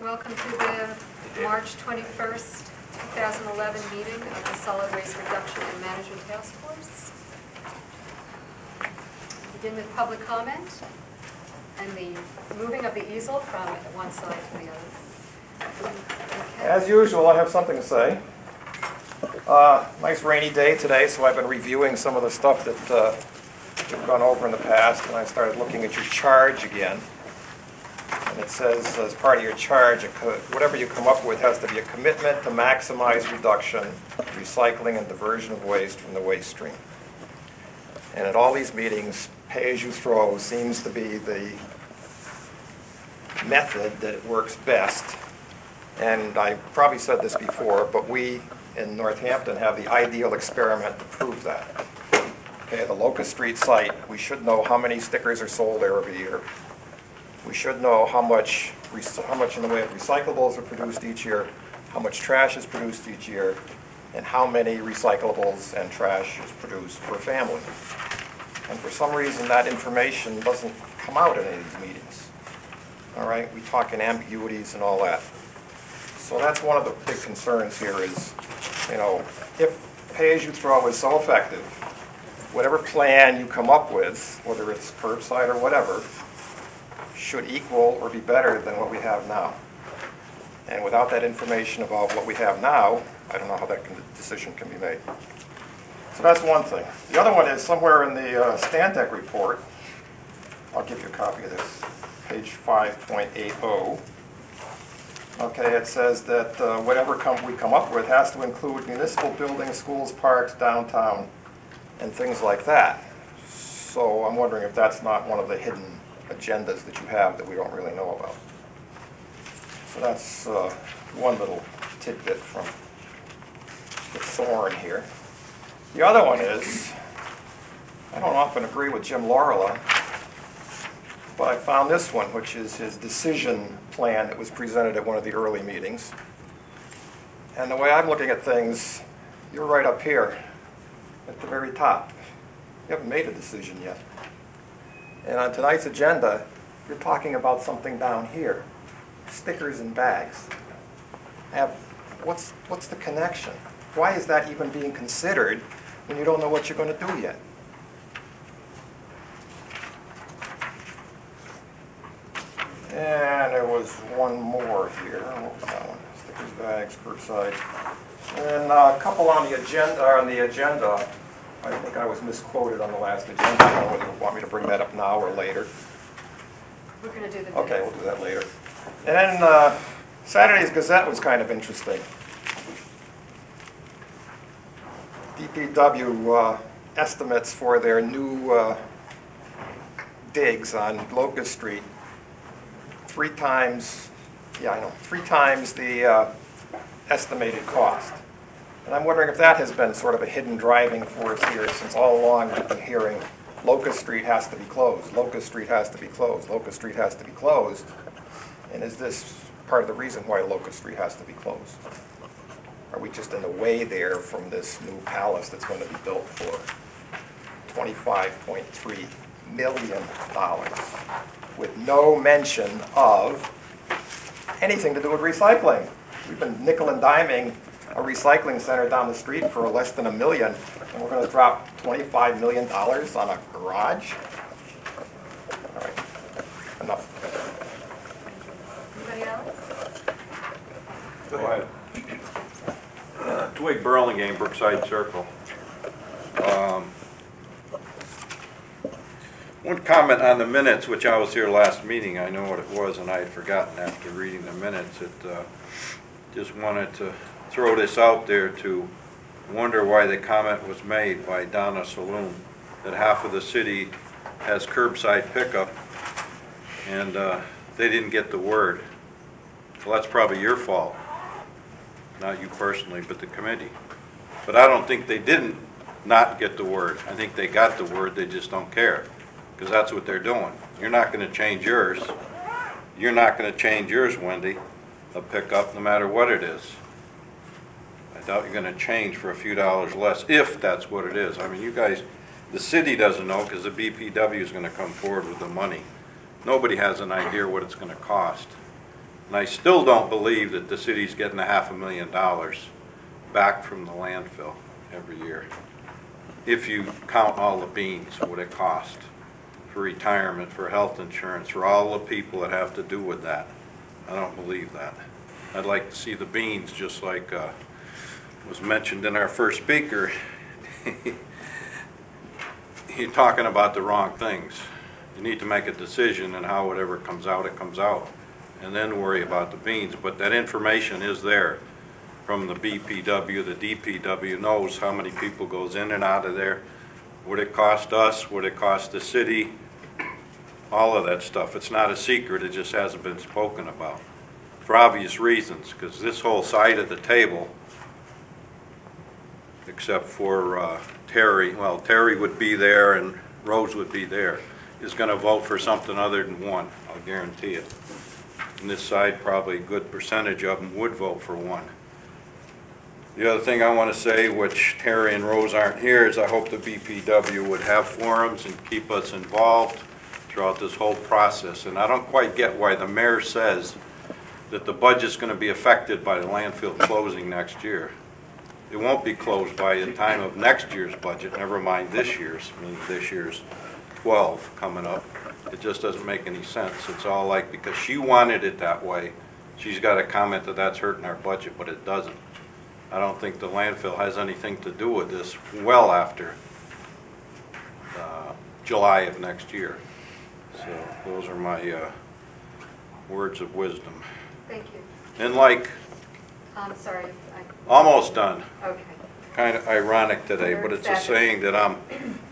Welcome to the March 21st, 2011 meeting of the Solid Waste Reduction and Management Task Force. Begin with public comment and the moving of the easel from one side to the other. Okay. As usual, I have something to say. Nice rainy day today, so I've been reviewing some of the stuff that we've gone over in the past, and I started looking at your charge again. And it says, as part of your charge, whatever you come up with has to be a commitment to maximize reduction, recycling, and diversion of waste from the waste stream. And at all these meetings, pay-as-you-throw seems to be the method that works best. And I probably said this before, but we in Northampton have the ideal experiment to prove that. Okay, the Locust Street site, we should know how many stickers are sold there every year. We should know how much in the way of recyclables are produced each year, how much trash is produced each year, and how many recyclables and trash is produced per family. And for some reason, that information doesn't come out in any of these meetings. All right, we talk in ambiguities and all that. So that's one of the big concerns here is, you know, if pay-as-you-throw is so effective, whatever plan you come up with, whether it's curbside or whatever, should equal or be better than what we have now. And without that information about what we have now, I don't know how that decision can be made. So that's one thing. The other one is somewhere in the Stantec report, I'll give you a copy of this, page 5.80. Okay, it says that whatever we come up with has to include municipal buildings, schools, parks, downtown, and things like that. So I'm wondering if that's not one of the hidden agendas that you have that we don't really know about. So that's one little tidbit from the thorn here. The other one is, I don't often agree with Jim Laurila, but I found this one, which is his decision plan that was presented at one of the early meetings. And the way I'm looking at things, you're right up here at the very top. You haven't made a decision yet. And on tonight's agenda, you're talking about something down here, stickers and bags. What's the connection? Why is that even being considered when you don't know what you're going to do yet? And there was one more here. What was that one? Stickers, bags, curbside. And a couple on the agenda. I think I was misquoted on the last agenda. I don't know whether you want me to bring that up now or later. We're going to do the Okay, we'll do that later. And then Saturday's Gazette was kind of interesting. DPW estimates for their new digs on Locust Street, three times the estimated cost. And I'm wondering if that has been sort of a hidden driving force here, since all along we've been hearing Locust Street has to be closed, Locust Street has to be closed, Locust Street has to be closed. And is this part of the reason why Locust Street has to be closed? Are we just in the way there from this new palace that's going to be built for $25.3 million with no mention of anything to do with recycling? We've been nickel and diming a recycling center down the street for less than $1 million, and we're going to drop $25 million on a garage? All right, enough. Anybody else? Go ahead. Twig Burlingame, Brookside Circle. One comment on the minutes, which I was here last meeting. I know what it was, and I had forgotten after reading the minutes. Just wanted to throw this out there to wonder why the comment was made by Donna Saloon that half of the city has curbside pickup, and they didn't get the word. Well, that's probably your fault. Not you personally, but the committee. But I don't think they didn't not get the word. I think they got the word, they just don't care. Because that's what they're doing. You're not going to change yours. You're not going to change yours, Wendy, a pickup, no matter what it is. I doubt you're going to change for a few dollars less, if that's what it is. I mean, you guys, the city doesn't know because the BPW is going to come forward with the money. Nobody has an idea what it's going to cost. And I still don't believe that the city's getting $500,000 back from the landfill every year. If you count all the beans, what it costs for retirement, for health insurance, for all the people that have to do with that. I don't believe that. I'd like to see the beans, just like was mentioned in our first speaker. You're talking about the wrong things. You need to make a decision, and how whatever comes out, it comes out, and then worry about the beans. But that information is there from the BPW. The DPW knows how many people goes in and out of there, what it cost us, what it cost the city, all of that stuff. It's not a secret, it just hasn't been spoken about for obvious reasons, because this whole side of the table, except for Terry, well, Terry would be there and Rose would be there, is going to vote for something other than one, I'll guarantee it. And this side, probably a good percentage of them would vote for one. The other thing I want to say, which Terry and Rose aren't here, is I hope the BPW would have forums and keep us involved throughout this whole process. And I don't quite get why the mayor says that the budget's going to be affected by the landfill closing next year. It won't be closed by the time of next year's budget, never mind this year's, meaning this year's 12 coming up. It just doesn't make any sense. It's all like, because she wanted it that way, she's got a comment that that's hurting our budget, but it doesn't. I don't think the landfill has anything to do with this well after July of next year. So those are my words of wisdom. Thank you. And like, Sorry. almost done. Okay. Kind of ironic today, but it's a saying that I'm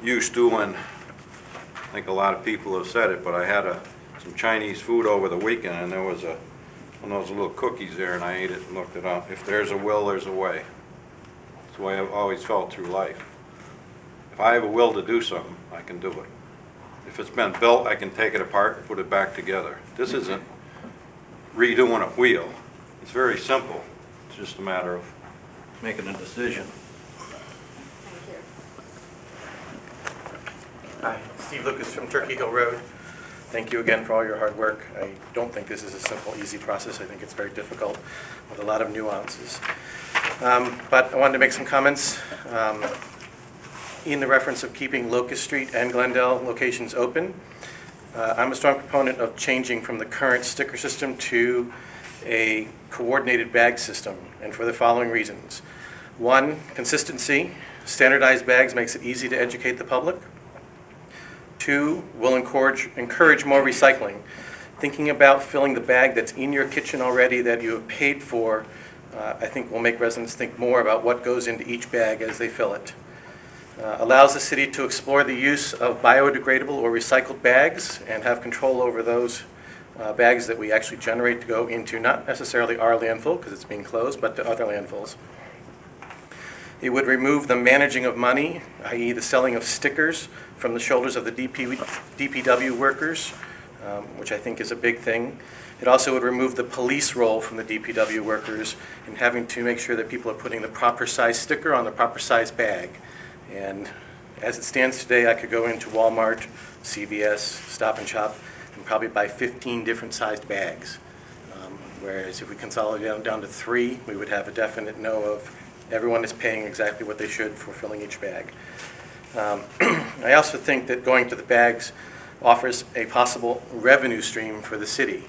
used to, and I think a lot of people have said it, but I had some Chinese food over the weekend, and there was one of those little cookies there, and I ate it and looked it up. If there's a will, there's a way. That's the way I've always felt through life. If I have a will to do something, I can do it. If it's been built, I can take it apart and put it back together. This isn't redoing a wheel. It's very simple. It's just a matter of making a decision. Thank you. Hi, Steve Lucas from Turkey Hill Road. Thank you again for all your hard work. I don't think this is a simple, easy process. I think it's very difficult with a lot of nuances. But I wanted to make some comments in the reference of keeping Locust Street and Glendale locations open. I'm a strong proponent of changing from the current sticker system to a coordinated bag system, and for the following reasons. One, consistency. Standardized bags makes it easy to educate the public. Two, will encourage more recycling. Thinking about filling the bag that's in your kitchen already that you have paid for, I think will make residents think more about what goes into each bag as they fill it. Allows the city to explore the use of biodegradable or recycled bags and have control over those bags that we actually generate to go into not necessarily our landfill because it's being closed, but to other landfills. It would remove the managing of money, i.e. the selling of stickers, from the shoulders of the DPW workers, which I think is a big thing. It also would remove the police role from the DPW workers in having to make sure that people are putting the proper size sticker on the proper size bag. And as it stands today, I could go into Walmart, CVS, Stop and Shop, and probably buy 15 different sized bags. Whereas if we consolidate down to 3, we would have a definite know of everyone is paying exactly what they should for filling each bag. I also think that going to the bags offers a possible revenue stream for the city.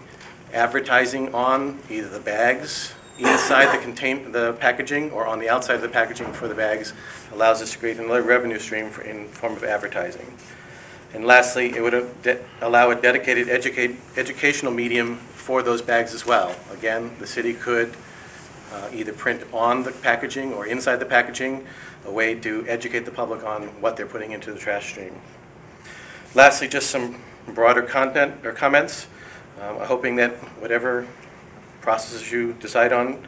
Advertising on either the bags inside the packaging or on the outside of the packaging for the bags allows us to create another revenue stream in form of advertising. And lastly, it would allow a dedicated educational medium for those bags as well. Again, the city could either print on the packaging or inside the packaging a way to educate the public on what they're putting into the trash stream. Lastly, just some broader content or comments. Hoping that whatever processes you decide on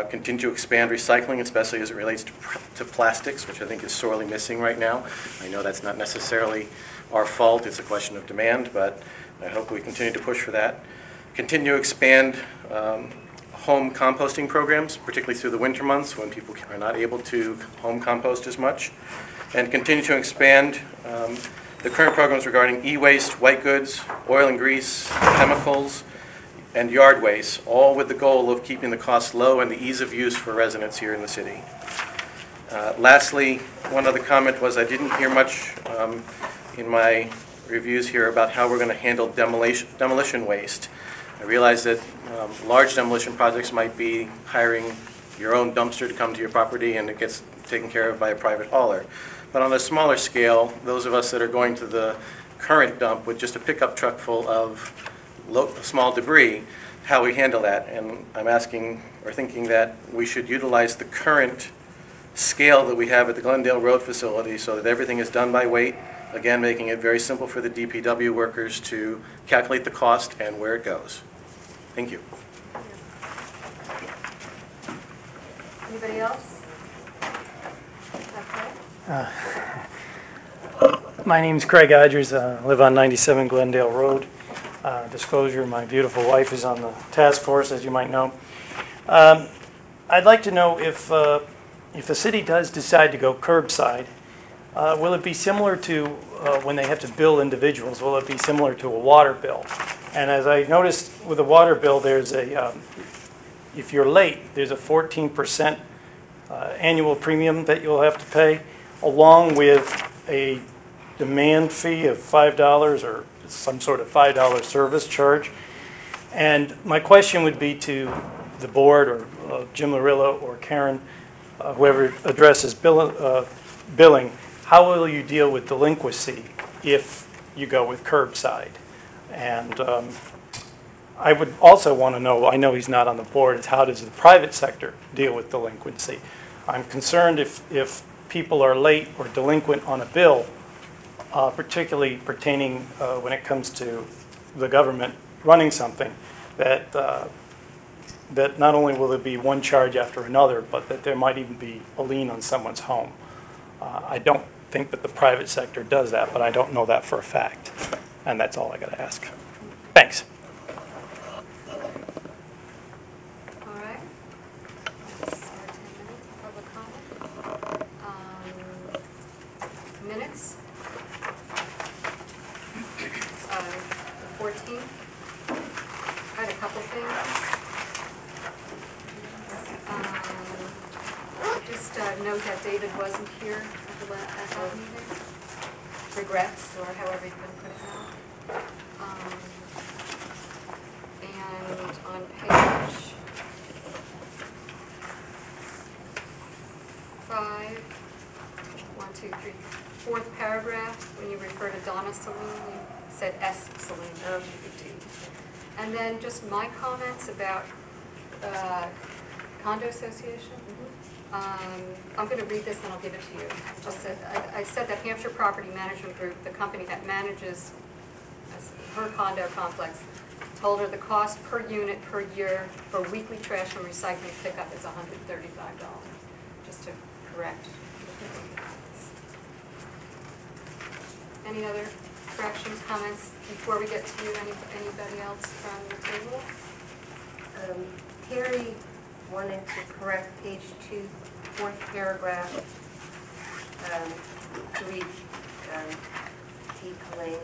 continue to expand recycling, especially as it relates to plastics, which I think is sorely missing right now. I know that's not necessarily our fault, it's a question of demand, but I hope we continue to push for that. Continue to expand home composting programs, particularly through the winter months when people are not able to home compost as much. And continue to expand the current programs regarding e-waste, white goods, oil and grease, chemicals, and yard waste, all with the goal of keeping the costs low and the ease of use for residents here in the city. Lastly, one other comment was I didn't hear much in my reviews here about how we're going to handle demolition waste. I realize that large demolition projects might be hiring your own dumpster to come to your property and it gets taken care of by a private hauler. But on a smaller scale, those of us that are going to the current dump with just a pickup truck full of small debris, how we handle that. And I'm asking or thinking that we should utilize the current scale that we have at the Glendale Road facility so that everything is done by weight, again making it very simple for the DPW workers to calculate the cost and where it goes. Thank you. Anybody else? Okay. My name's Craig Iders. I live on 97 Glendale Road. Disclosure, my beautiful wife is on the task force, as you might know. I'd like to know if the city does decide to go curbside, will it be similar to when they have to bill individuals? Will it be similar to a water bill? And as I noticed with a water bill, there's a, if you're late, there's a 14% annual premium that you'll have to pay, along with a demand fee of $5 or some sort of $5 service charge. And my question would be to the board or Jim Larillo or Karen, whoever addresses billing, how will you deal with delinquency if you go with curbside? And I would also want to know, I know he's not on the board, is how does the private sector deal with delinquency? I'm concerned if people are late or delinquent on a bill, particularly pertaining when it comes to the government running something, that that not only will there be one charge after another, but that there might even be a lien on someone's home. I don't think that the private sector does that, but I don't know that for a fact. And that's all I got to ask. Thanks. All right. That's our 10 minutes of public comment. Minutes. The 14th. I had a couple things. Just note that David wasn't here at that meeting. Regrets, or however you can put it out. And on page 5, 1, 2, 3, fourth paragraph, when you refer to Donna Saline, you said S. Saline, LGBT. And then just my comments about condo association. I'm going to read this and I'll give it to you. I said that Hampshire Property Management Group, the company that manages her condo complex, told her the cost per unit per year for weekly trash and recycling pickup is $135. Just to correct. Any other corrections, comments before we get to you? Anybody else from the table? Terry wanted to correct page 2, fourth paragraph, to read T. Colleen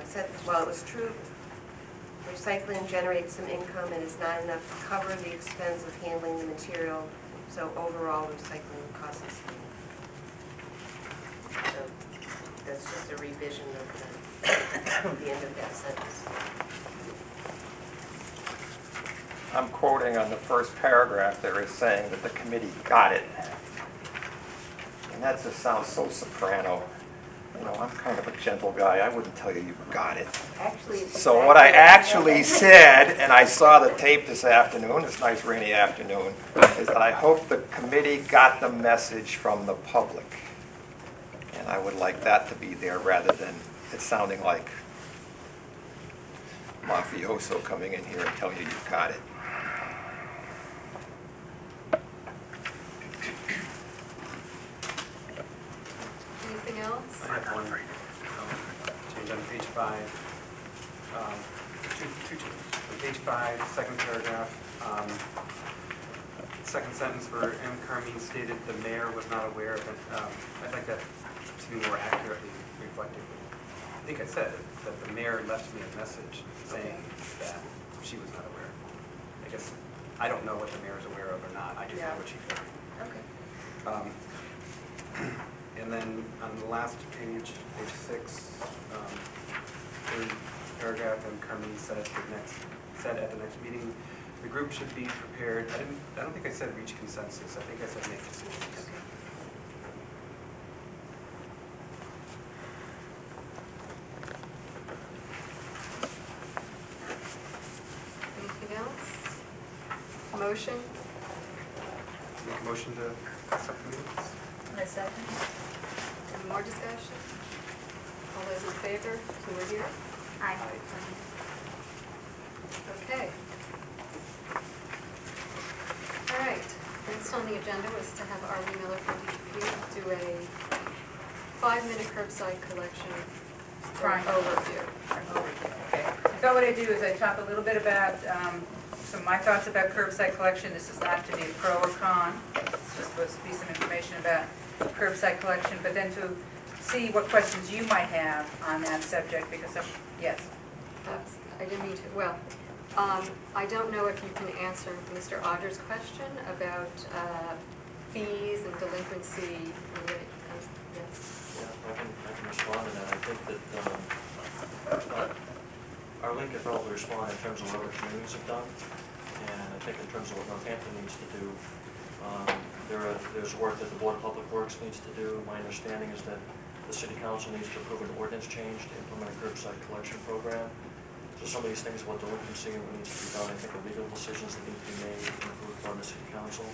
said, while it was true, recycling generates some income and is not enough to cover the expense of handling the material, so overall recycling costs us money. So that's just a revision of the end of that sentence. I'm quoting on the first paragraph there is saying that the committee got it. And that just sounds so soprano. You know, I'm kind of a gentle guy. I wouldn't tell you got it. Actually, it's so what I actually said, and I saw the tape this afternoon, this nice rainy afternoon, is that I hope the committee got the message from the public. And I would like that to be there rather than it sounding like mafioso coming in here and telling you got it. Anything else? I have one change on page 5. Two changes. On page 5, second paragraph, second sentence where M. Carmine stated the mayor was not aware of it. I'd like that to be more accurately reflected. I think I said that the mayor left me a message saying that she was not aware. I don't know what the mayor's aware of or not, I just know Yeah. what she told me. Okay. And then on the last page, page 6, third paragraph, and Carmen said at the next meeting, the group should be prepared. I don't think I said reach consensus. I think I said make decisions. Anything else? Motion? Make a motion to accept the minutes. I second. Any more discussion? All those in favor, who are here? Aye. Okay. All right, next on the agenda was to have Arlie Miller from DEP do a 5-minute curbside collection Fine. overview. Okay. So what I do is I talk a little bit about some of my thoughts about curbside collection. This is not to be a pro or con. It's just supposed to be some information about curbside collection, but then to see what questions you might have on that subject, because yes. I didn't mean to, well, I don't know if you can answer Mr. Odger's question about fees and delinquency. Yes. Yeah, I can respond to that. I think that Arlene could probably respond in terms of what other communities have done, and I think in terms of what Northampton needs to do. There's work that the Board of Public Works needs to do. My understanding is that the City Council needs to approve an ordinance change to implement a curbside collection program. So some of these things about delinquency and what needs to be done, I think are legal decisions that need to be made and approved by the City Council.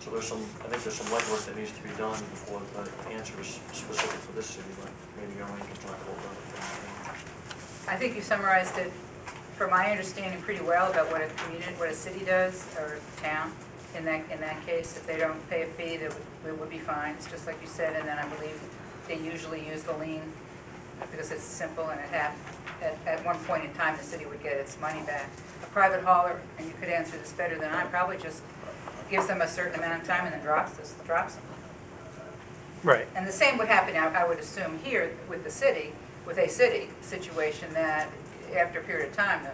So I think there's some legwork that needs to be done before the answer is specific for this city, but maybe Arlene can talk a little about it. I think you summarized it, from my understanding, pretty well about what a city does, or town. In that case, if they don't pay a fee, they would be fined. It's just like you said, and then I believe they usually use the lien because it's simple, and at one point in time, the city would get its money back. A private hauler, and you could answer this better than I, probably just gives them a certain amount of time and then drops them. Right. And the same would happen, I would assume, here with a city situation, that after a period of time, the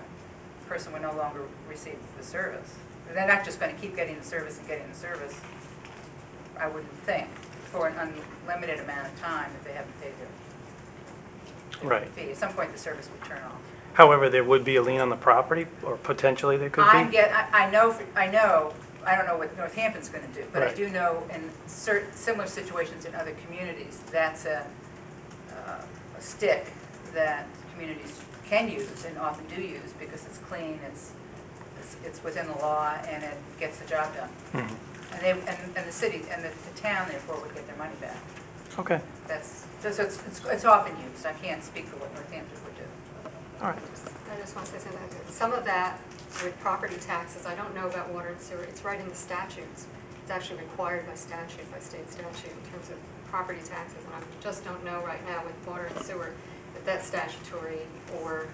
person would no longer receive the service. They're not just going to keep getting the service and getting the service, I wouldn't think, for an unlimited amount of time if they haven't paid their Right. fee. At some point, the service would turn off. However, there would be a lien on the property, or potentially there could be? I don't know what Northampton's going to do, but I Right. do know in similar situations in other communities, that's a stick that communities can use and often do use because it's clean, it's within the law, and it gets the job done. Mhm. And the city and the town therefore would get their money back. Okay, So it's often used. I can't speak for what Northampton would do. all right. I just want to say something. Some of that with property taxes, I don't know about water and sewer. It's right in the statutes. It's actually required by statute, by state statute, in terms of property taxes. And I just don't know right now with water and sewer if that's statutory or,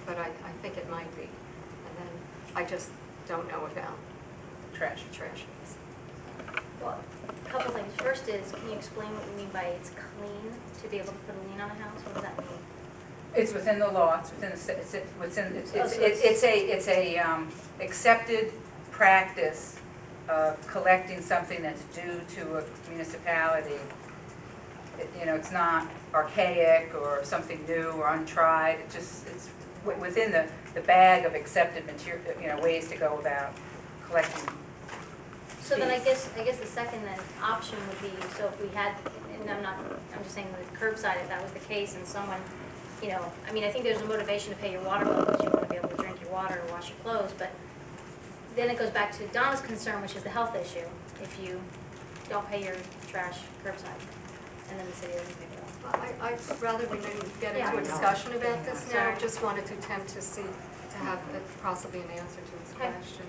but I think it might be. And then I just don't know about Trash. fees. Well, a couple things. First is, can you explain what you mean by it's clean, to be able to put a lien on a house? What does that mean? It's within the law. It's a accepted practice of collecting something that's due to a municipality. It's not archaic or something new or untried. It's within the bag of accepted material, ways to go about collecting. So then I guess the second then option would be, so if we had, and I'm just saying with curbside, if that was the case and someone, I think there's a motivation to pay your water bill because you want to be able to drink your water or wash your clothes, but then it goes back to Donna's concern, which is the health issue, if you don't pay your trash curbside, and then the city doesn't pick it up. I'd rather we didn't get into Yeah. a discussion about this now. Sorry. Just wanted to attempt to have possibly an answer to this Okay. question.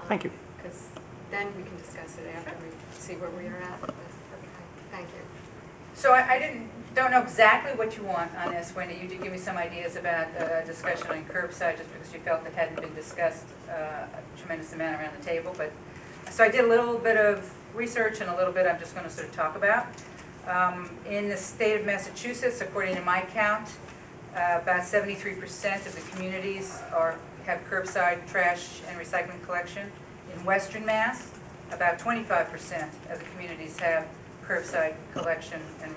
Thank you. Because then we can discuss it after we see where we are at with this. Okay, thank you. So I don't know exactly what you want on this, Wendy. You did give me some ideas about discussion on curbside just because you felt it hadn't been discussed a tremendous amount around the table. But so I did a little bit of research and a little bit I'm just going to sort of talk about. In the state of Massachusetts, according to my count, about 73% of the communities have curbside trash and recycling collection. In Western Mass, about 25% of the communities have curbside collection and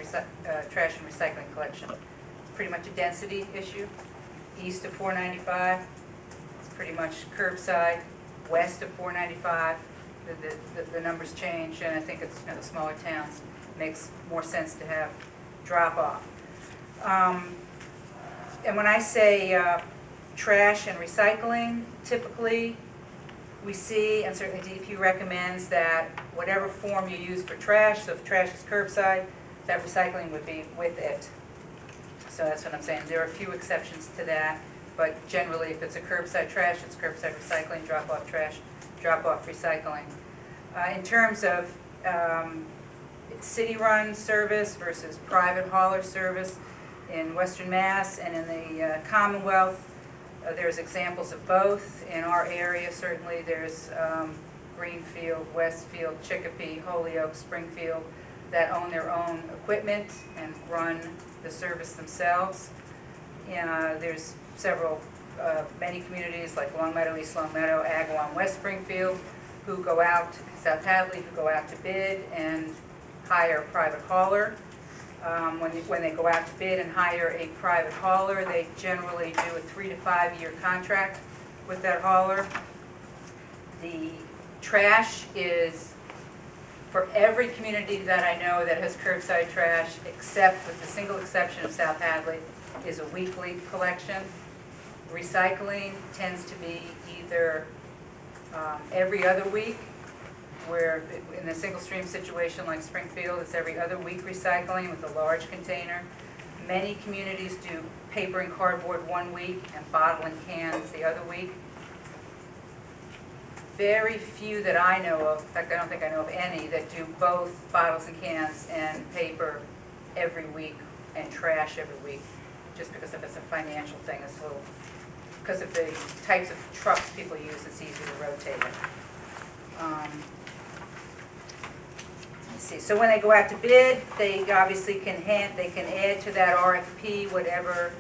trash and recycling collection. It's pretty much a density issue. East of 495, it's pretty much curbside. West of 495, the numbers change, and I think it's, the smaller towns makes more sense to have drop-off. And when I say trash and recycling, typically we see, and certainly DEP recommends, that whatever form you use for trash, so if trash is curbside, that recycling would be with it. So that's what I'm saying. There are a few exceptions to that, but generally if it's a curbside trash, it's curbside recycling, drop-off trash, drop-off recycling. In terms of city-run service versus private hauler service, in Western Mass and in the Commonwealth, there's examples of both. In our area, certainly, there's Greenfield, Westfield, Chicopee, Holyoke, Springfield, that own their own equipment and run the service themselves. There's several, many communities like Long Meadow, East Long Meadow, Agawam, West Springfield, who go out, South Hadley, who go out to bid and hire a private hauler. When they go out to bid and hire a private hauler, they generally do a 3 to 5 year contract with that hauler. The trash is, for every community that I know that has curbside trash, except with the single exception of South Hadley, is a weekly collection. Recycling tends to be either every other week, where in a single stream situation like Springfield, it's every other week recycling with a large container. Many communities do paper and cardboard 1 week and bottle and cans the other week. Very few that I know of, in fact I don't think I know of any, that do both bottles and cans and paper every week and trash every week, just because if it's a financial thing, it's a little, because of the types of trucks people use, it's easy to rotate it. Let's see. So when they go out to bid, they obviously can add to that RFP whatever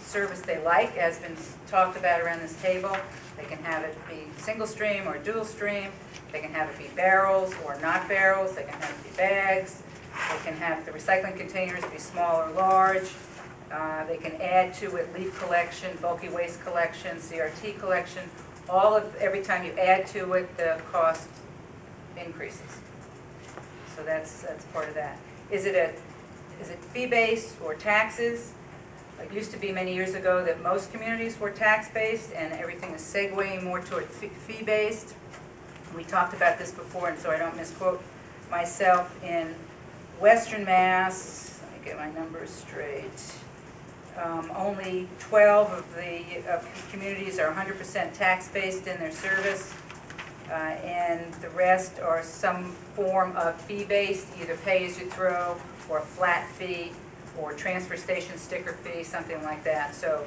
service they like, as been talked about around this table. They can have it be single stream or dual stream. They can have it be barrels or not barrels. They can have it be bags. They can have the recycling containers be small or large. They can add to it leaf collection, bulky waste collection, CRT collection. Every time you add to it, the cost increases. So that's part of that. Is it fee-based or taxes? It used to be many years ago that most communities were tax-based, and everything is segueing more toward fee-based. We talked about this before, and so I don't misquote myself. In Western Mass, let me get my numbers straight, only 12 of the communities are 100% tax-based in their service, and the rest are some form of fee-based, either pay-as-you-throw or a flat fee or transfer station sticker fee, something like that. So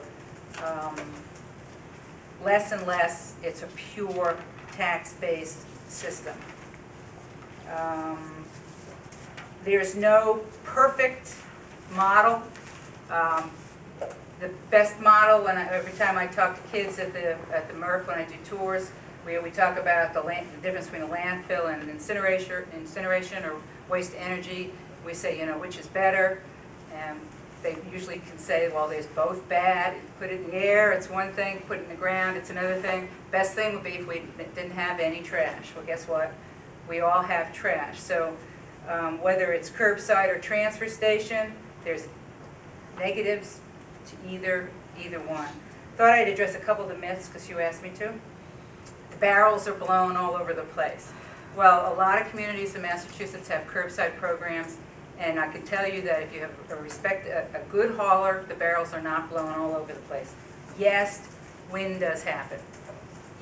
less and less, it's a pure tax-based system. There's no perfect model. The best model, every time I talk to kids at the MRF when I do tours, we talk about the difference between a landfill and incineration or waste to energy. We say, which is better? And they usually can say, well, there's both bad. Put it in the air, it's one thing. Put it in the ground, it's another thing. Best thing would be if we didn't have any trash. Well, guess what? We all have trash. So whether it's curbside or transfer station, there's negatives to either one. Thought I'd address a couple of the myths because you asked me to. The barrels are blown all over the place. Well, a lot of communities in Massachusetts have curbside programs, and I can tell you that if you have a good hauler, the barrels are not blown all over the place. Yes, wind does happen.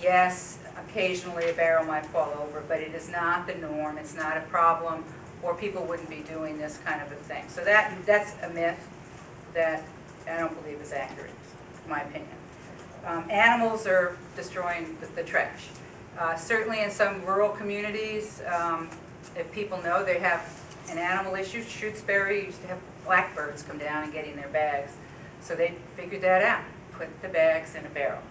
Yes, occasionally a barrel might fall over, but it is not the norm. It's not a problem, or people wouldn't be doing this kind of a thing. So that's a myth that I don't believe is accurate, in my opinion. Animals are destroying the trash. Certainly in some rural communities, if people know they have an animal issue, Shutesbury used to have blackbirds come down and getting their bags. So they figured that out, put the bags in a barrel.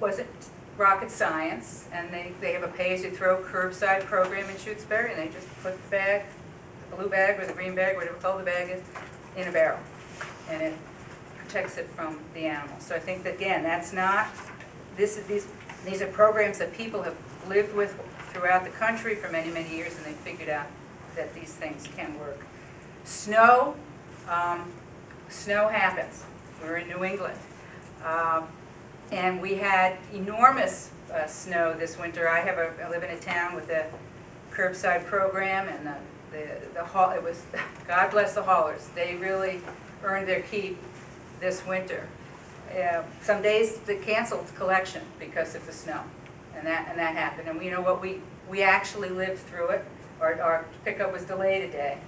wasn't rocket science, and they have a pay-as-you-throw curbside program in Shutesbury, and they just put the bag, the blue bag or the green bag, whatever color the bag is, in a barrel, and it protects it from the animals. So I think that, again, that's not, these are programs that people have lived with throughout the country for many, many years, and they figured out that these things can work. Snow, snow happens. We're in New England. And we had enormous snow this winter. I live in a town with a curbside program, and it was, God bless the haulers. They really earned their keep this winter. Some days they canceled collection because of the snow, and that happened. And you know what? We actually lived through it. Our pickup was delayed a day,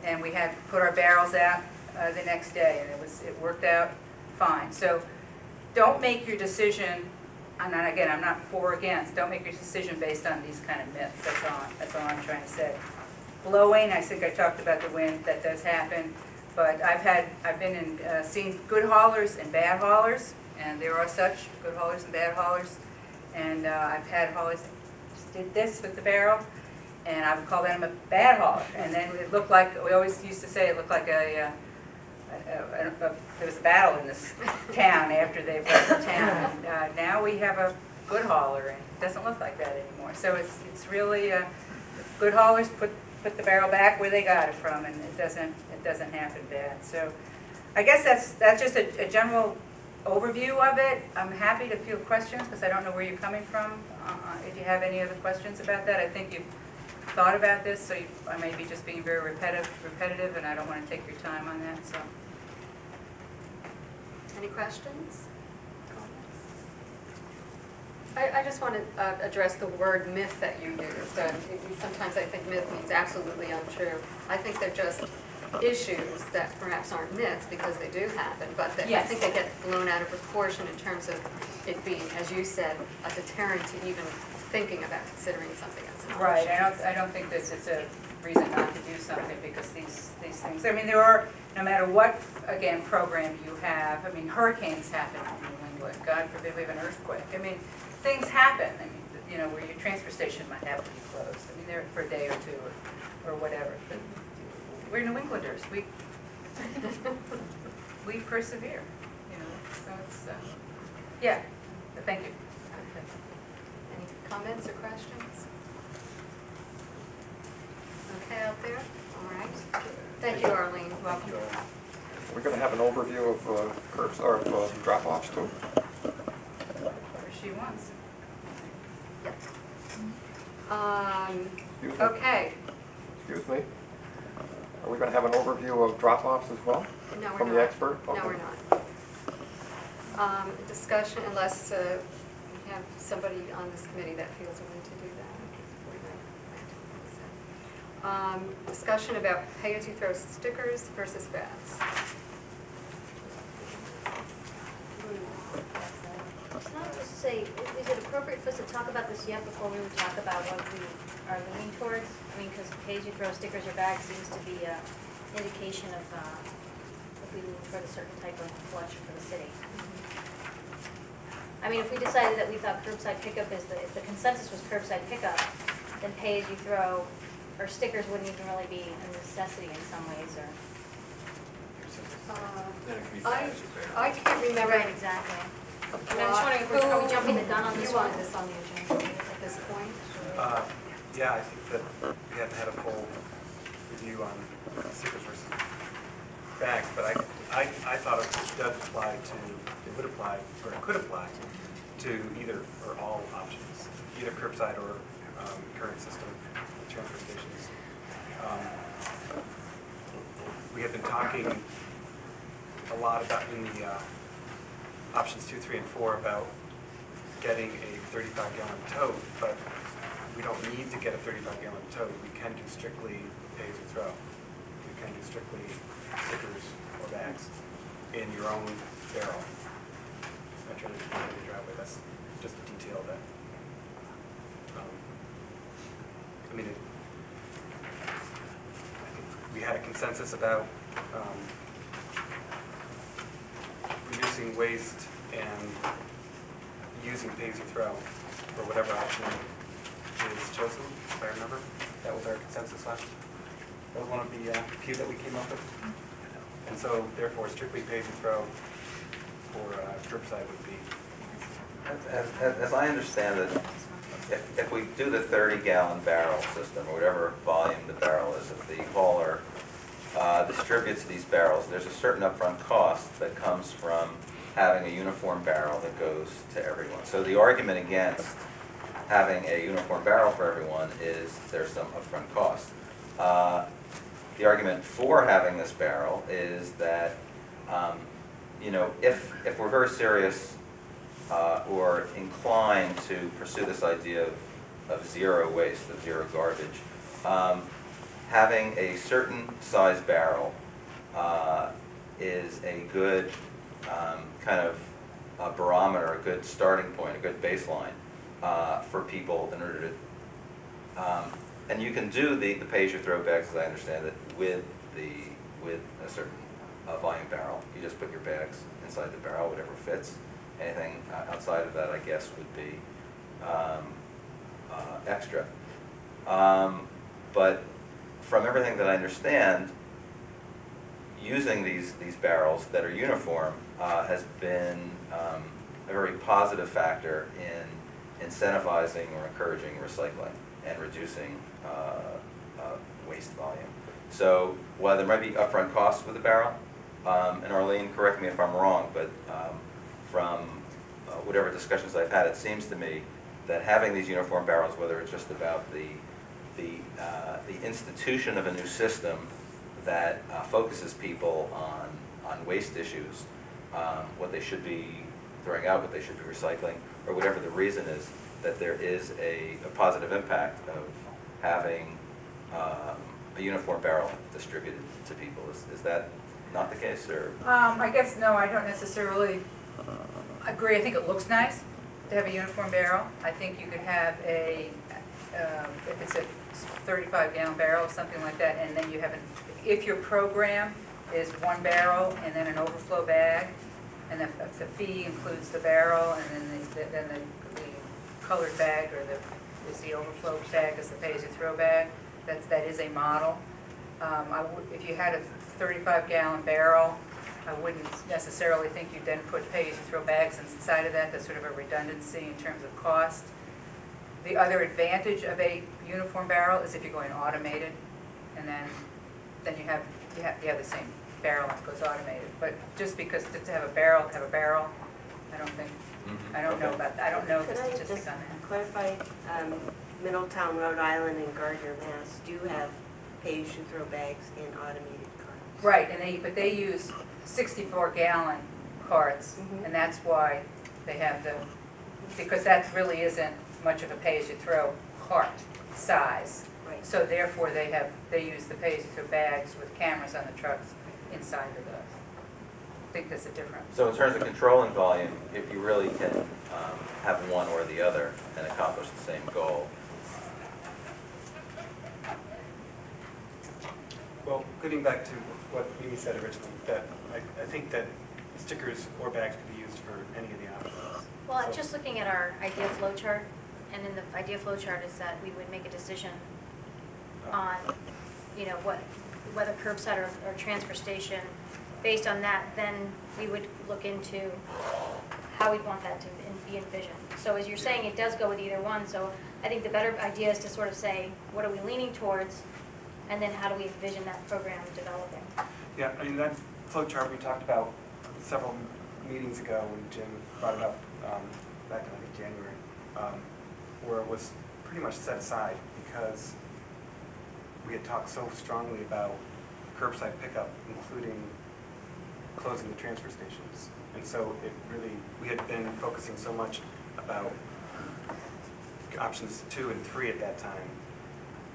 and we had to put our barrels out the next day, and it worked out fine. So don't make your decision, I'm not for or against, don't make your decision based on these kind of myths. That's all I'm trying to say. Blowing, I think I talked about the wind, that does happen, but I've been seen good haulers and bad haulers, and there are such good haulers and bad haulers, and I've had haulers that just did this with the barrel, and I would call them a bad hauler, and then it looked like, we always used to say it looked like there was a battle in this town after they've left the town. And, now we have a good hauler, and it doesn't look like that anymore. So it's really good haulers put the barrel back where they got it from, and it doesn't happen bad. So I guess that's just a general overview of it. I'm happy to field questions because I don't know where you're coming from. If you have any other questions about that, I think you've thought about this, so I may be just being very repetitive, and I don't want to take your time on that. So. Any questions? I just want to address the word myth that you used. Sometimes I think myth means absolutely untrue. I think they're just issues that perhaps aren't myths because they do happen, but I think they get blown out of proportion in terms of it being, as you said, a deterrent to even thinking about considering something as an option. Right. I don't think this is a reason not to do something because these things. I mean, there are, no matter what again program you have. I mean, hurricanes happen in New England. God forbid we have an earthquake. I mean, things happen. I mean, you know, where your transfer station might have to be closed. I mean, they're for a day or two or whatever. But we're New Englanders. We persevere. You know, so it's yeah. But thank you. Any comments or questions? Okay out there? All right. Thank you, Arlene. Welcome. We're going to have an overview of curbs or drop-offs too. Whatever she wants. Excuse me? Okay. Excuse me. Are we going to have an overview of drop-offs as well? No, we're from not. the expert? No, Okay. we're not. Discussion, unless we have somebody on this committee that feels willing to do that. Discussion about pay-as-you-throw stickers versus bags. Can I just say, is it appropriate for us to talk about this yet before we would talk about what we are leaning towards? I mean, because pay-as-you-throw stickers or bags seems to be an indication of if we lean toward a certain type of collection for the city. I mean, if we decided that we thought curbside pickup if the consensus was curbside pickup, then pay-as-you-throw or stickers wouldn't even really be a necessity in some ways, or. I can't remember. Right, exactly. I mean, I'm just wondering if are we jumping the gun on this You one? want this on the agenda at this point? Yeah, I think that we haven't had a full review on stickers versus bags, but I thought it does apply to, it would apply, or it could apply to either or all options, either curbside or current system transfer stations. We have been talking a lot about in the options 2, 3, and 4 about getting a 35-gallon tote, but we don't need to get a 35-gallon tote. We can do strictly pay-as-you-throw. We can do strictly stickers or bags in your own barrel. Not trying to do it in your driveway. That's just a detail that. I mean, I think we had a consensus about reducing waste and using pay-as-you-throw for whatever option is chosen, if I remember. That was our consensus last. That was one of the few that we came up with. And so therefore strictly pay-as-you-throw for curbside would be. As I understand it, if we do the 30-gallon barrel system, or whatever volume the barrel is, if the hauler distributes these barrels, there's a certain upfront cost that comes from having a uniform barrel that goes to everyone. So the argument against having a uniform barrel for everyone is there's some upfront cost. The argument for having this barrel is that, you know, if we're very serious or inclined to pursue this idea of zero waste, of zero garbage, having a certain size barrel is a good kind of a barometer, a good starting point, a good baseline for people in order to, and you can do the pay-as-you-throw bags, as I understand it, with a certain volume barrel. You just put your bags inside the barrel, whatever fits. Anything outside of that, I guess, would be extra. But from everything that I understand, using these barrels that are uniform has been a very positive factor in incentivizing or encouraging recycling and reducing waste volume. So while there might be upfront costs with the barrel, and Arlene, correct me if I'm wrong, but from whatever discussions I've had, it seems to me that having these uniform barrels, whether it's just about the institution of a new system that focuses people on waste issues, what they should be throwing out, what they should be recycling, or whatever the reason is, that there is a positive impact of having a uniform barrel distributed to people. Is that not the case, or? I guess, no, I don't necessarily agree. I think it looks nice to have a uniform barrel. I think you could have a, if it's a 35-gallon barrel, something like that, and then you have if your program is one barrel and then an overflow bag, and if the fee includes the barrel, and then the colored bag, or is the overflow bag is the pay-as-you-throw bag, that is a model. If you had a 35-gallon barrel, I wouldn't necessarily think you'd then put pay-as-you-throw bags inside of that. That's sort of a redundancy in terms of cost. The other advantage of a uniform barrel is if you're going automated, and then you have the same barrel that goes automated. But just because to have a barrel, I don't think. I don't know about. I don't know the statistics on that. Can I just clarify? Middletown, Rhode Island, and Gardner, Mass. do have pay-as-you-throw bags in automated carts. Right, but they use 64-gallon carts, and that's why they have because that really isn't much of a pay-as-you-throw cart size. Right. So therefore, they use the pay-as-you-throw bags with cameras on the trucks inside of those. I think that's a difference. So in terms of controlling volume, if you really can have one or the other and accomplish the same goal. Well, getting back to what Mimi said originally, that I think that stickers or bags could be used for any of the options. Well, I'm just looking at our idea flow chart, and in the idea flow chart is that we would make a decision on, you know, whether curbside or transfer station. Based on that, then we would look into how we'd want that to be envisioned. So as you're saying, it does go with either one, so I think the better idea is to sort of say, what are we leaning towards, and then how do we envision that program developing? Yeah, I mean, that flow chart we talked about several meetings ago when Jim brought it up back in, I think, January, where it was pretty much set aside because we had talked so strongly about curbside pickup, including closing the transfer stations. And so it really, we had been focusing so much about options 2 and 3 at that time,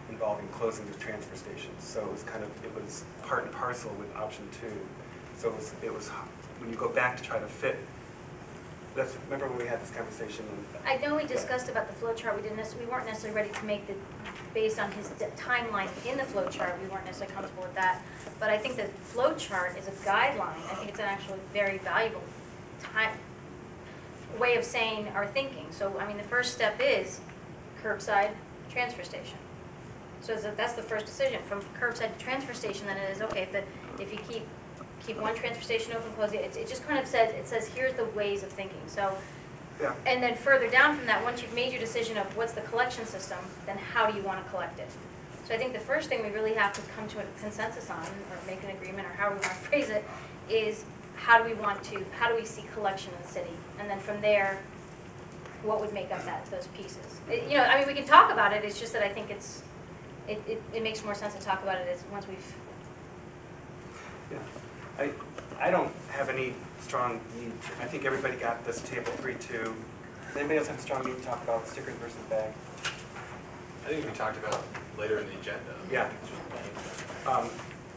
involving closing the transfer stations. So it was part and parcel with option 2. So it was when you go back to try to fit. Remember when we had this conversation? I know we discussed about the flow chart. We weren't necessarily ready to make based on his timeline in the flow chart, we weren't necessarily comfortable with that. But I think the flow chart is a guideline. I think it's an actually very valuable way of saying our thinking. So, I mean, the first step is curbside, transfer station. So that's the first decision. From curbside to transfer station, then it is, okay, if you keep one transfer station open, close it, it just kind of says, here's the ways of thinking. So, Yeah. and then further down from that, once you've made your decision of what's the collection system, then how do you want to collect it? So I think the first thing we really have to come to a consensus on, or make an agreement, or however we want to phrase it, is how do we see collection in the city? And then from there, what would make up those pieces? You know, I mean, we can talk about it, it's just that I think it makes more sense to talk about it as once we've. Yeah. I don't have any strong need, I think everybody got this table 3-2. Does anybody else have a strong need to talk about stickers versus bag? I think we talked about later in the agenda. Yeah.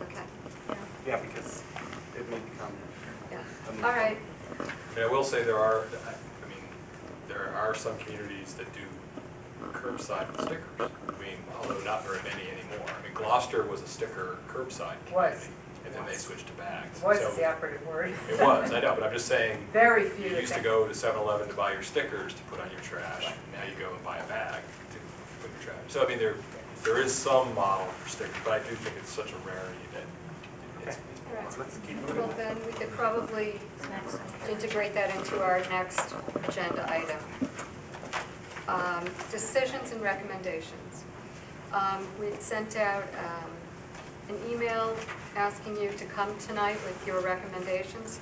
Okay, Yeah, because it may become. yeah. All right, I mean, I will say there are some communities that do curbside with stickers. I mean, although not very many anymore. I mean, Gloucester was a sticker curbside community, and then they switched to bags. Was So is the operative word. it was, I know, but I'm just saying, Very few. you used to go to 7-Eleven to buy your stickers to put on your trash. Now you go and buy a bag to put in your trash. So I mean, there is some model for stickers, but I do think it's such a rarity that it's all right. Let's keep Well, moving. then we could probably integrate that into our next agenda item. Decisions and recommendations. We had sent out an email asking you to come tonight with your recommendations.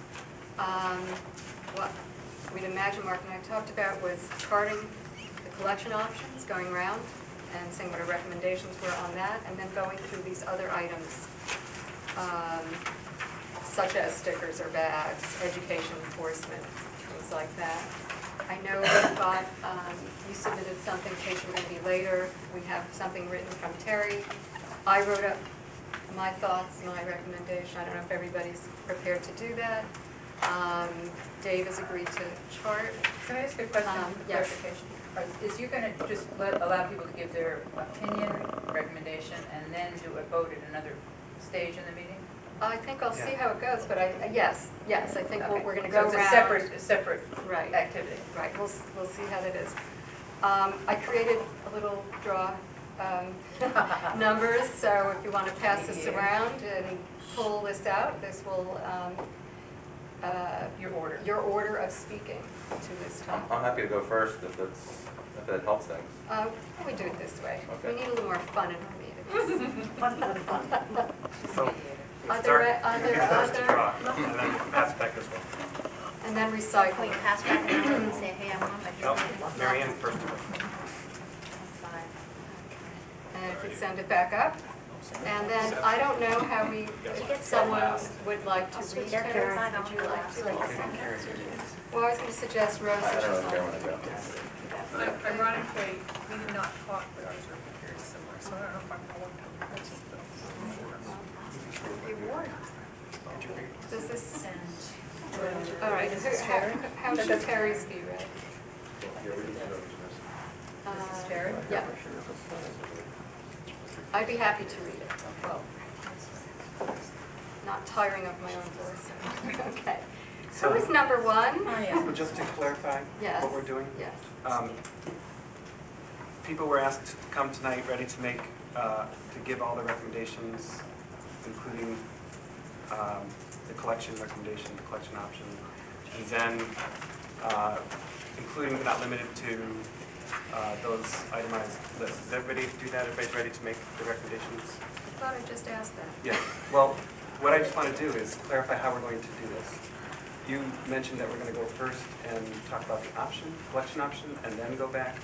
What we'd imagine Mark and I talked about was charting the collection options, going around and saying what our recommendations were on that, and then going through these other items, such as stickers or bags, education enforcement, things like that. I know we've got, you submitted something, in case you're going to be later. We have something written from Terry. I wrote up my thoughts, my recommendation. I don't know if everybody's prepared to do that. Dave has agreed to chart. Can I ask a question, Yes. clarification? Is you going to just allow people to give their opinion, recommendation, and then do a vote at another stage in the meeting? I think I'll see how it goes, but yes, I think Okay. we're going to So go it's around. a separate Right. activity. Right, we'll see how that is. I created a little draw numbers, so if you want to pass this around and pull this out, this will, your order of speaking to this time. I'm happy to go first if that helps things. Why don't we do it this way? Okay. We need a little more fun in our meetings. So, Other, first to draw, and then pass back as well. and then Can we recycling. pass back and say, hey, I want my Oh, drink? Mary Ann first. And if you send it back up. And then, I don't know how we, if someone would like to read it, would you like to? Well, I was going to suggest Rose. I if don't she's know where I on. want to go. Ironically, we did not talk, but ours are very similar, so I don't know if I'm going to. Does this, all right, how should Terry's be read? This is Terry? Yeah. I'd be happy to read it. Well, not tiring of my own voice. Okay. So is number one? So just to clarify Yes. what we're doing. Yes. People were asked to come tonight ready to make, to give all the recommendations, including the collection recommendation, the collection option, and then including but not limited to those itemized lists. Is everybody do that? Everybody's ready to make the recommendations? I thought I just asked that. Yeah. Well, what I just want to do is clarify how we're going to do this. You mentioned that we're going to go first and talk about the option, collection option, and then go back.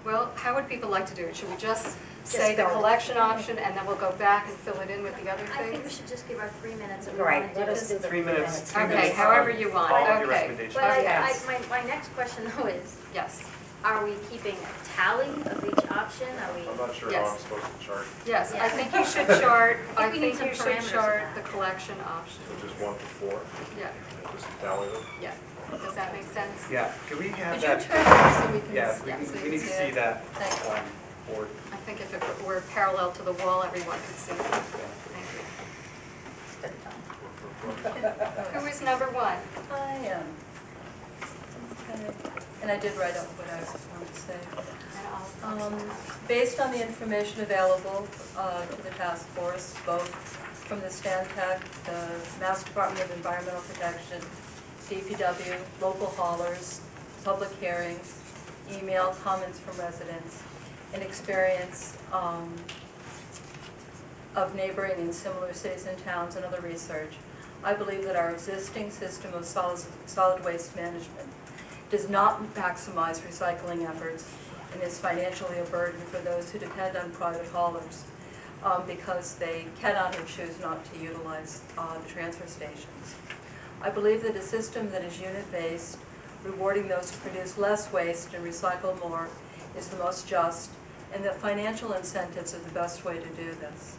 Well, how would people like to do it? Should we just say the go. collection option and then we'll go back and fill it in with the other I think we things? should just give our 3 minutes of Right, what we let want us to do do. 3 minutes. Okay, however you want. All of your Okay. recommendations. But Yes. my next question though is, Yes, are we keeping a tally of each option? Are we? I'm not sure Yes. how I'm supposed to chart, yes, I Yeah. think you should chart, I we need think you some should parameters chart of the that. collection option. so just 1 to 4, Yeah, and just tally them. yeah. Does that make sense? Yeah. Could we have Could you that? turn it so we can? Yeah, so we you need to can see it? that Thank you. board. I think if it were parallel to the wall, everyone could see it. Thank you. Who is number one? I am. Okay. And I did write up what I wanted to say. And I'll- Based on the information available to the task force, both from the Stantec, the Mass Department of Environmental Protection, DPW, local haulers, public hearings, email, comments from residents, and experience of neighboring and similar cities and towns and other research, I believe that our existing system of solid waste management does not maximize recycling efforts and is financially a burden for those who depend on private haulers because they cannot or choose not to utilize the transfer stations. I believe that a system that is unit-based, rewarding those who produce less waste and recycle more, is the most just, and that financial incentives are the best way to do this.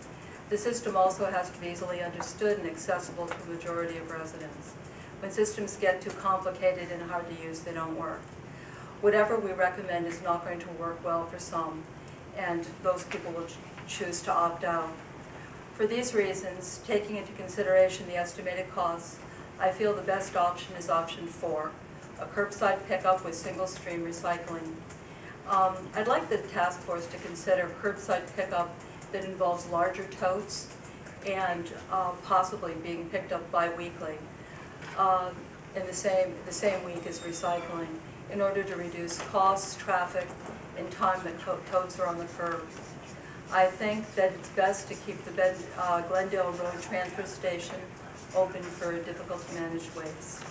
The system also has to be easily understood and accessible to the majority of residents. When systems get too complicated and hard to use, they don't work. Whatever we recommend is not going to work well for some, and those people will choose to opt out. For these reasons, taking into consideration the estimated costs, I feel the best option is option 4, a curbside pickup with single stream recycling. I'd like the task force to consider curbside pickup that involves larger totes and possibly being picked up bi-weekly in the same week as recycling in order to reduce costs, traffic, and time that totes are on the curb. I think that it's best to keep the Glendale Road transfer station open for difficult to manage waste.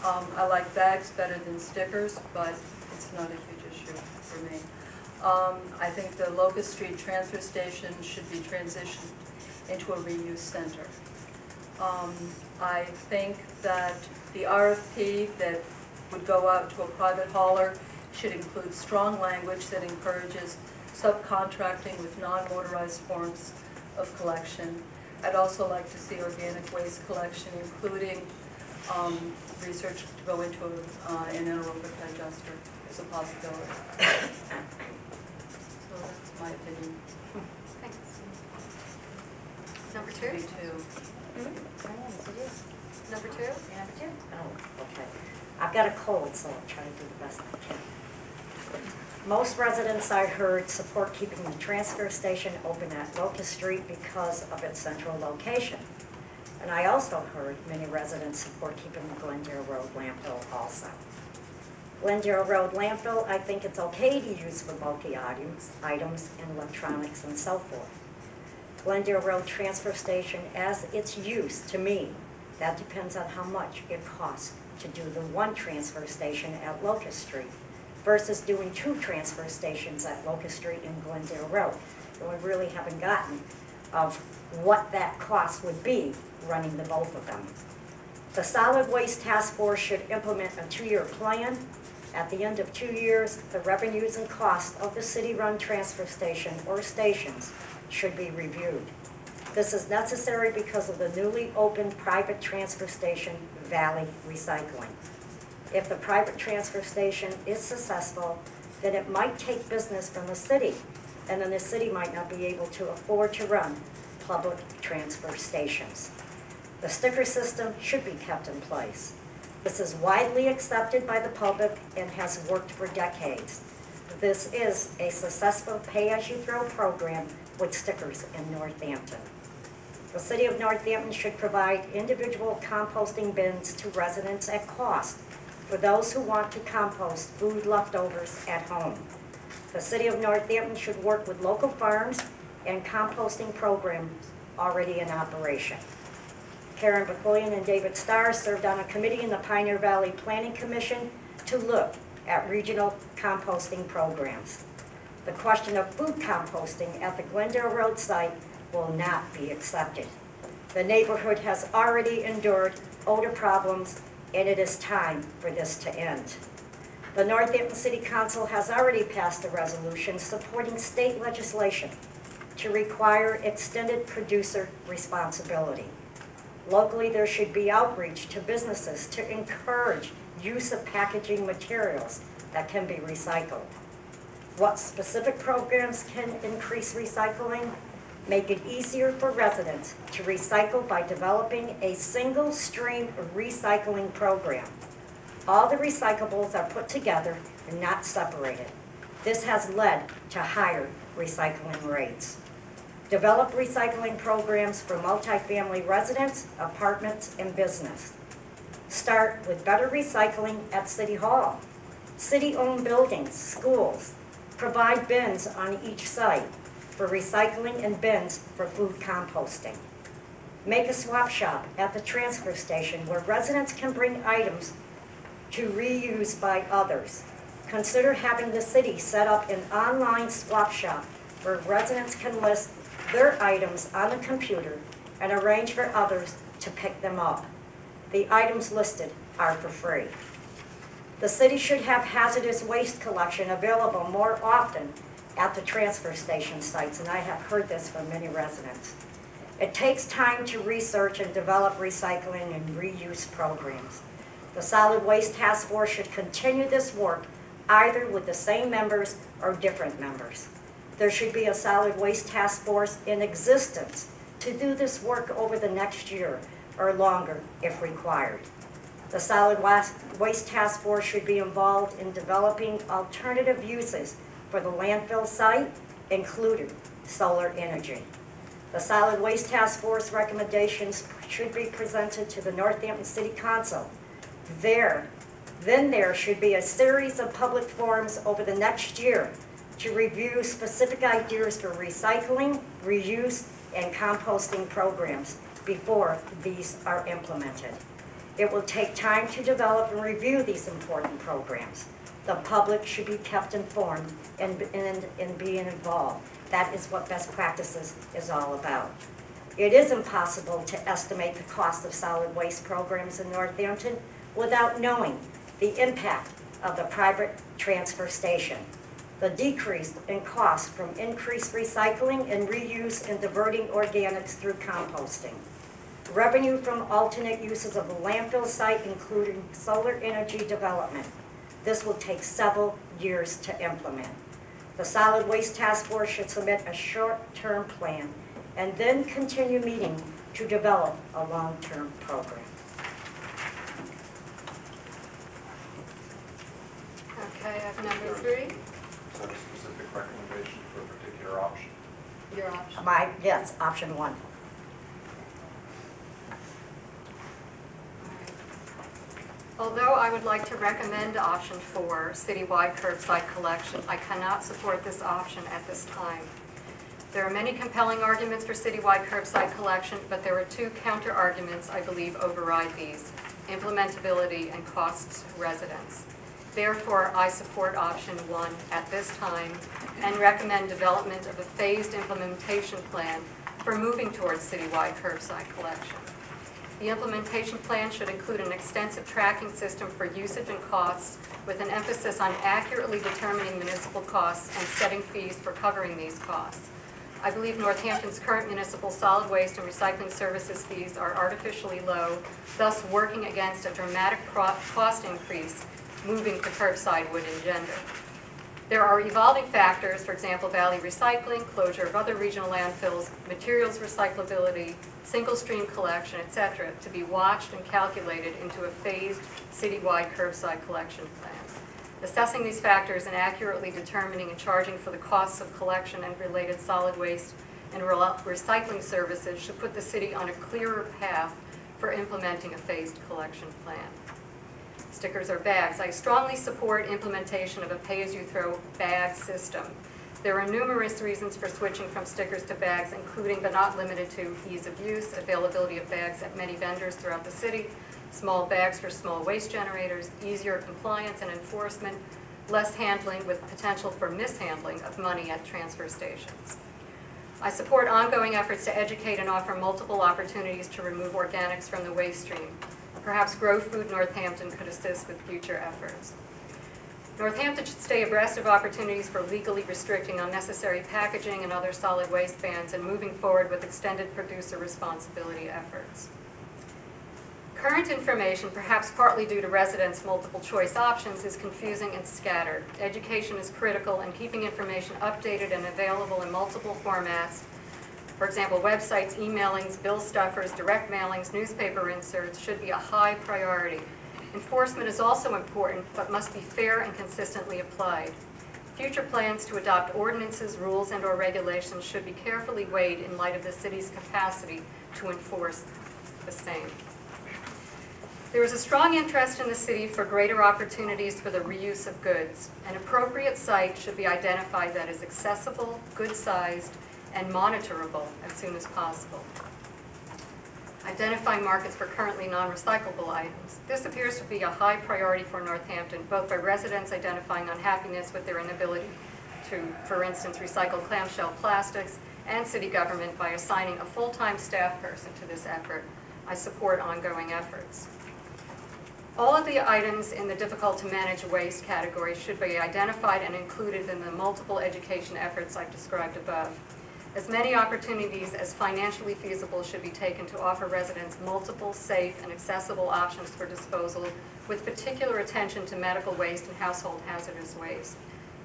I like bags better than stickers, but it's not a huge issue for me. I think the Locust Street transfer station should be transitioned into a reuse center. I think that the RFP that would go out to a private hauler should include strong language that encourages subcontracting with non-motorized forms of collection. I'd also like to see organic waste collection, including research to go into an anaerobic digester as a possibility. So that's my opinion. Thanks. Number 2? Me too. Number 2? Number 2? Oh, okay. I've got a cold, so I'll try to do the best I can. Most residents I heard support keeping the transfer station open at Locust Street because of its central location. And I also heard many residents support keeping the Glendale Road landfill also. Glendale Road landfill, I think it's okay to use for bulky items and electronics and so forth. Glendale Road transfer station, as its use, to me, that depends on how much it costs to do the one transfer station at Locust Street versus doing 2 transfer stations at Locust Street and Glendale Road. And we really haven't gotten of what that cost would be running the both of them. The Solid Waste Task Force should implement a 2-year plan. At the end of 2 years, the revenues and costs of the city-run transfer station or stations should be reviewed. This is necessary because of the newly opened private transfer station, Valley Recycling. If the private transfer station is successful, then it might take business from the city, and then the city might not be able to afford to run public transfer stations. The sticker system should be kept in place. This is widely accepted by the public and has worked for decades. This is a successful pay-as-you-throw program with stickers in Northampton. The City of Northampton should provide individual composting bins to residents at cost for those who want to compost food leftovers at home. The City of Northampton should work with local farms and composting programs already in operation. Karen Bakulian and David Starr served on a committee in the Pioneer Valley Planning Commission to look at regional composting programs. The question of food composting at the Glendale Road site will not be accepted. The neighborhood has already endured odor problems, and it is time for this to end. The Northampton City Council has already passed a resolution supporting state legislation to require extended producer responsibility. Locally, there should be outreach to businesses to encourage use of packaging materials that can be recycled. What specific programs can increase recycling? Make it easier for residents to recycle by developing a single stream recycling program. All the recyclables are put together and not separated. This has led to higher recycling rates. Develop recycling programs for multifamily residents, apartments, and business. Start with better recycling at City Hall. City-owned buildings, schools, provide bins on each site for recycling and bins for food composting. Make a swap shop at the transfer station where residents can bring items to reuse by others. Consider having the city set up an online swap shop where residents can list their items on the computer and arrange for others to pick them up. The items listed are for free. The city should have hazardous waste collection available more often at the transfer station sites, and I have heard this from many residents. It takes time to research and develop recycling and reuse programs. The Solid Waste Task Force should continue this work either with the same members or different members. There should be a Solid Waste Task Force in existence to do this work over the next year or longer if required. The Solid Waste Task Force should be involved in developing alternative uses for the landfill site, including solar energy. The Solid Waste Task Force recommendations should be presented to the Northampton City Council. Then there should be a series of public forums over the next year to review specific ideas for recycling, reuse, and composting programs before these are implemented. It will take time to develop and review these important programs. The public should be kept informed and being involved. That is what best practices is all about. It is impossible to estimate the cost of solid waste programs in Northampton without knowing the impact of the private transfer station. The decrease in cost from increased recycling and reuse and diverting organics through composting. Revenue from alternate uses of the landfill site, including solar energy development. This will take several years to implement. The Solid Waste Task Force should submit a short-term plan and then continue meeting to develop a long-term program. Okay, I have number 3. Is that a specific recommendation for a particular option? Your option. Yes, option 1. Although I would like to recommend option 4, citywide curbside collection, I cannot support this option at this time. There are many compelling arguments for citywide curbside collection, but there are 2 counter-arguments I believe override these: implementability and costs to residents. Therefore, I support option 1 at this time and recommend development of a phased implementation plan for moving towards citywide curbside collection. The implementation plan should include an extensive tracking system for usage and costs with an emphasis on accurately determining municipal costs and setting fees for covering these costs. I believe Northampton's current municipal solid waste and recycling services fees are artificially low, thus working against a dramatic cost increase moving to curbside would engender. There are evolving factors, for example, valley recycling, closure of other regional landfills, materials recyclability, single stream collection, etc., to be watched and calculated into a phased citywide curbside collection plan. Assessing these factors and accurately determining and charging for the costs of collection and related solid waste and recycling services should put the city on a clearer path for implementing a phased collection plan. Stickers or bags. I strongly support implementation of a pay-as-you-throw bag system. There are numerous reasons for switching from stickers to bags, including but not limited to ease of use, availability of bags at many vendors throughout the city, small bags for small waste generators, easier compliance and enforcement, less handling with potential for mishandling of money at transfer stations. I support ongoing efforts to educate and offer multiple opportunities to remove organics from the waste stream. Perhaps Grow Food Northampton could assist with future efforts. Northampton should stay abreast of opportunities for legally restricting unnecessary packaging and other solid waste bans and moving forward with extended producer responsibility efforts. Current information, perhaps partly due to residents' multiple choice options, is confusing and scattered. Education is critical, and keeping information updated and available in multiple formats, for example, websites, emailings, bill stuffers, direct mailings, newspaper inserts, should be a high priority. Enforcement is also important, but must be fair and consistently applied. Future plans to adopt ordinances, rules, and/or regulations should be carefully weighed in light of the city's capacity to enforce the same. There is a strong interest in the city for greater opportunities for the reuse of goods. An appropriate site should be identified that is accessible, good-sized, and monitorable as soon as possible. Identifying markets for currently non-recyclable items. This appears to be a high priority for Northampton, both by residents identifying unhappiness with their inability to, for instance, recycle clamshell plastics, and city government by assigning a full-time staff person to this effort. I support ongoing efforts. All of the items in the difficult to manage waste category should be identified and included in the multiple education efforts I've described above. As many opportunities as financially feasible should be taken to offer residents multiple, safe, and accessible options for disposal, with particular attention to medical waste and household hazardous waste.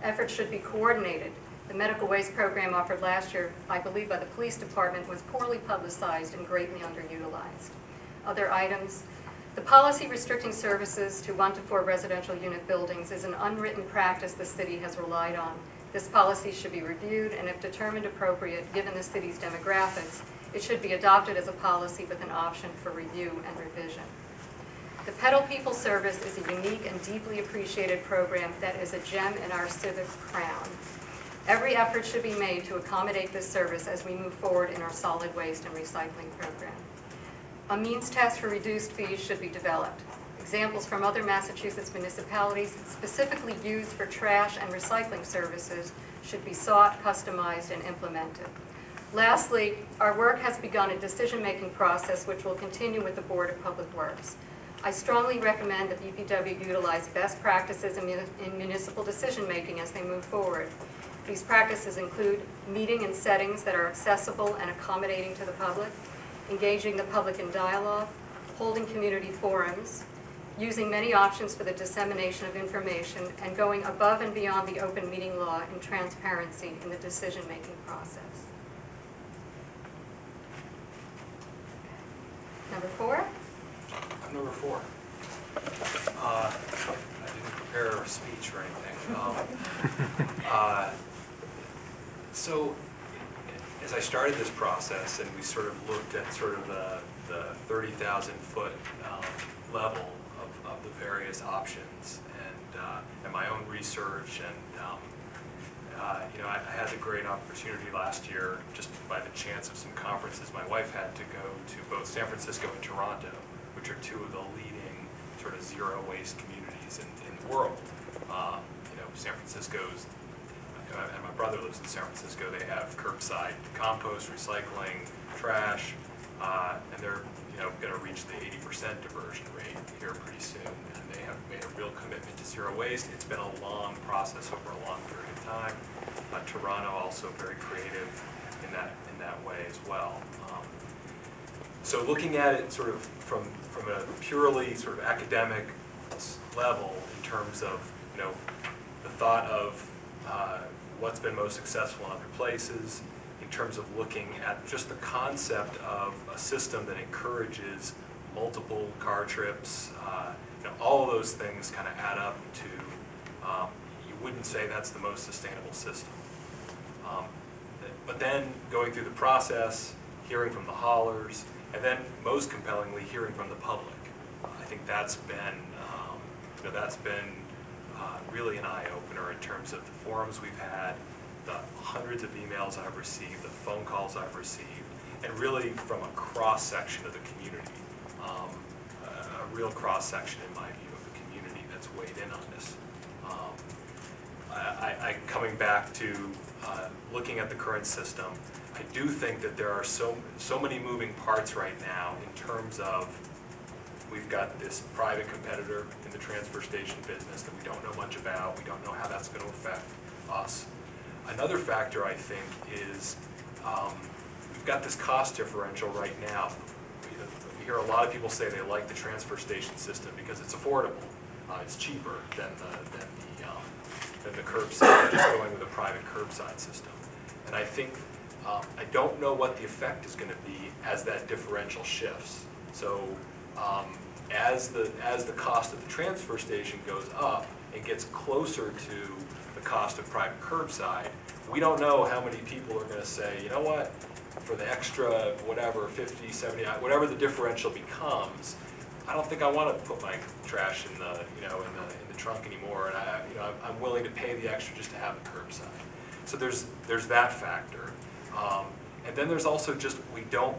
Efforts should be coordinated. The medical waste program offered last year, I believe by the police department, was poorly publicized and greatly underutilized. Other items. The policy restricting services to 1 to 4 residential unit buildings is an unwritten practice the city has relied on. This policy should be reviewed, and if determined appropriate, given the city's demographics, it should be adopted as a policy with an option for review and revision. The Pedal People Service is a unique and deeply appreciated program that is a gem in our civic crown. Every effort should be made to accommodate this service as we move forward in our solid waste and recycling program. A means test for reduced fees should be developed. Examples from other Massachusetts municipalities specifically used for trash and recycling services should be sought, customized, and implemented. Lastly, our work has begun a decision-making process which will continue with the Board of Public Works. I strongly recommend that DPW utilize best practices in municipal decision-making as they move forward. These practices include meeting in settings that are accessible and accommodating to the public, engaging the public in dialogue, holding community forums, using many options for the dissemination of information, and going above and beyond the open meeting law and transparency in the decision-making process. Number 4? I'm number 4. I didn't prepare a speech or anything. So, as I started this process and we sort of looked at sort of the 30,000 foot level of the various options and my own research and you know, I had the great opportunity last year, just by the chance of some conferences my wife had, to go to both San Francisco and Toronto, which are 2 of the leading sort of zero waste communities in the world. You know, San Francisco's, and my brother lives in San Francisco, they have curbside compost, recycling, trash, and they're, you know, going to reach the 80% diversion rate here pretty soon. And they have made a real commitment to zero waste. It's been a long process over a long period of time. Toronto also very creative in that way as well. So looking at it sort of from a purely sort of academic level in terms of, you know, the thought of what's been most successful in other places, in terms of looking at just the concept of a system that encourages multiple car trips, you know, all of those things kind of add up to, you wouldn't say that's the most sustainable system. But then going through the process, hearing from the haulers, and then most compellingly hearing from the public. I think that's been, you know, that's been really an eye-opener in terms of the forums we've had, the hundreds of emails I've received, the phone calls I've received, and really from a cross-section of the community, a real cross-section in my view of the community that's weighed in on this. Coming back to looking at the current system, I do think that there are so many moving parts right now in terms of we've got this private competitor in the transfer station business that we don't know much about. We don't know how that's going to affect us. Another factor, I think, is we've got this cost differential right now. We hear a lot of people say they like the transfer station system because it's affordable. It's cheaper than the curbside, just going with a private curbside system. And I think, I don't know what the effect is going to be as that differential shifts. So as the cost of the transfer station goes up and gets closer to the cost of private curbside, we don't know how many people are going to say, you know what, for the extra whatever, 50, 70, whatever the differential becomes, I don't think I want to put my trash in the, in the trunk anymore, and I'm willing to pay the extra just to have it curbside. So there's that factor, and then there's also just we don't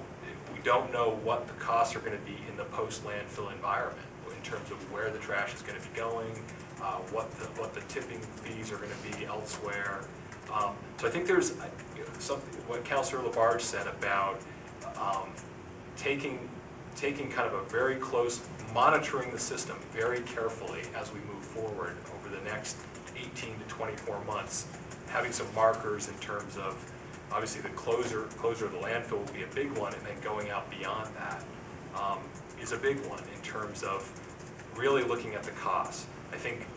know what the costs are going to be in the post landfill environment in terms of where the trash is going to be going, what the tipping fees are going to be elsewhere. So I think there's something what Councilor Labarge said about taking kind of a very close, monitoring the system very carefully as we move forward over the next 18 to 24 months, having some markers in terms of, obviously the closure of the landfill will be a big one, and then going out beyond that is a big one in terms of really looking at the costs. I think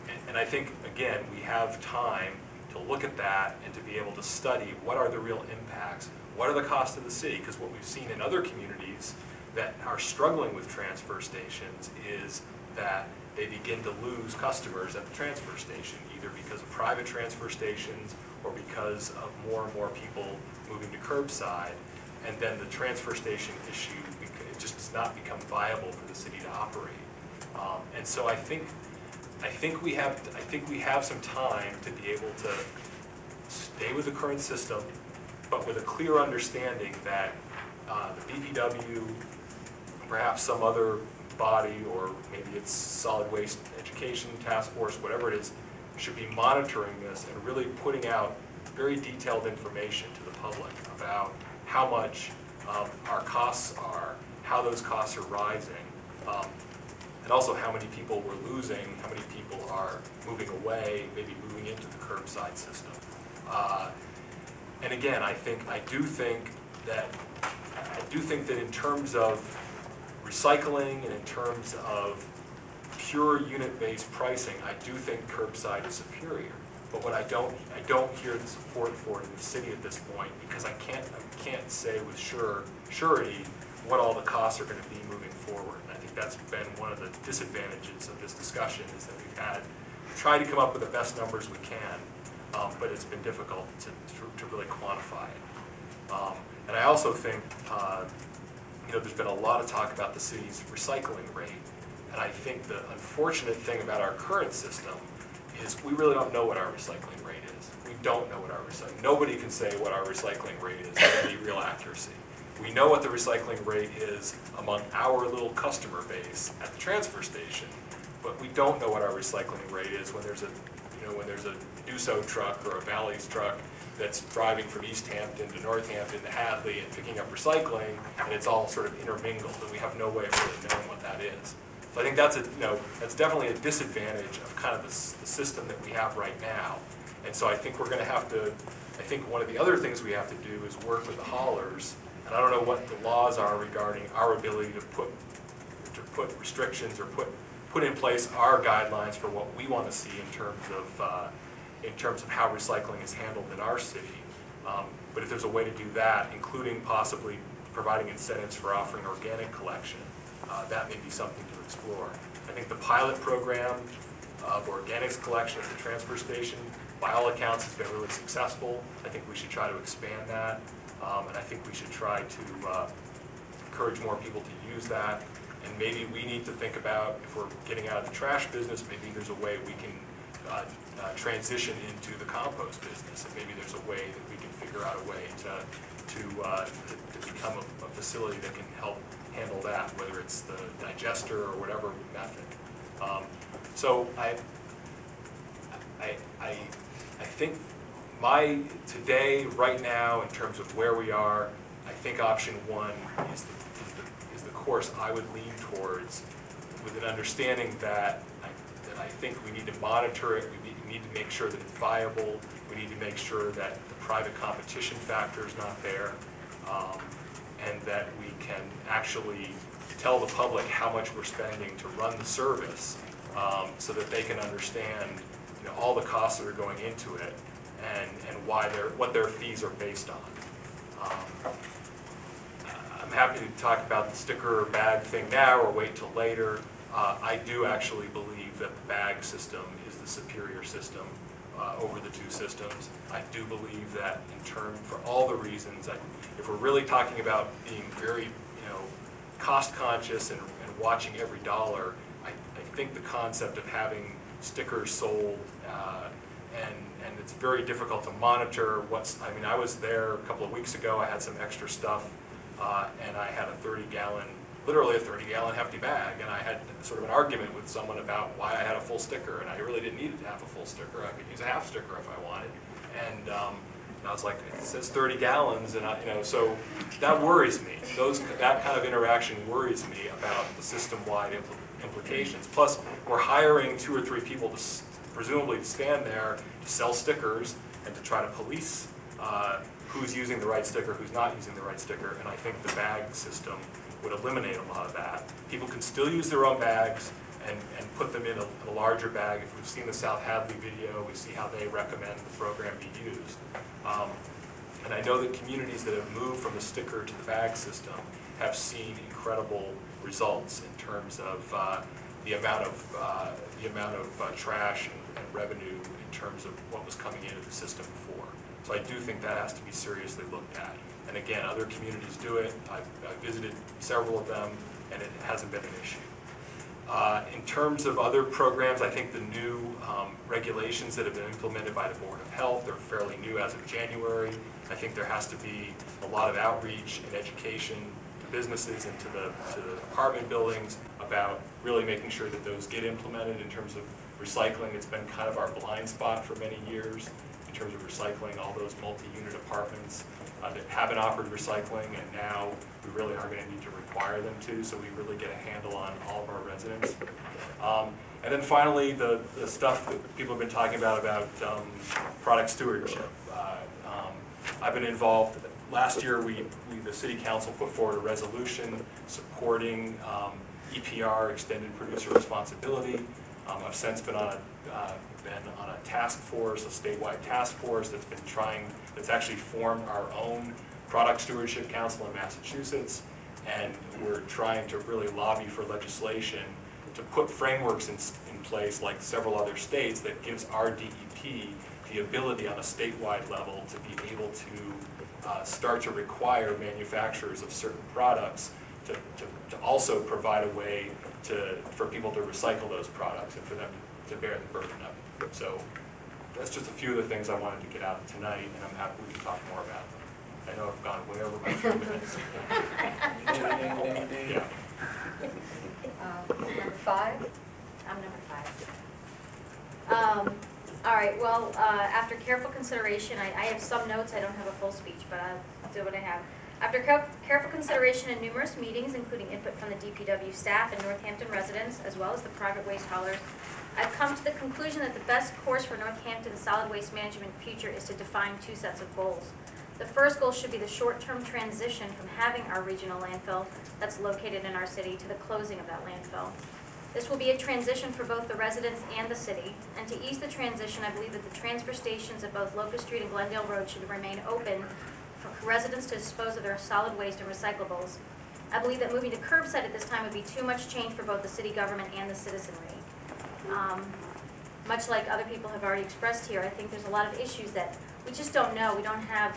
again, we have time to look at that and to be able to study what are the real impacts, what are the costs of the city, because what we've seen in other communities that are struggling with transfer stations is that they begin to lose customers at the transfer station, either because of private transfer stations or because of more and more people moving to curbside, and then the transfer station issue, it just does not become viable for the city to operate. And so I think we have some time to be able to stay with the current system, but with a clear understanding that the BPW, perhaps some other body, or maybe it's Solid Waste Education Task Force, whatever it is, should be monitoring this and really putting out very detailed information to the public about how much our costs are, how those costs are rising, and also how many people we're losing, how many people are moving away, maybe moving into the curbside system. And again, I do think that in terms of recycling and in terms of pure unit-based pricing, I do think curbside is superior. But what I don't hear the support for it in the city at this point, because I can't say with surety what all the costs are going to be moving forward. And I think that's been one of the disadvantages of this discussion, is that we've tried to come up with the best numbers we can, but it's been difficult to really quantify it. And I also think there's been a lot of talk about the city's recycling rate, and I think the unfortunate thing about our current system is we really don't know what our recycling rate is. We don't know what our recycling. Nobody can say what our recycling rate is with any real accuracy. We know what the recycling rate is among our little customer base at the transfer station, but we don't know what our recycling rate is when there's a Duso truck or a Valley's truck that's driving from East Hampton to Northampton to Hadley and picking up recycling, and it's all sort of intermingled, and we have no way of really knowing what that is. So I think that's that's definitely a disadvantage of kind of the system that we have right now. And so I think we're going to have to, I think one of the other things we have to do is work with the haulers, and I don't know what the laws are regarding our ability to put restrictions or put in place our guidelines for what we want to see in terms of how recycling is handled in our city. But if there's a way to do that, including possibly providing incentives for offering organic collection, that may be something to explore. I think the pilot program of organics collection at the transfer station, by all accounts, has been really successful. I think we should try to expand that, and I think we should try to encourage more people to use that. And maybe we need to think about, if we're getting out of the trash business, maybe there's a way we can transition into the compost business, and maybe there's a way that we can figure out a way to become a facility that can help handle that, whether it's the digester or whatever method. So I think today, right now, in terms of where we are, I think option one is the course I would lean towards, with an understanding that I think we need to monitor it, we need to make sure that it's viable, we need to make sure that the private competition factor is not there, and that we can actually tell the public how much we're spending to run the service, so that they can understand all the costs that are going into it and what their fees are based on. I'm happy to talk about the sticker bag thing now or wait till later. I do actually believe that the bag system is the superior system over the two systems. I do believe that for all the reasons, if we're really talking about being very, cost conscious and watching every dollar, I think the concept of having stickers sold and it's very difficult to monitor I was there a couple of weeks ago, I had some extra stuff and I had literally a 30-gallon hefty bag, and I had sort of an argument with someone about why I had a full sticker, and I really didn't need to have a full sticker. I could use a half sticker if I wanted. And I was like, it says 30 gallons, and so that worries me. That kind of interaction worries me about the system-wide implications. Plus, we're hiring 2 or 3 people presumably to stand there to sell stickers and to try to police who's using the right sticker, who's not using the right sticker, and I think the bag system would eliminate a lot of that. People can still use their own bags and put them in a larger bag. If we've seen the South Hadley video, we see how they recommend the program be used. And I know that communities that have moved from the sticker to the bag system have seen incredible results in terms of the amount of trash and revenue in terms of what was coming into the system before. So I do think that has to be seriously looked at. And again, other communities do it. I've visited several of them, and it hasn't been an issue. In terms of other programs, I think the new regulations that have been implemented by the Board of Health are fairly new as of January. I think there has to be a lot of outreach and education to businesses and to the apartment buildings about really making sure that those get implemented in terms of recycling. It's been kind of our blind spot for many years in terms of recycling all those multi-unit apartments that haven't offered recycling, and now we really are going to need to require them to, so we really get a handle on all of our residents. And then finally, the stuff that people have been talking about product stewardship. I've been involved. Last year, the City Council put forward a resolution supporting EPR, Extended Producer Responsibility. I've since been on a task force, a statewide task force that's actually formed our own Product Stewardship Council in Massachusetts, and we're trying to really lobby for legislation to put frameworks in place, like several other states, that gives our DEP the ability on a statewide level to be able to start to require manufacturers of certain products to also provide a way for people to recycle those products and for them to bear the burden of it. So that's just a few of the things I wanted to get out tonight, and I'm happy we can talk more about them. I know I've gone way over my 2 minutes. Yeah. Number 5? I'm number 5. All right, well, after careful consideration, I have some notes, I don't have a full speech, but I'll do what I have. After careful consideration in numerous meetings, including input from the DPW staff and Northampton residents, as well as the private waste haulers, I've come to the conclusion that the best course for Northampton's solid waste management future is to define 2 sets of goals. The first goal should be the short-term transition from having our regional landfill that's located in our city to the closing of that landfill. This will be a transition for both the residents and the city, and to ease the transition, I believe that the transfer stations at both Locust Street and Glendale Road should remain open for residents to dispose of their solid waste and recyclables. I believe that moving to curbside at this time would be too much change for both the city government and the citizenry. Much like other people have already expressed here, I think there's a lot of issues that we just don't know. We don't have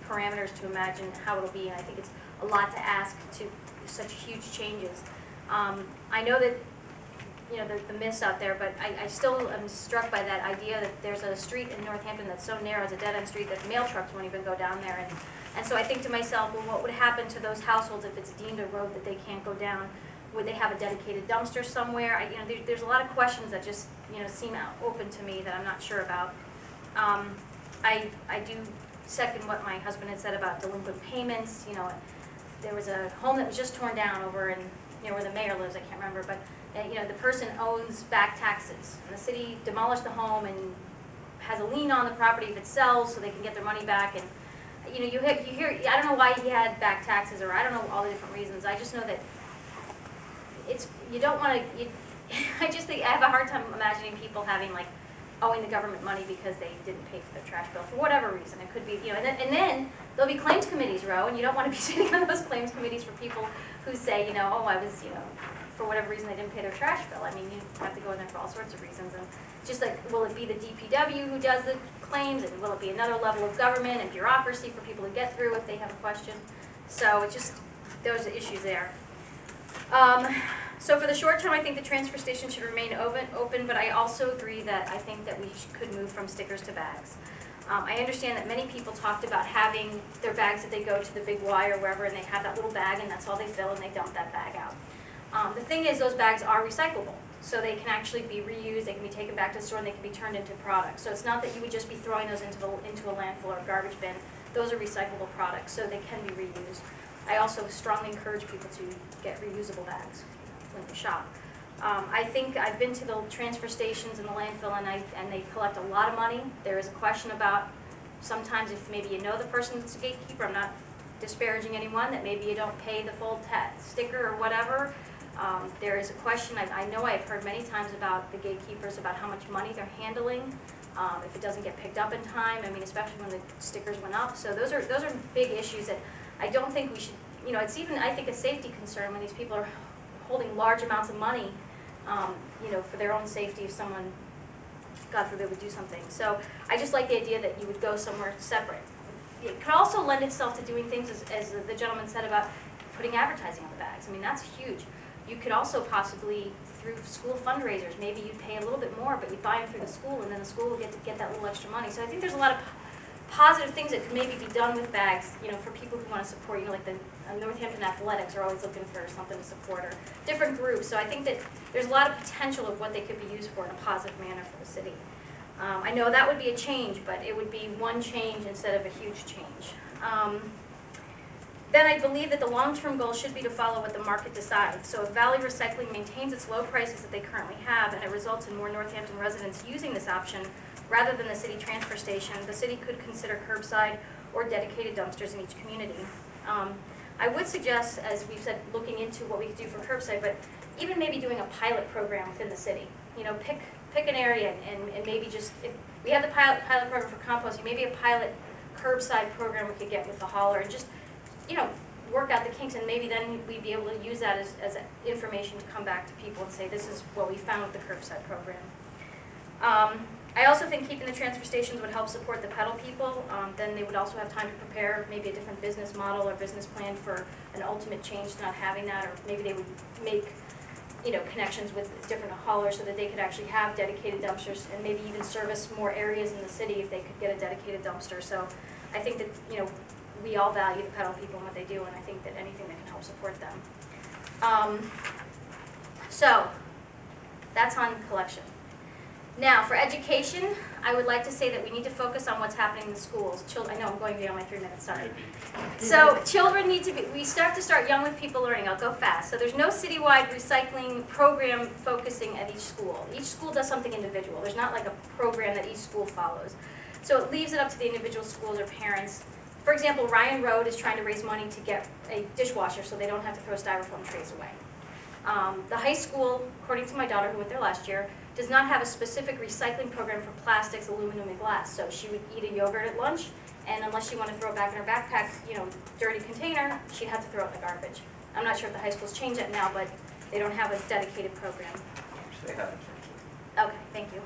parameters to imagine how it'll be, and I think it's a lot to ask to such huge changes. I know that the myths out there, but I still am struck by that idea that there's a street in Northampton that's so narrow, it's a dead-end street, that mail trucks won't even go down there. And so I think to myself, well, what would happen to those households if it's deemed a road that they can't go down? Would they have a dedicated dumpster somewhere? There's a lot of questions that just seem open to me that I'm not sure about. I do second what my husband had said about delinquent payments. There was a home that was just torn down over in where the mayor lives. I can't remember, but the person owns back taxes, and the city demolished the home and has a lien on the property if it sells, so they can get their money back. And you hear I don't know why he had back taxes, or I don't know all the different reasons. I just know that you don't want to. I just think I have a hard time imagining people owing the government money because they didn't pay for their trash bill for whatever reason. It could be and then there'll be claims committees, Row, and you don't want to be sitting on those claims committees for people who say oh, I was for whatever reason, they didn't pay their trash bill. I mean, you have to go in there for all sorts of reasons. And just like, will it be the DPW who does the claims, and will it be another level of government and bureaucracy for people to get through if they have a question? So it just, those are issues there. So for the short term, I think the transfer station should remain open, but I also agree that I think that we could move from stickers to bags. I understand that many people talked about having their bags that they go to the Big Y or wherever, and they have that little bag, and that's all they fill, and they dump that bag out. The thing is, those bags are recyclable, so they can actually be reused, they can be taken back to the store, and they can be turned into products. So it's not that you would just be throwing those into a landfill or a garbage bin. Those are recyclable products, so they can be reused. I also strongly encourage people to get reusable bags when you shop. I think I've been to the transfer stations and the landfill, and they collect a lot of money. There is a question about sometimes if maybe you know the person that's a gatekeeper, I'm not disparaging anyone, that maybe you don't pay the full sticker or whatever. There is a question, I know I've heard many times about the gatekeepers, about how much money they're handling, if it doesn't get picked up in time, I mean, especially when the stickers went up. So those are big issues that I don't think we should, you know, it's even, I think, a safety concern when these people are holding large amounts of money, you know, for their own safety if someone, God forbid, would do something. So I just like the idea that you would go somewhere separate. It could also lend itself to doing things, as the gentleman said, about putting advertising on the bags. I mean, that's huge. You could also possibly, through school fundraisers, maybe you'd pay a little bit more, but you buy them through the school, and then the school will get to get that little extra money. So I think there's a lot of positive things that could maybe be done with bags, you know, for people who want to support, you know, like the Northampton Athletics are always looking for something to support, or different groups. So I think that there's a lot of potential of what they could be used for in a positive manner for the city. I know that would be a change, but it would be one change instead of a huge change. Then I believe that the long-term goal should be to follow what the market decides. So if Valley Recycling maintains its low prices that they currently have, and it results in more Northampton residents using this option, rather than the city transfer station, the city could consider curbside or dedicated dumpsters in each community. I would suggest, as we've said, looking into what we could do for curbside, but even maybe doing a pilot program within the city. You know, pick an area and maybe just, if we have the pilot program for composting, maybe a pilot curbside program we could get with the hauler, and just, you know, work out the kinks, and maybe then we'd be able to use that as information to come back to people and say, this is what we found with the curbside program. I also think keeping the transfer stations would help support the pedal people. Then they would also have time to prepare maybe a different business model or business plan for an ultimate change to not having that, or maybe they would make, you know, connections with different haulers so that they could actually have dedicated dumpsters, and maybe even service more areas in the city if they could get a dedicated dumpster. So I think that, you know, we all value the pedal people and what they do, and I think that anything that can help support them. So that's on collection. Now, for education, I would like to say that we need to focus on what's happening in the schools. I know I'm going beyond my 3 minutes, sorry. So children need to be, we start young with people learning. I'll go fast. So there's no citywide recycling program focusing at each school. Each school does something individual. There's not like a program that each school follows. So it leaves it up to the individual schools or parents. For example, Ryan Road is trying to raise money to get a dishwasher so they don't have to throw styrofoam trays away. The high school, according to my daughter who went there last year, does not have a specific recycling program for plastics, aluminum, and glass. So she would eat a yogurt at lunch, and unless she wanted to throw it back in her backpack, you know, dirty container, she'd have to throw it in the garbage. I'm not sure if the high schools change that now, but they don't have a dedicated program. They haven't changed it. Okay, thank you.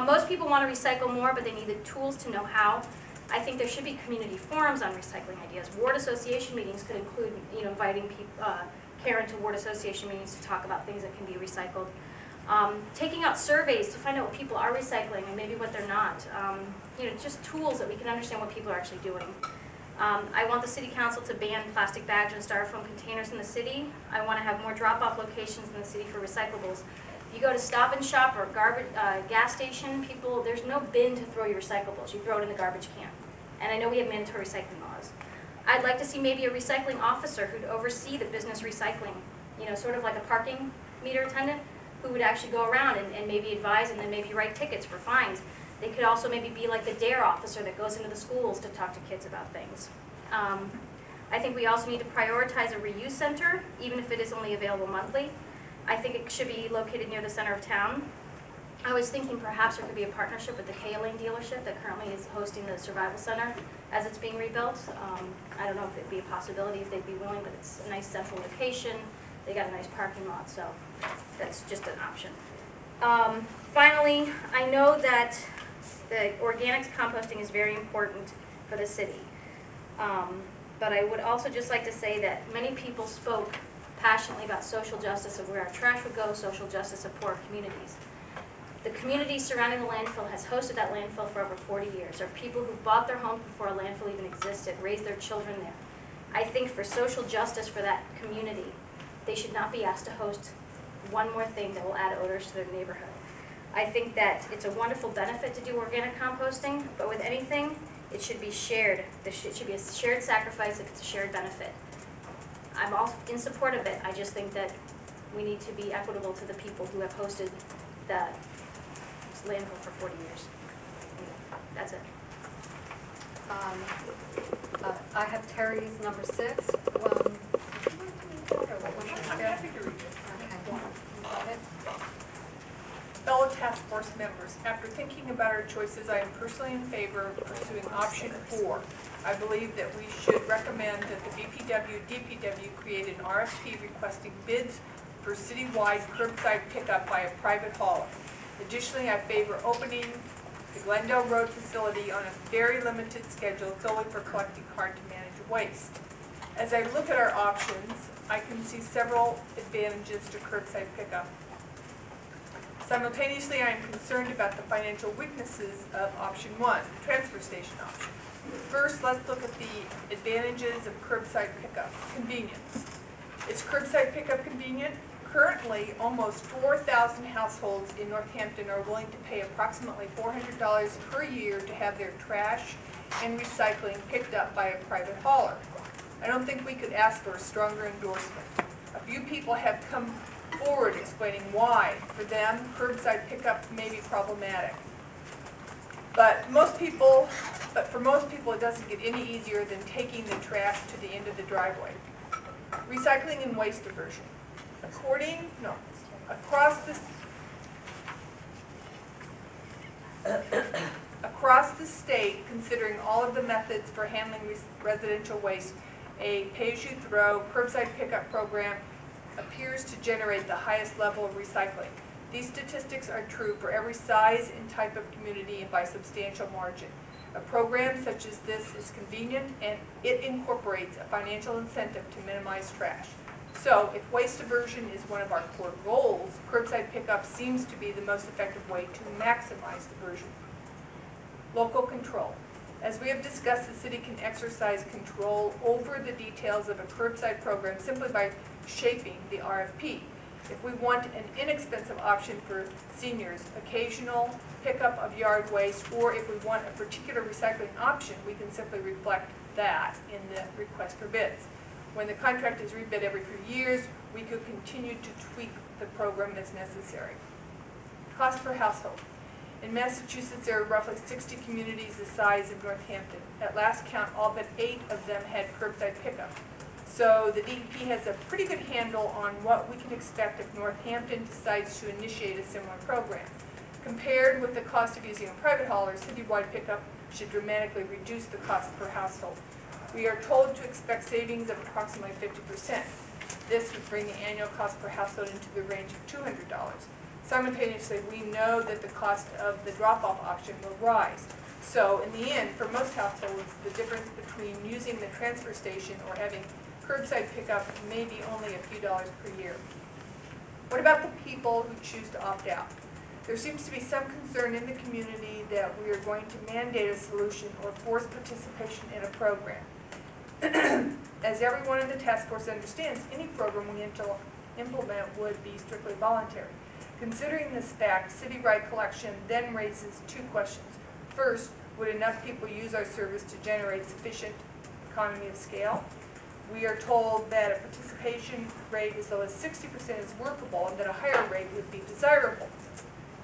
Most people want to recycle more, but they need the tools to know how. I think there should be community forums on recycling ideas. Ward association meetings could include, you know, inviting Karen to ward association meetings to talk about things that can be recycled. Taking out surveys to find out what people are recycling and maybe what they're not. You know, just tools that we can understand what people are actually doing. I want the city council to ban plastic bags and styrofoam containers in the city. I want to have more drop-off locations in the city for recyclables. You go to Stop and Shop or gas station, there's no bin to throw your recyclables. You throw it in the garbage can. And I know we have mandatory recycling laws. I'd like to see maybe a recycling officer who'd oversee the business recycling, you know, sort of like a parking meter attendant who would actually go around and maybe advise and then maybe write tickets for fines. They could also maybe be like the DARE officer that goes into the schools to talk to kids about things. I think we also need to prioritize a reuse center, even if it is only available monthly. I think it should be located near the center of town. I was thinking perhaps there could be a partnership with the K-Lane dealership that currently is hosting the Survival Center as it's being rebuilt. I don't know if it'd be a possibility if they'd be willing, but it's a nice central location. they got a nice parking lot, so that's just an option. Finally, I know that the organics composting is very important for the city. But I would also just like to say that many people spoke passionately about social justice of where our trash would go, social justice of poor communities. The community surrounding the landfill has hosted that landfill for over 40 years. There are people who bought their home before a landfill even existed, raised their children there. I think for social justice for that community, they should not be asked to host one more thing that will add odors to their neighborhood. I think that it's a wonderful benefit to do organic composting, but with anything, it should be shared. It should be a shared sacrifice if it's a shared benefit. I'm all in support of it. I just think that we need to be equitable to the people who have hosted the landfill for 40 years. That's it. I have Terry's number 6. I'm happy to read it. Okay. Fellow task force members, after thinking about our choices, I am personally in favor of pursuing option 4. I believe that we should recommend that the DPW create an RFP requesting bids for citywide curbside pickup by a private hauler. Additionally, I favor opening the Glendale Road facility on a very limited schedule solely for collecting hard-to-manage waste. As I look at our options, I can see several advantages to curbside pickup. Simultaneously, I am concerned about the financial weaknesses of option 1, the transfer station option. First, let's look at the advantages of curbside pickup. Convenience. Is curbside pickup convenient? Currently, almost 4,000 households in Northampton are willing to pay approximately $400 per year to have their trash and recycling picked up by a private hauler. I don't think we could ask for a stronger endorsement. A few people have come forward explaining why, for them, curbside pickup may be problematic. But for most people, it doesn't get any easier than taking the trash to the end of the driveway. Recycling and waste diversion. Across the state, considering all of the methods for handling residential waste, a pay-as-you-throw curbside pickup program appears to generate the highest level of recycling. These statistics are true for every size and type of community and by substantial margin. A program such as this is convenient and it incorporates a financial incentive to minimize trash. So, if waste diversion is one of our core goals, curbside pickup seems to be the most effective way to maximize diversion. Local control. As we have discussed, the city can exercise control over the details of a curbside program simply by shaping the RFP. If we want an inexpensive option for seniors, occasional pickup of yard waste, or if we want a particular recycling option, we can simply reflect that in the request for bids. When the contract is rebid every few years, we could continue to tweak the program as necessary. Cost per household. In Massachusetts, there are roughly 60 communities the size of Northampton. At last count, all but 8 of them had curbside pickup. So the DEP has a pretty good handle on what we can expect if Northampton decides to initiate a similar program. Compared with the cost of using a private hauler, citywide pickup should dramatically reduce the cost per household. We are told to expect savings of approximately 50%. This would bring the annual cost per household into the range of $200. Simultaneously, we know that the cost of the drop-off option will rise. So in the end, for most households, the difference between using the transfer station or having curbside pickup may be only a few dollars per year. What about the people who choose to opt out? There seems to be some concern in the community that we are going to mandate a solution or force participation in a program. As everyone in the task force understands, any program we implement would be strictly voluntary. Considering this fact, citywide collection then raises 2 questions. First, would enough people use our service to generate sufficient economy of scale? We are told that a participation rate as low as 60% is workable and that a higher rate would be desirable.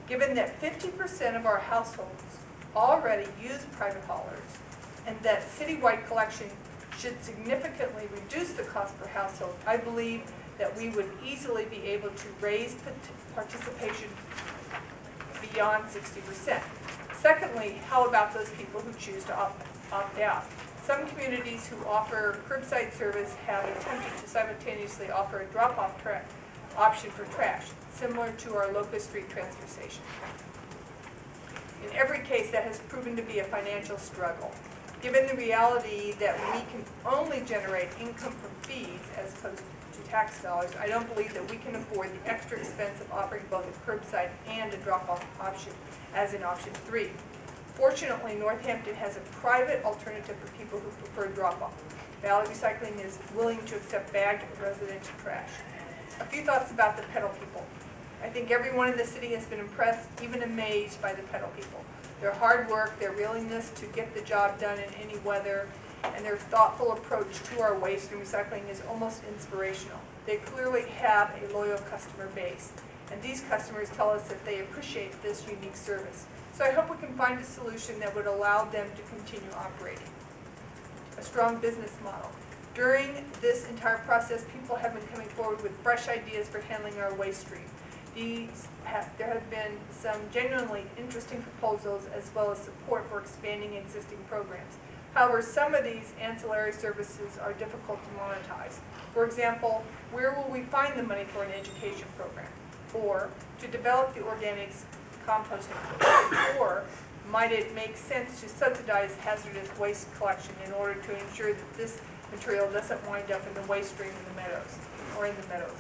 Given that 50% of our households already use private haulers and that citywide collection should significantly reduce the cost per household, I believe that we would easily be able to raise participation beyond 60%. Secondly, how about those people who choose to opt out? Some communities who offer curbside service have attempted to simultaneously offer a drop-off option for trash, similar to our Locust Street transfer station. In every case, that has proven to be a financial struggle. Given the reality that we can only generate income from fees as opposed to tax dollars, I don't believe that we can afford the extra expense of offering both a curbside and a drop-off option as in option 3. Fortunately, Northampton has a private alternative for people who prefer drop-off. Valley Recycling is willing to accept bagged residential trash. A few thoughts about the pedal people. I think everyone in the city has been impressed, even amazed by the pedal people. Their hard work, their willingness to get the job done in any weather, and their thoughtful approach to our waste and recycling is almost inspirational. They clearly have a loyal customer base, and these customers tell us that they appreciate this unique service. So I hope we can find a solution that would allow them to continue operating. A strong business model. During this entire process, people have been coming forward with fresh ideas for handling our waste stream. There have been some genuinely interesting proposals as well as support for expanding existing programs. However, some of these ancillary services are difficult to monetize. For example, where will we find the money for an education program? Or to develop the organics composting program? Or might it make sense to subsidize hazardous waste collection in order to ensure that this material doesn't wind up in the waste stream in the meadows or in the meadows?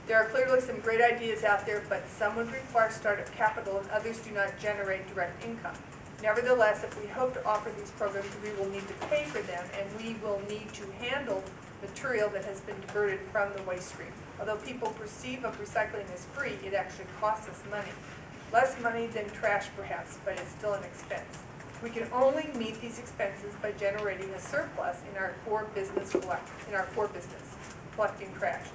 There are clearly some great ideas out there, but some would require startup capital and others do not generate direct income. Nevertheless, if we hope to offer these programs, we will need to pay for them, and we will need to handle material that has been diverted from the waste stream. Although people perceive of recycling as free, it actually costs us money. Less money than trash, perhaps, but it's still an expense. We can only meet these expenses by generating a surplus in our core business, collecting trash.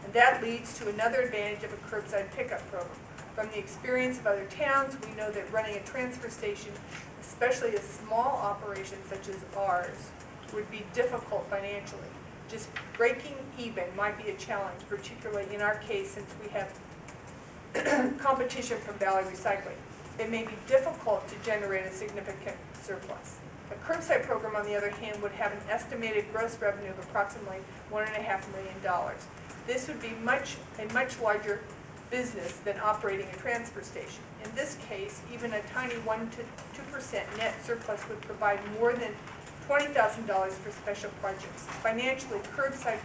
And that leads to another advantage of a curbside pickup program. From the experience of other towns, we know that running a transfer station, especially a small operation such as ours, would be difficult financially. Just breaking even might be a challenge, particularly in our case since we have competition from Valley Recycling. It may be difficult to generate a significant surplus. A curbside program, on the other hand, would have an estimated gross revenue of approximately $1.5 million. This would be a much larger business than operating a transfer station. In this case, even a tiny 1 to 2% net surplus would provide more than $20,000 for special projects. Financially, curbside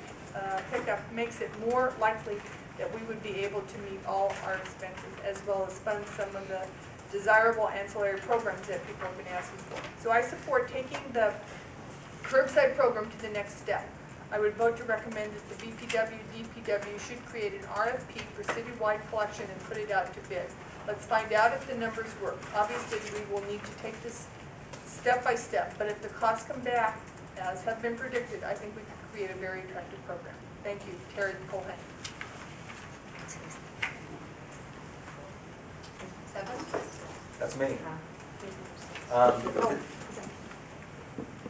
pickup makes it more likely that we would be able to meet all our expenses as well as fund some of the desirable ancillary programs that people have been asking for. So I support taking the curbside program to the next step. I would vote to recommend that the DPW should create an RFP for citywide collection and put it out to bid. Let's find out if the numbers work. Obviously, we will need to take this step by step, but if the costs come back, as have been predicted, I think we can create a very attractive program. Thank you, Terry Colhan. That's me.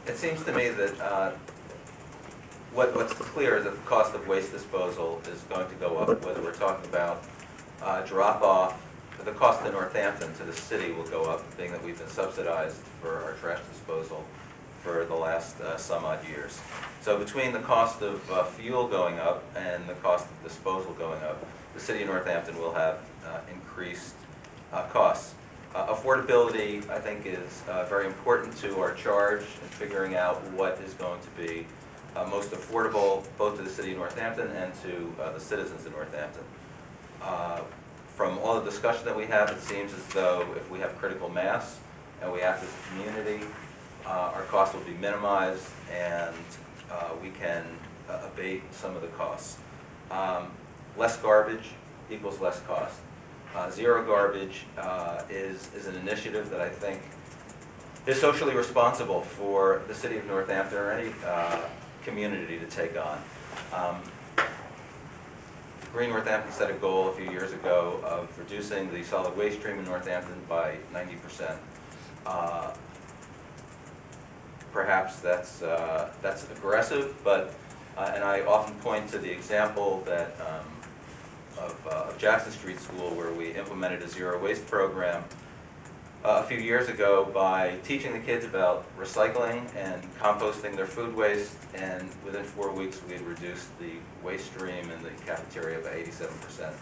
It seems to me that what's clear is that the cost of waste disposal is going to go up, whether we're talking about drop-off. The cost in Northampton to the city will go up, being that we've been subsidized for our trash disposal for the last some odd years. So between the cost of fuel going up and the cost of disposal going up, the city of Northampton will have increased costs. Affordability, I think, is very important to our charge in figuring out what is going to be most affordable both to the city of Northampton and to the citizens of Northampton. From all the discussion that we have, it seems as though if we have critical mass and we act as a community, our costs will be minimized and we can abate some of the costs. Less garbage equals less cost. Zero garbage is an initiative that I think is socially responsible for the city of Northampton or any community to take on. Green Northampton set a goal a few years ago of reducing the solid waste stream in Northampton by 90%. Perhaps that's aggressive, but and I often point to the example that of Jackson Street School, where we implemented a zero waste program a few years ago by teaching the kids about recycling and composting their food waste, and within 4 weeks we had reduced the waste stream in the cafeteria by 87%.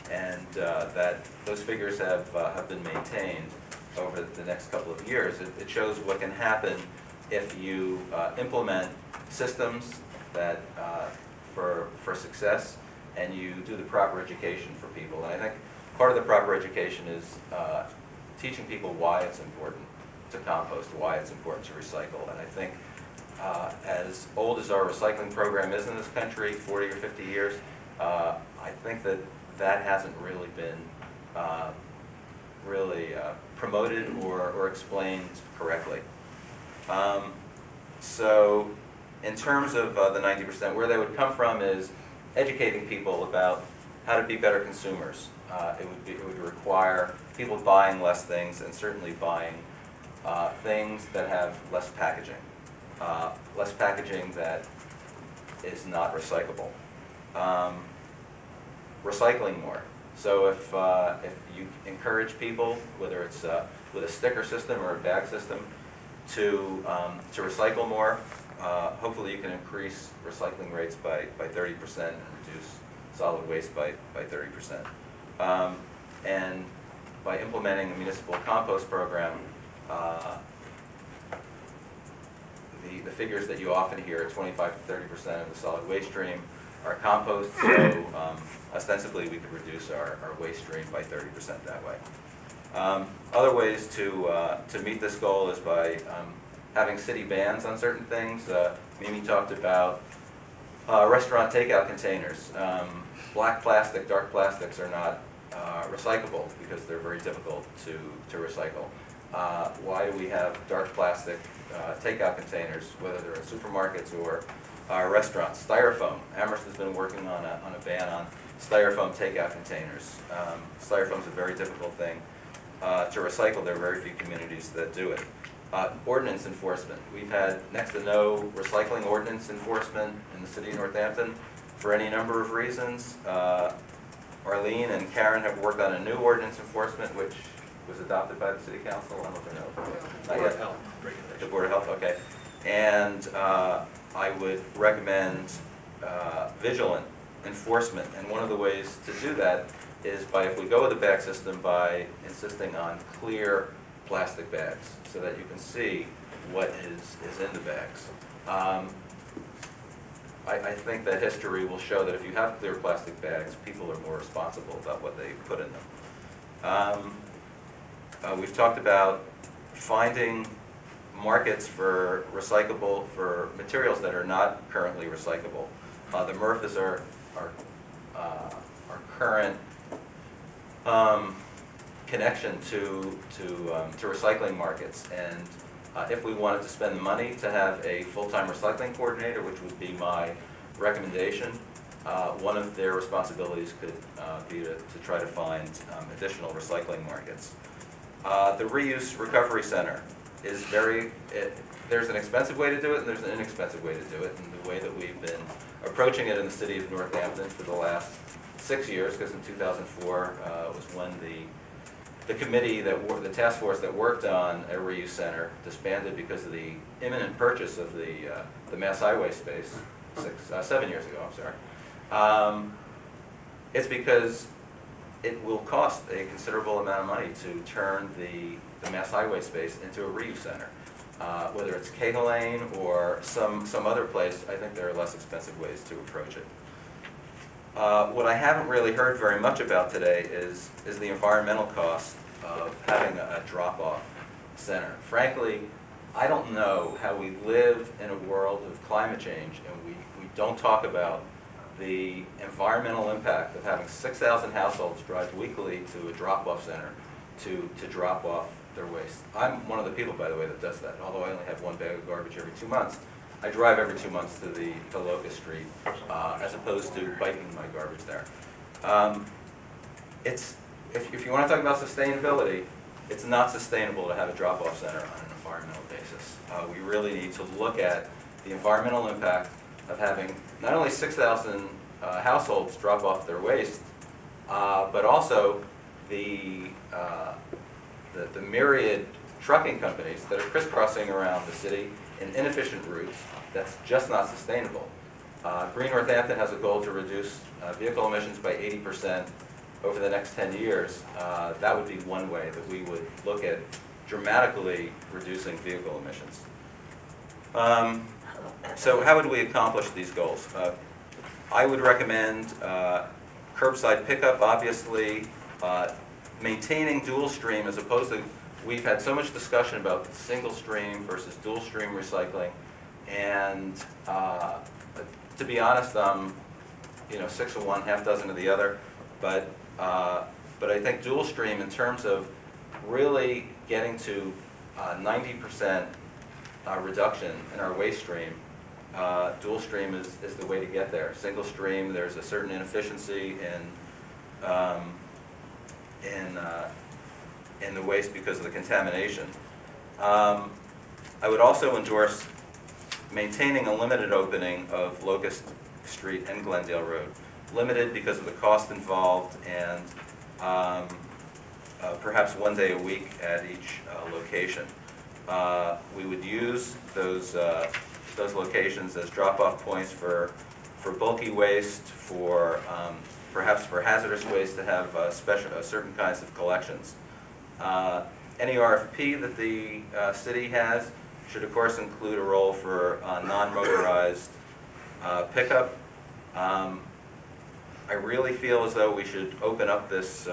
And those figures have been maintained over the next couple of years. It shows what can happen if you implement systems that for success, and you do the proper education for people. And I think part of the proper education is teaching people why it's important to compost, why it's important to recycle. And I think as old as our recycling program is in this country, 40 or 50 years, I think that hasn't really been promoted or explained correctly. So in terms of the 90%, where they would come from is educating people about how to be better consumers. It would require people buying less things, and certainly buying things that have less packaging that is not recyclable. Recycling more. So if you encourage people, whether it's with a sticker system or a bag system, to recycle more, hopefully you can increase recycling rates by 30% and reduce solid waste by 30%. And by implementing a municipal compost program, the figures that you often hear, 25 to 30% of the solid waste stream are compost, so ostensibly we could reduce our waste stream by 30% that way. Other ways to meet this goal is by having city bans on certain things. Mimi talked about restaurant takeout containers. Black plastic, dark plastics are not recyclable because they're very difficult to recycle. Why do we have dark plastic takeout containers, whether they're in supermarkets or restaurants? Styrofoam. Amherst has been working on a ban on styrofoam takeout containers. Styrofoam is a very difficult thing to recycle. There are very few communities that do it. Ordinance enforcement. We've had next to no recycling ordinance enforcement in the city of Northampton for any number of reasons. Arlene and Karen have worked on a new ordinance enforcement, which was adopted by the city council. I don't know if you know. Not yet. The Board of Health, okay. And I would recommend vigilant enforcement. And one of the ways to do that is by, if we go with the bag system, by insisting on clear plastic bags so that you can see what is in the bags. I think that history will show that if you have clear plastic bags, people are more responsible about what they put in them. We've talked about finding markets for materials that are not currently recyclable. The MRF is our current connection to recycling markets, and if we wanted to spend the money to have a full-time recycling coordinator, which would be my recommendation, one of their responsibilities could be to try to find additional recycling markets. The Reuse Recovery Center is there's an expensive way to do it and there's an inexpensive way to do it, and the way that we've been approaching it in the city of Northampton for the last 6 years, because in 2004 was when the committee the task force that worked on a reuse center disbanded because of the imminent purchase of the Mass Highway space 7 years ago. I'm sorry. It's because it will cost a considerable amount of money to turn the Mass Highway space into a reuse center. Whether it's Cahill Lane or some other place, I think there are less expensive ways to approach it. What I haven't really heard very much about today is the environmental cost of having a drop-off center. Frankly, I don't know how we live in a world of climate change and we don't talk about the environmental impact of having 6,000 households drive weekly to a drop-off center to drop off their waste. I'm one of the people, by the way, that does that. Although I only have one bag of garbage every 2 months, I drive every 2 months to Locust Street as opposed to biking my garbage there. If you want to talk about sustainability, it's not sustainable to have a drop-off center on an environmental basis. We really need to look at the environmental impact of having not only 6,000 households drop off their waste, but also the the myriad trucking companies that are crisscrossing around the city in inefficient routes. That's just not sustainable. Green Northampton has a goal to reduce vehicle emissions by 80% over the next 10 years. That would be one way that we would look at dramatically reducing vehicle emissions. So how would we accomplish these goals? I would recommend curbside pickup, obviously, maintaining dual stream as opposed to, we've had so much discussion about single stream versus dual stream recycling, and to be honest, you know, 6 of one, half dozen of the other, but I think dual stream in terms of really getting to 90% reduction in our waste stream, dual stream is the way to get there. Single stream, there's a certain inefficiency in the waste because of the contamination. I would also endorse maintaining a limited opening of Locust Street and Glendale Road. Limited because of the cost involved, and perhaps one day a week at each location. We would use those locations as drop-off points for bulky waste, for perhaps for hazardous waste to have certain kinds of collections. Any RFP that the city has should of course include a role for non-motorized pickup. I really feel as though we should open up this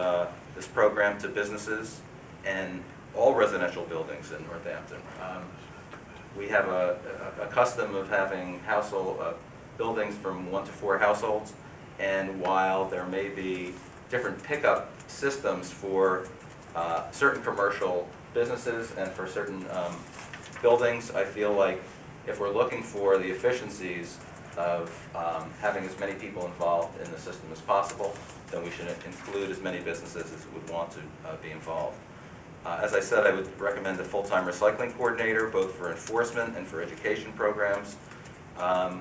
program to businesses and all residential buildings in Northampton. We have a custom of having household buildings from 1 to 4 households, and while there may be different pickup systems for certain commercial businesses and for certain buildings, I feel like if we're looking for the efficiencies of having as many people involved in the system as possible, then we should include as many businesses as would want to be involved. As I said, I would recommend a full-time recycling coordinator, both for enforcement and for education programs. I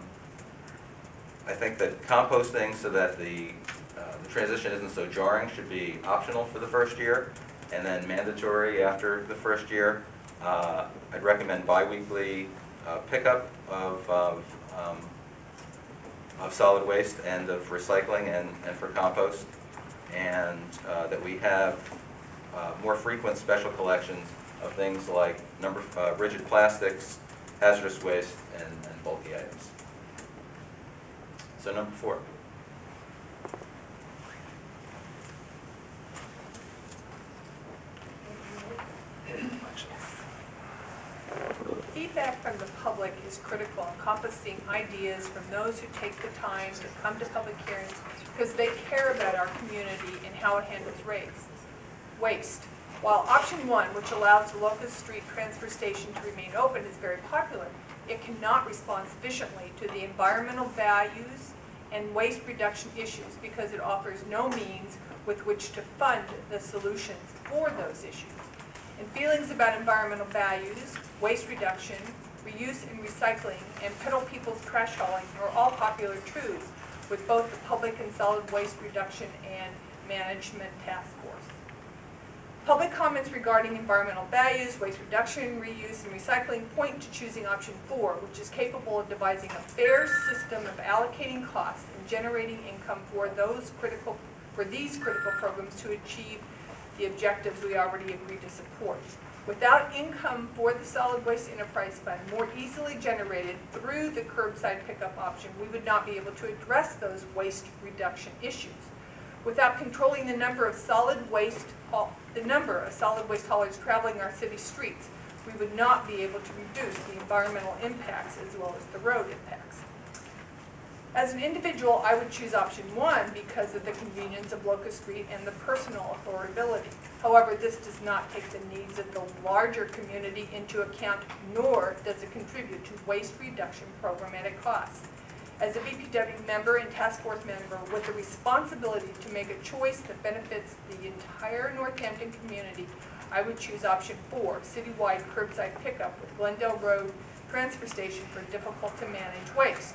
think that composting, so that the transition isn't so jarring, should be optional for the first year, and then mandatory after the first year. I'd recommend bi-weekly pickup of solid waste and of recycling and for compost, and that we have more frequent special collections of things like rigid plastics, hazardous waste, and bulky items. So number 4. Feedback from the public is critical, encompassing ideas from those who take the time to come to public hearings because they care about our community and how it handles waste. While option 1, which allows the Locust Street transfer station to remain open, is very popular, it cannot respond sufficiently to the environmental values and waste reduction issues because it offers no means with which to fund the solutions for those issues. And feelings about environmental values, waste reduction, reuse and recycling, and pedal people's trash hauling are all popular truths with both the public and solid waste reduction and management task force. Public comments regarding environmental values, waste reduction, reuse, and recycling point to choosing option 4, which is capable of devising a fair system of allocating costs and generating income for these critical programs to achieve the objectives we already agreed to support. Without income for the solid waste enterprise fund more easily generated through the curbside pickup option, we would not be able to address those waste reduction issues. Without controlling the number of solid waste haulers traveling our city streets, we would not be able to reduce the environmental impacts as well as the road impacts. As an individual, I would choose option 1 because of the convenience of Locust Street and the personal affordability. However, this does not take the needs of the larger community into account, nor does it contribute to waste reduction programmatic costs. As a BPW member and task force member with the responsibility to make a choice that benefits the entire Northampton community, I would choose option 4, citywide curbside pickup with Glendale Road transfer station for difficult to manage waste.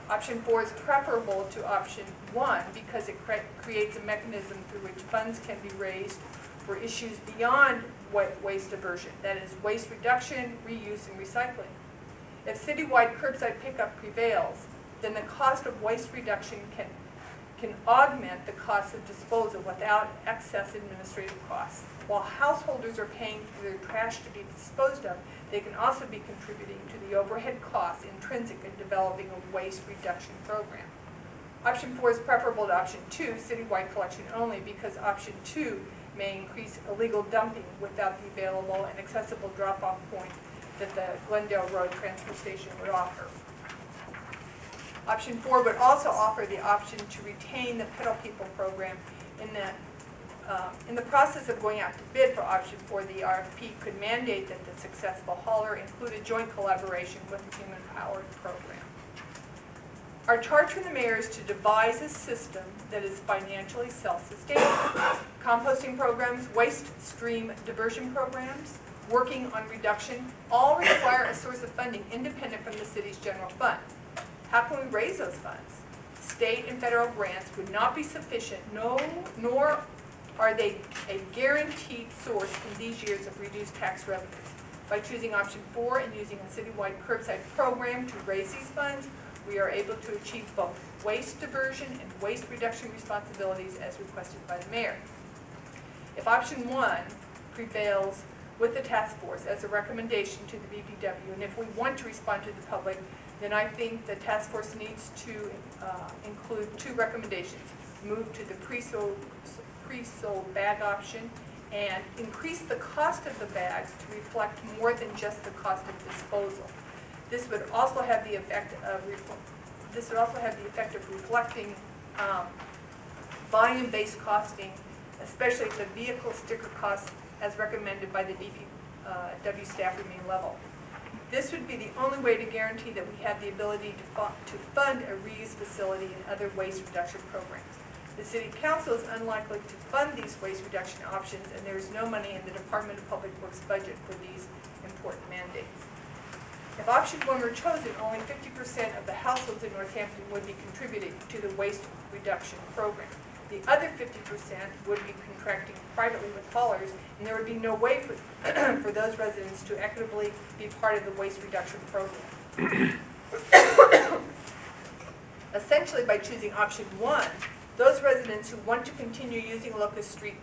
Option 4 is preferable to option 1 because it creates a mechanism through which funds can be raised for issues beyond waste diversion, that is, waste reduction, reuse, and recycling. If citywide curbside pickup prevails, then the cost of waste reduction can augment the cost of disposal without excess administrative costs. While householders are paying for their trash to be disposed of, they can also be contributing to the overhead costs intrinsic in developing a waste reduction program. Option 4 is preferable to option 2, citywide collection only, because option 2 may increase illegal dumping without the available and accessible drop-off point that the Glendale Road transfer station would offer. Option 4 would also offer the option to retain the Pedal People program in the process of going out to bid for option 4, the RFP could mandate that the successful hauler include a joint collaboration with the human-powered program. Our charge from the mayor is to devise a system that is financially self-sustaining. Composting programs, waste stream diversion programs, working on reduction, all require a source of funding independent from the city's general fund. How can we raise those funds? State and federal grants would not be sufficient, nor are they a guaranteed source in these years of reduced tax revenues. By choosing option 4 and using a citywide curbside program to raise these funds, we are able to achieve both waste diversion and waste reduction responsibilities as requested by the mayor. If option 1 prevails with the task force as a recommendation to the BPW, and if we want to respond to the public, then I think the task force needs to include 2 recommendations. Move to the pre-sold bag option and increase the cost of the bags to reflect more than just the cost of disposal. This would also have the effect of reflecting volume-based costing, especially if the vehicle sticker costs as recommended by the DPW staff remain level. This would be the only way to guarantee that we have the ability to fund a reuse facility and other waste reduction programs. The City Council is unlikely to fund these waste reduction options, and there is no money in the Department of Public Works budget for these important mandates. If option 1 were chosen, only 50% of the households in Northampton would be contributing to the waste reduction program. The other 50% would be contracting privately with haulers, and there would be no way for those residents to equitably be part of the waste reduction program. Essentially, by choosing option 1, those residents who want to continue using Locust Street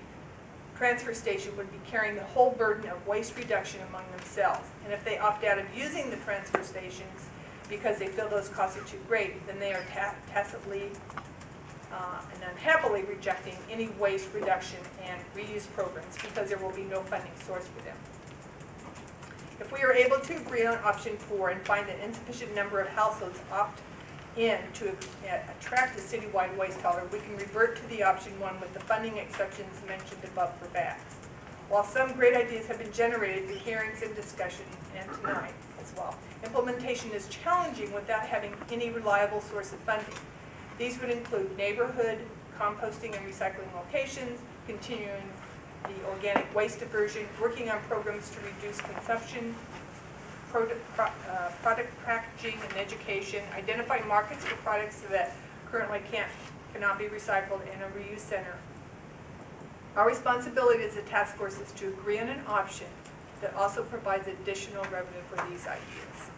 transfer station would be carrying the whole burden of waste reduction among themselves. And if they opt out of using the transfer stations because they feel those costs are too great, then they are tacitly and unhappily rejecting any waste reduction and reuse programs because there will be no funding source for them. If we are able to agree on option 4 and find an insufficient number of households opt in to attract a citywide waste hauler, we can revert to the option 1 with the funding exceptions mentioned above for bags. While some great ideas have been generated through hearings and discussion, and tonight as well, implementation is challenging without having any reliable source of funding. These would include neighborhood, composting and recycling locations, continuing the organic waste diversion, working on programs to reduce consumption, product packaging and education, identifying markets for products that currently cannot be recycled, and a reuse center. Our responsibility as a task force is to agree on an option that also provides additional revenue for these ideas.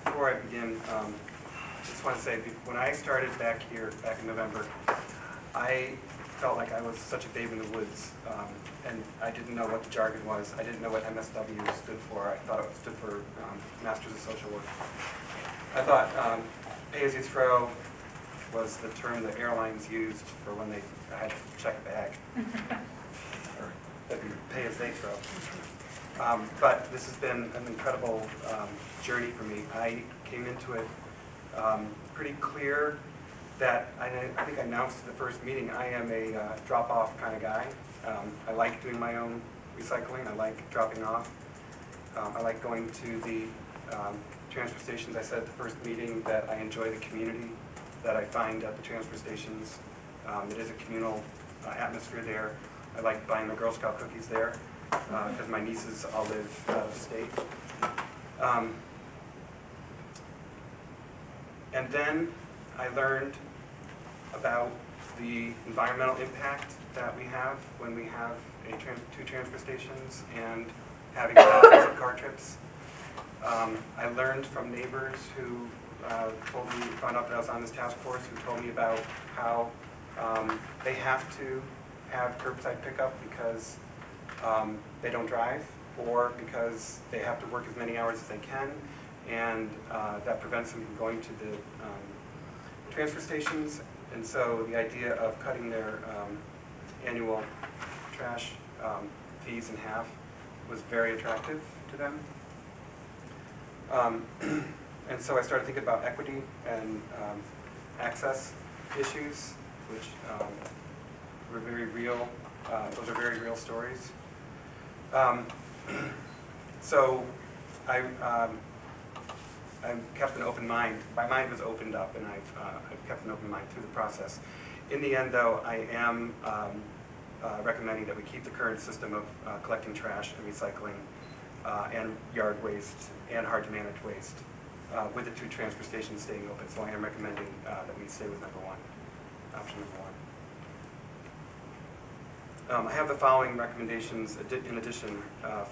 Before I begin, I just want to say, when I started back here, back in November, I felt like I was such a babe in the woods, and I didn't know what the jargon was. I didn't know what MSW stood for. I thought it stood for Masters of Social Work. I thought pay as you throw was the term that airlines used for when they had to check a bag, or that'd be pay as they throw. But this has been an incredible journey for me. I came into it pretty clear that I think I announced at the first meeting, I am a drop-off kind of guy. I like doing my own recycling. I like dropping off. I like going to the transfer stations. I said at the first meeting that I enjoy the community that I find at the transfer stations. It is a communal atmosphere there. I like buying my Girl Scout cookies there. because my nieces all live out of state. And then I learned about the environmental impact that we have when we have two transfer stations and having thousands of car trips. I learned from neighbors who found out that I was on this task force, who told me about how they have to have curbside pickup because they don't drive, or because they have to work as many hours as they can, and that prevents them from going to the transfer stations. And so the idea of cutting their annual trash fees in half was very attractive to them. And so I started thinking about equity and access issues, which were very real. Those are very real stories. So I kept an open mind. My mind was opened up, and I've kept an open mind through the process. In the end, though, I am recommending that we keep the current system of collecting trash and recycling and yard waste and hard-to-manage waste with the two transfer stations staying open. So I am recommending that we stay with number one, option number one. I have the following recommendations in addition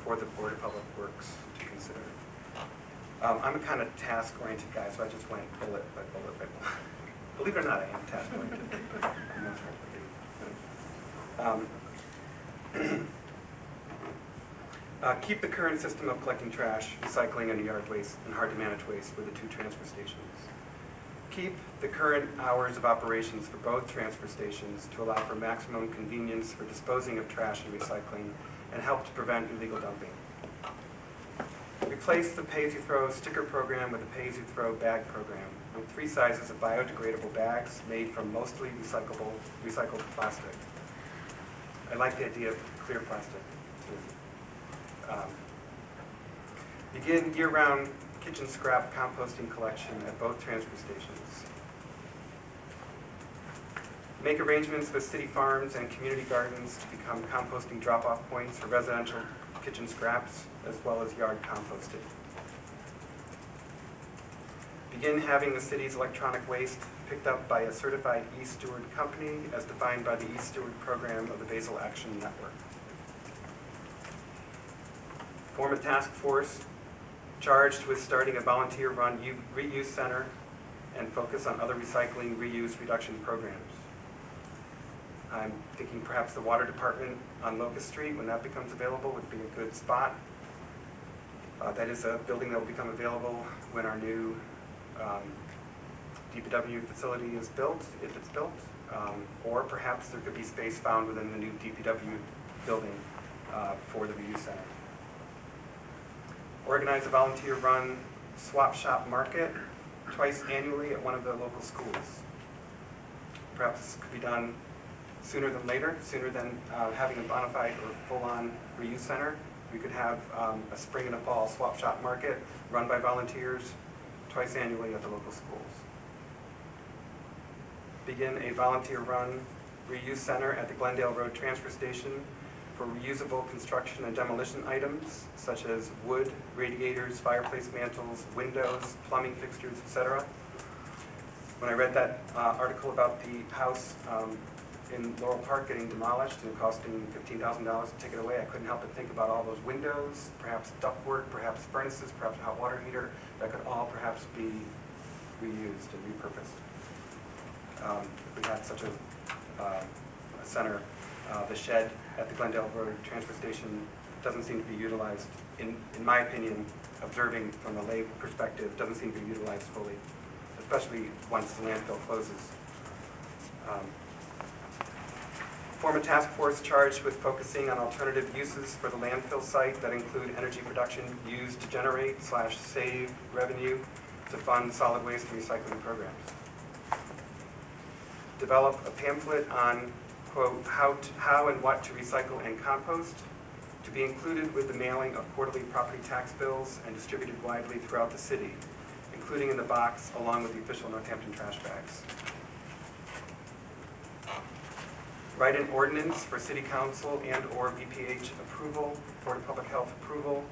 for the Board of Public Works to consider. I'm a kind of task-oriented guy, so I just went bullet by bullet by bullet. Believe it or not, I am task-oriented. Keep the current system of collecting trash, recycling, and yard waste and hard-to-manage waste for the two transfer stations. Keep the current hours of operations for both transfer stations to allow for maximum convenience for disposing of trash and recycling and help to prevent illegal dumping. Replace the pay-as-you-throw sticker program with a pay-as-you-throw bag program with 3 sizes of biodegradable bags made from mostly recycled plastic. I like the idea of clear plastic, too. Begin year-round kitchen scrap composting collection at both transfer stations. Make arrangements with city farms and community gardens to become composting drop-off points for residential kitchen scraps as well as yard composting. Begin having the city's electronic waste picked up by a certified e-Steward company as defined by the e-Steward program of the Basel Action Network. Form a task force charged with starting a volunteer-run reuse center and focus on other recycling, reuse, reduction programs. I'm thinking perhaps the water department on Locust Street, when that becomes available, would be a good spot. That is a building that will become available when our new DPW facility is built, if it's built. Or perhaps there could be space found within the new DPW building for the reuse center. Organize a volunteer-run swap shop market twice annually at one of the local schools. Perhaps this could be done sooner than later, sooner than having a bona fide or full-on reuse center. We could have a spring and a fall swap shop market run by volunteers twice annually at the local schools. Begin a volunteer-run reuse center at the Glendale Road Transfer Station for reusable construction and demolition items such as wood, radiators, fireplace mantles, windows, plumbing fixtures, etc. When I read that article about the house in Laurel Park getting demolished and costing $15,000 to take it away, I couldn't help but think about all those windows, perhaps ductwork, perhaps furnaces, perhaps a hot water heater that could all perhaps be reused and repurposed. If we had such a center, the shed at the Glendale Road Transfer Station doesn't seem to be utilized, in my opinion, observing from a lay perspective, doesn't seem to be utilized fully, especially once the landfill closes. Form a task force charged with focusing on alternative uses for the landfill site that include energy production used to generate/save revenue to fund solid waste and recycling programs. Develop a pamphlet on, quote, how and what to recycle and compost, to be included with the mailing of quarterly property tax bills and distributed widely throughout the city, including in the box along with the official Northampton trash bags. Write an ordinance for city council and/or BPH approval, Board of Public Health approval,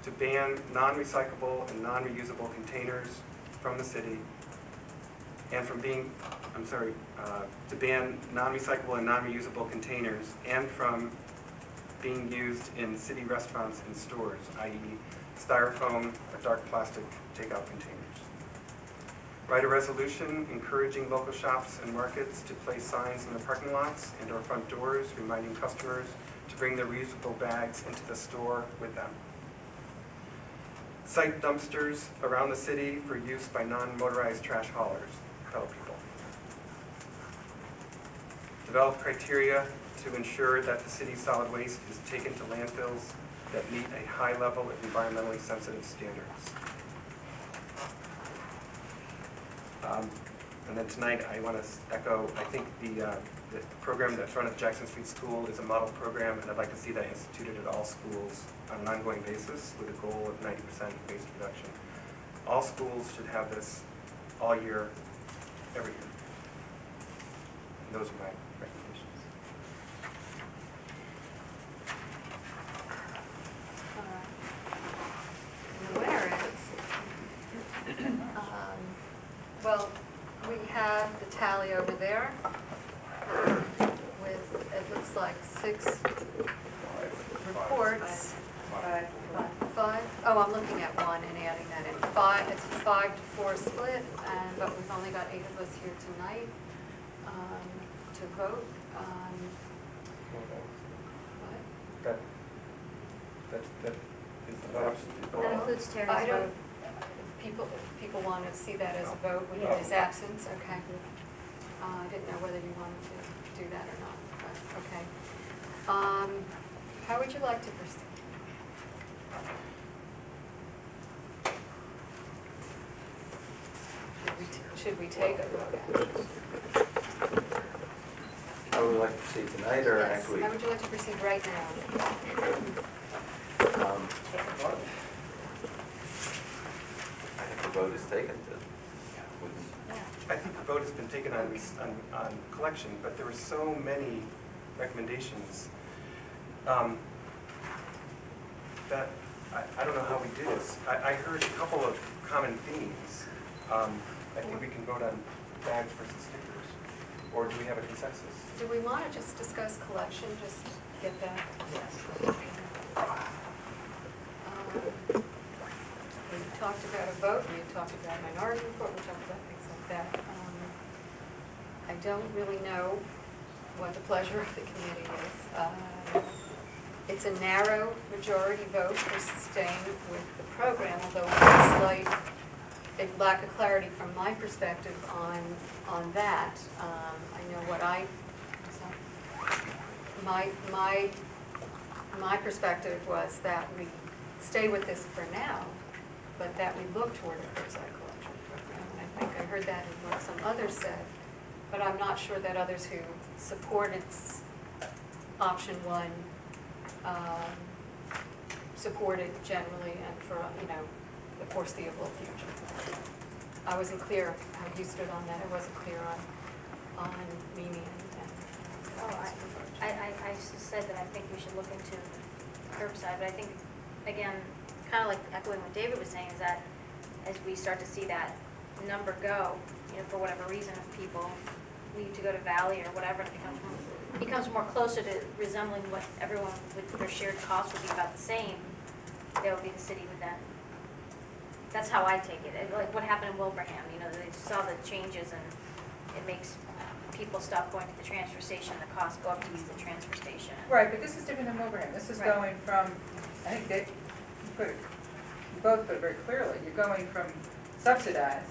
to ban non-recyclable and non-reusable containers from the city and from being, to ban non-recyclable and non-reusable containers and from being used in city restaurants and stores, i.e. styrofoam or dark plastic takeout containers. Write a resolution encouraging local shops and markets to place signs in their parking lots and or front doors reminding customers to bring their reusable bags into the store with them. Site dumpsters around the city for use by non-motorized trash haulers, tell people. Develop criteria to ensure that the city's solid waste is taken to landfills that meet a high level of environmentally sensitive standards. And then tonight I want to echo, I think the program that's run at Jackson Street School is a model program, and I'd like to see that instituted at all schools on an ongoing basis with a goal of 90% waste reduction. All schools should have this all year, every year. And those are my recommendations. The winner is, well, we have the tally over there with, it looks like 6 reports. Five? Oh, I'm looking at one and adding that in. It's 5-4 split, but we've only got 8 of us here tonight to vote. What? That is the vote. That includes Terry's I don't, vote. if people want to see that as a vote with his absence, okay. I didn't know whether you wanted to do that or not, but okay. How would you like to proceed? Should we take a vote? How would we like to proceed tonight or Yes. next week? How would you like to proceed right now? I think the vote is taken to, I think the vote has been taken on collection, but there were so many recommendations that I don't know how we do this. I heard a couple of common themes. I think we can vote on bags versus stickers, or do we have a consensus? Do we want to just discuss collection, just get that? Yes. We talked about a vote, we talked about a minority report, we talked about things like that. I don't really know what the pleasure of the committee is. It's a narrow majority vote for staying with the program, although with a slight lack of clarity from my perspective on that. I know what my perspective was that we stay with this for now, but that we look toward a curbside collection program. And I think I heard that in what some others said, but I'm not sure that others who supported option 1 support it generally and for, the foreseeable future. I wasn't clear how you stood on that. I wasn't clear on Mimi and I said that I think we should look into curbside, but I think, again, kind of like echoing what David was saying, is that as we start to see that number go, for whatever reason, if people need to go to Valley or whatever, it becomes more closer to resembling what everyone with their shared costs would be about the same, that would be the city would then. That's how I take it. Like what happened in Wilbraham, they saw the changes and it makes people stop going to the transfer station, the costs go up to use the transfer station. Right, but this is different than Wilbraham. This is Right. going from, I think they you both put it very clearly, you're going from subsidized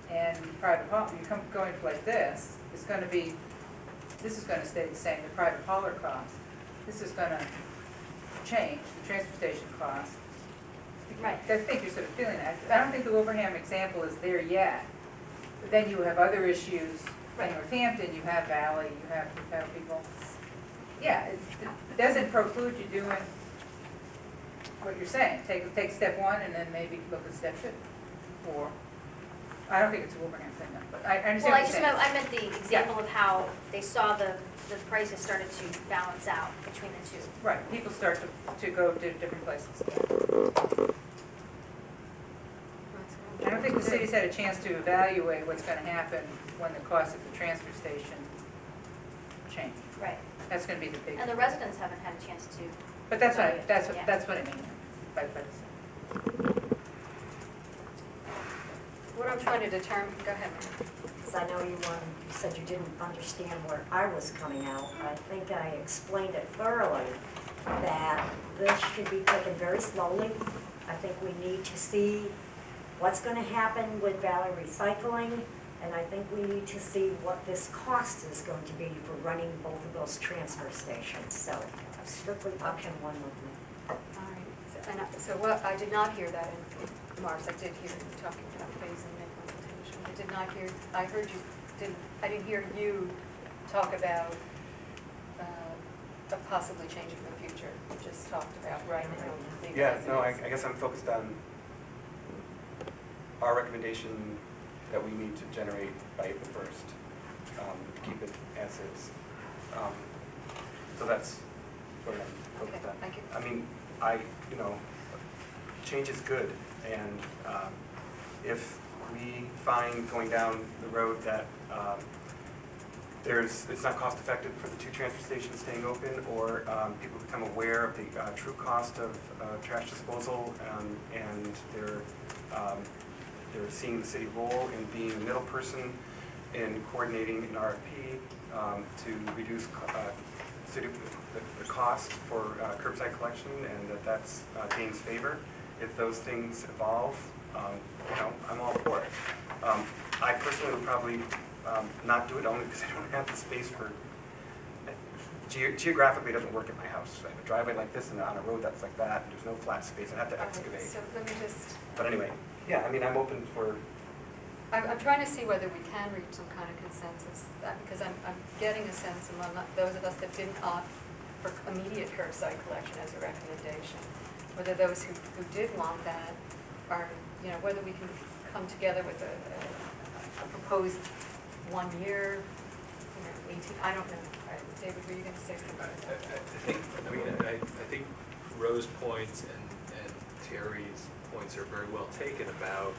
and private haul, going like this, it's going to be, this is going to stay the same, the private hauler cost. This is going to change, the transfer station cost. Right. I think you're sort of feeling that. I don't think the Wilbraham example is there yet. But then you have other issues. Right. In Northampton, you have Valley, you have people. Yeah, it doesn't preclude you doing what you're saying. Take step 1 and then maybe look at step 2. Or, I don't think it's a Wilbraham thing, though, but I understand Well, what I you're just saying. meant the example of how they saw the prices started to balance out between the two. Right, people start to go to different places. I don't think the city's had a chance to evaluate what's gonna happen when the cost of the transfer station change. Right. That's gonna be the big. And the residents haven't had a chance to. But that's what, Yeah. that's what I mean, by the. What I'm trying to determine, go ahead. Because I know you said you didn't understand where I was coming out. I think I explained it thoroughly, that this should be taken very slowly. I think we need to see what's going to happen with Valley Recycling, and I think we need to see what this cost is going to be for running both of those transfer stations. So strictly option one with me. All right, so what, I did not hear that in Mars, I did hear you talking about phasing and implementation. I did not hear, I heard you, I didn't hear you talk about possibly changing the future. You just talked about right now. Yeah, no, I guess I'm focused on our recommendation that we need to generate by April 1st, to keep it as is. So that's what I'm focused on. Thank you. I mean, change is good, and if we find going down the road that it's not cost effective for the two transfer stations staying open, or people become aware of the true cost of trash disposal, and they're seeing the city role in being a middle person in coordinating an RFP to reduce the cost for curbside collection, and that's gains favor. If those things evolve, I'm all for it. I personally would probably not do it, only because I don't have the space for. Geographically, it doesn't work in my house. I have a driveway like this and on a road that's like that, and there's no flat space. I have to excavate. So let me just. But anyway, yeah, I mean, I'm open for. I'm trying to see whether we can reach some kind of consensus, because I'm getting a sense among those of us that didn't opt for immediate curbside collection as a recommendation, whether those who did want that are, whether we can come together with a proposed 1 year, 18, I don't know. David, were you going to say something? I think Rose's points and Terry's points are very well taken about,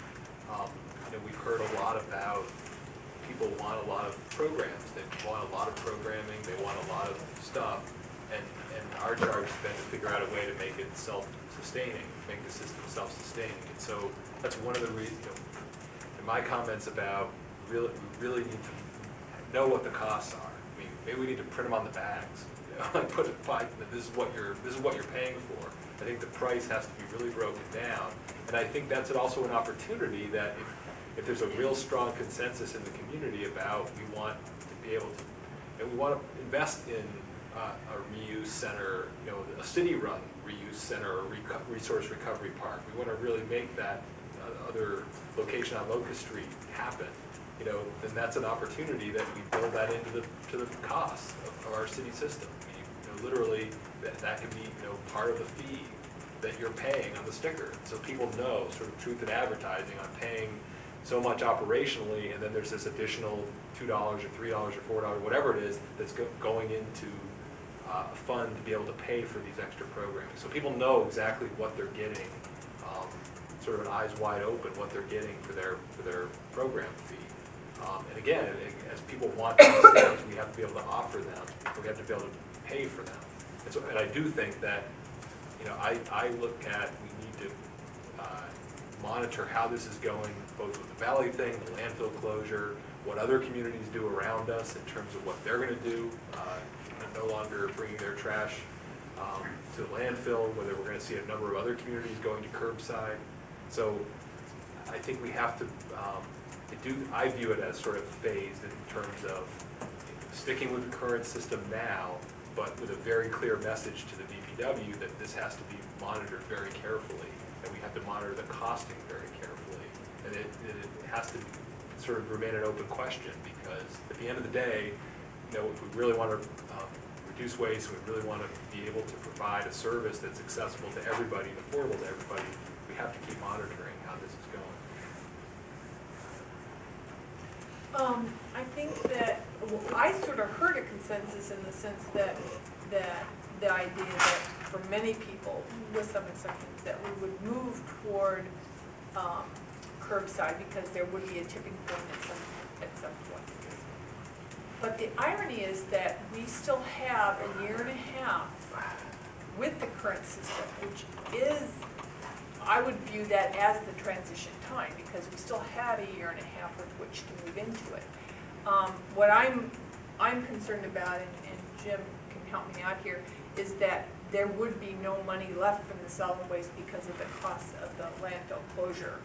we've heard a lot about people want a lot of programs. They want a lot of programming. They want a lot of stuff. And our charge has been to figure out a way to make it self-sustaining, make the system self-sustaining. And so that's one of the reasons, in my comments about we really need to know what the costs are. I mean, maybe we need to print them on the bags. Put it fine, this is what you're paying for. I think the price has to be really broken down. And I think that's also an opportunity that if there's a real strong consensus in the community about we want to be able to, and we want to invest in a reuse center, a city-run reuse center, or resource recovery park. We want to really make that other location on Locust Street happen. Then that's an opportunity that we build that into the cost of our city system. I mean, literally, that can be part of the fee that you're paying on the sticker, so people know sort of truth in advertising on paying so much operationally, and then there's this additional $2 or $3 or $4, whatever it is, that's going into a fund to be able to pay for these extra programs. So people know exactly what they're getting, sort of an eyes wide open what they're getting for their program fee. And again, as people want these things, we have to be able to offer them. We have to be able to pay for them. And I do think that, I look at, we need to monitor how this is going, both with the Valley thing, the landfill closure, what other communities do around us in terms of what they're going to do, no longer bringing their trash to the landfill, whether we're going to see a number of other communities going to curbside. So I think we have to, I view it as sort of phased in terms of sticking with the current system now, but with a very clear message to the DPW that this has to be monitored very carefully, and we have to monitor the costing very carefully, and it has to sort of remain an open question, because at the end of the day, if we really want to reduce waste, and we really want to be able to provide a service that's accessible to everybody and affordable to everybody, we have to keep monitoring how this is going. I think that, well, I sort of heard a consensus in the sense that the idea that for many people, with some exceptions, that we would move toward curbside because there would be a tipping point at some point. But the irony is that we still have a year and a half with the current system, which is, I would view that as the transition time, because we still have a year and a half with which to move into it. What I'm concerned about, and Jim can help me out here, is that there would be no money left from the solid waste because of the cost of the landfill closure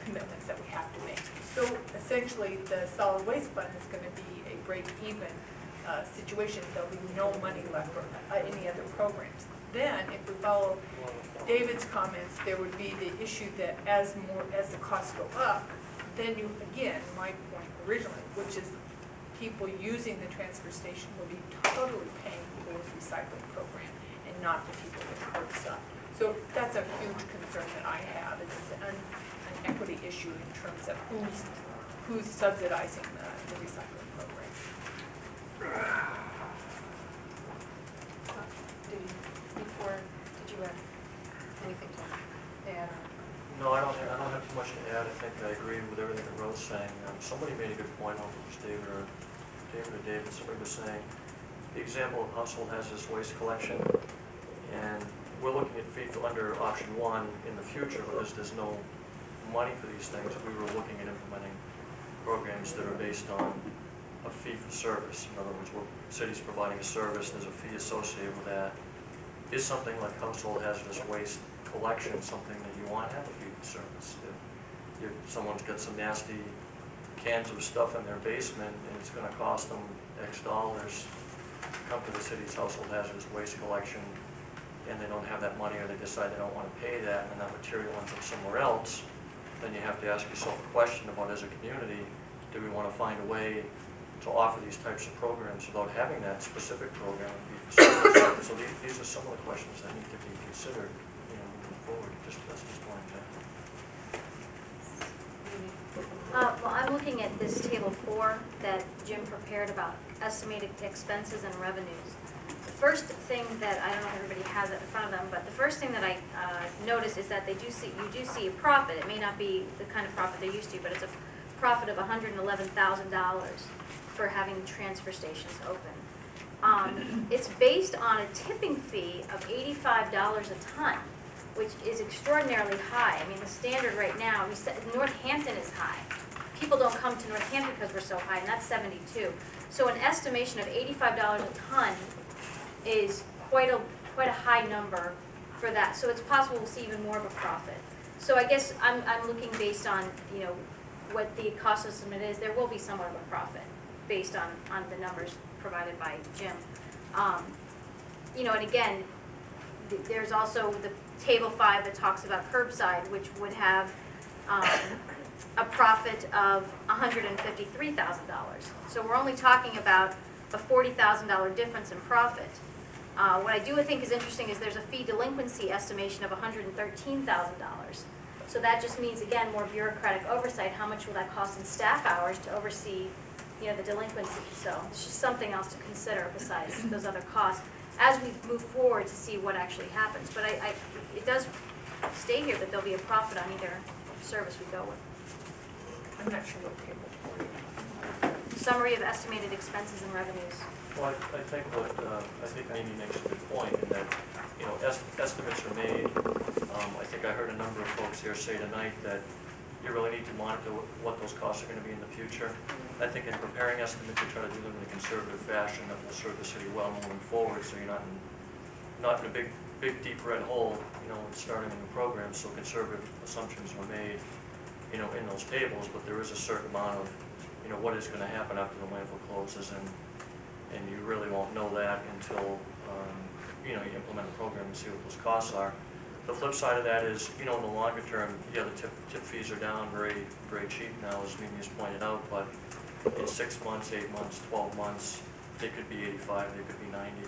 commitments that we have to make. So essentially, the solid waste fund is going to be a break-even situation. There'll be no money left for any other programs. Then, if we follow David's comments, there would be the issue that as the costs go up, then you, again, my point originally, which is people using the transfer station will be totally paying for the recycling program and not the people with curbside. So that's a huge concern that I have. It's an equity issue in terms of who's subsidizing the recycling program. Did you have anything to add? No, I don't have too much to add. I think I agree with everything that Rose was saying. Somebody made a good point, I don't know if it was David, somebody was saying, the example of household hazardous waste collection, and we're looking at fee under option 1 in the future, because there's no money for these things. We were looking at implementing programs that are based on a fee for service. In other words, where cities providing a service, there's a fee associated with that. Is something like household hazardous waste collection something that you want to have a fee for service? If someone's got some nasty cans of stuff in their basement and it's going to cost them X dollars to come to the city's household hazardous waste collection, and they don't have that money, or they decide they don't want to pay that, and that material ends up somewhere else, then you have to ask yourself a question about, as a community, do we want to find a way to offer these types of programs without having that specific program of fee for service? So these are some of the questions that need to be considered, moving forward. That's just one example. Well, I'm looking at this table 4 that Jim prepared about estimated expenses and revenues. The first thing that, I don't know if everybody has it in front of them, but the first thing that I noticed is that you do see a profit. It may not be the kind of profit they're used to, but it's a profit of $111,000 for having transfer stations open. It's based on a tipping fee of $85 a ton, which is extraordinarily high. I mean, the standard right now, Northampton is high. People don't come to Northampton because we're so high, and that's 72. So an estimation of $85 a ton is quite a high number for that. So it's possible we'll see even more of a profit. So I guess I'm looking based on, what the cost estimate is. There will be somewhat of a profit based on the numbers provided by Jim. And again, there's also the table 5 that talks about curbside, which would have a profit of $153,000. So we're only talking about a $40,000 difference in profit. What I do think is interesting is there's a fee delinquency estimation of $113,000. So that just means, again, more bureaucratic oversight. How much will that cost in staff hours to oversee, the delinquency? So it's just something else to consider besides those other costs as we move forward to see what actually happens. But it does stay here that there'll be a profit on either service we go with. I'm not sure what table 4 is. Summary of estimated expenses and revenues. Well, I think Amy makes a good point in that, estimates are made. I think I heard a number of folks here say tonight that you really need to monitor what those costs are going to be in the future. I think in preparing estimates, you try to do them in a conservative fashion that will serve the city well moving forward, so you're not in a big deep red hole, starting a new program. So conservative assumptions were made, in those tables, but there is a certain amount of, what is going to happen after the landfill closes, and you really won't know that until, you implement a program and see what those costs are. The flip side of that is, in the longer term, yeah, the tip fees are down very, very cheap now, as Mimi has pointed out, but in 6 months, 8 months, 12 months, they could be 85, they could be 90. I mean,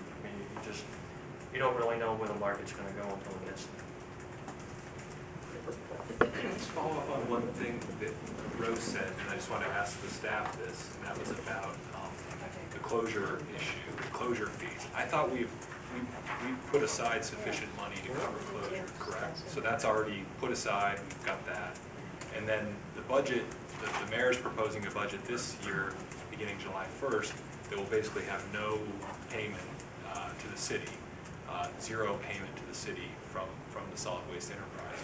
you don't really know where the market's going to go until it gets there. Let's follow up on one thing that Rose said, and I just want to ask the staff this, and that was about the closure issue, the closure fees. I thought we've put aside sufficient money to cover closure, correct? So that's already put aside, we've got that. And then the budget, the mayor's proposing a budget this year, beginning July 1st, that will basically have no payment to the city, zero payment to the city from the solid waste enterprise.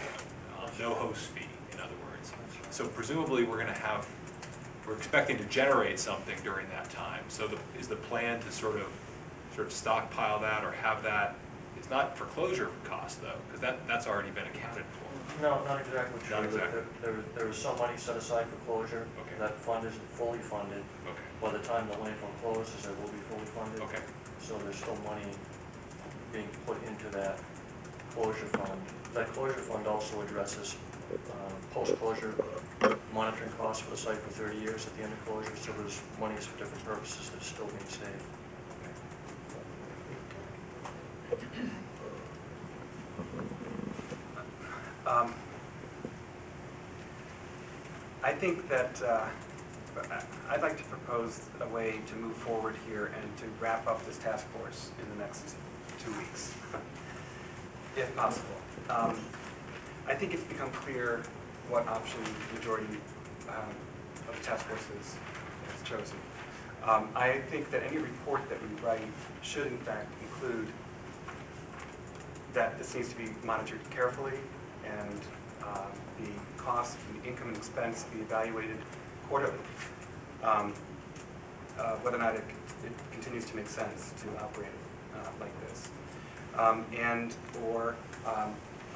No host fee, in other words. So presumably we're expecting to generate something during that time. So is the plan to sort of stockpile that or have that? It's not for closure costs though, because that's already been accounted for. No, not exactly true. Not exactly. There is some money set aside for closure. Okay. That fund isn't fully funded. Okay. By the time the landfill closes, it will be fully funded. Okay. So there's still money being put into that closure fund. That closure fund also addresses post-closure monitoring costs for the site for 30 years at the end of closure. So there's monies for different purposes that's still being saved. I think that I'd like to propose a way to move forward here and to wrap up this task force in the next 2 weeks, if possible. I think it's become clear what option the majority of the task force has chosen. I think that any report that we write should in fact include that this needs to be monitored carefully and the cost, the income and expense be evaluated quarterly, whether or not it continues to make sense to operate like this.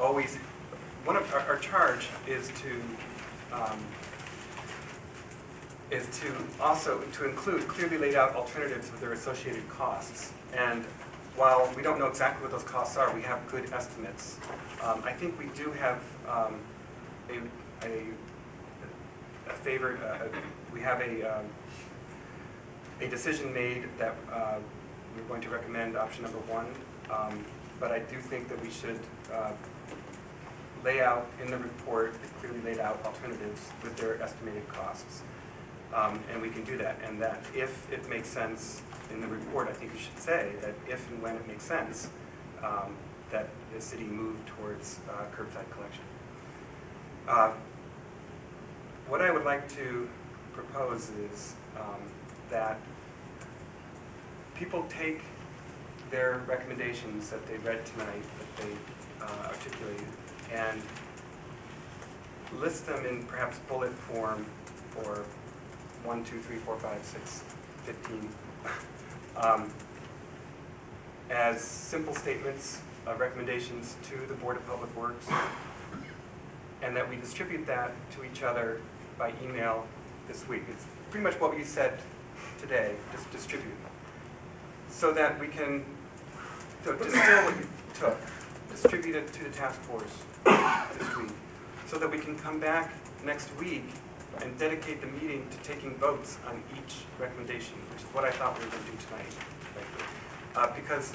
Always, one of our charge is to also to include clearly laid out alternatives with their associated costs. And while we don't know exactly what those costs are, we have good estimates. I think we do have we have a decision made that we're going to recommend option number 1. But I do think that we should lay out in the report clearly laid out alternatives with their estimated costs. And we can do that. And that if it makes sense in the report, I think we should say that if and when it makes sense, that the city move towards curbside collection. What I would like to propose is that people take their recommendations that they read tonight, that they articulated, and list them in perhaps bullet form for 1, 2, 3, 4, 5, 6, 15, as simple statements of recommendations to the Board of Public Works, and that we distribute that to each other by email this week. It's pretty much what you said today, just distribute, so that we can distill what you took, distribute it to the task force this week, so that we can come back next week and dedicate the meeting to taking votes on each recommendation, which is what I thought we were going to do tonight. Because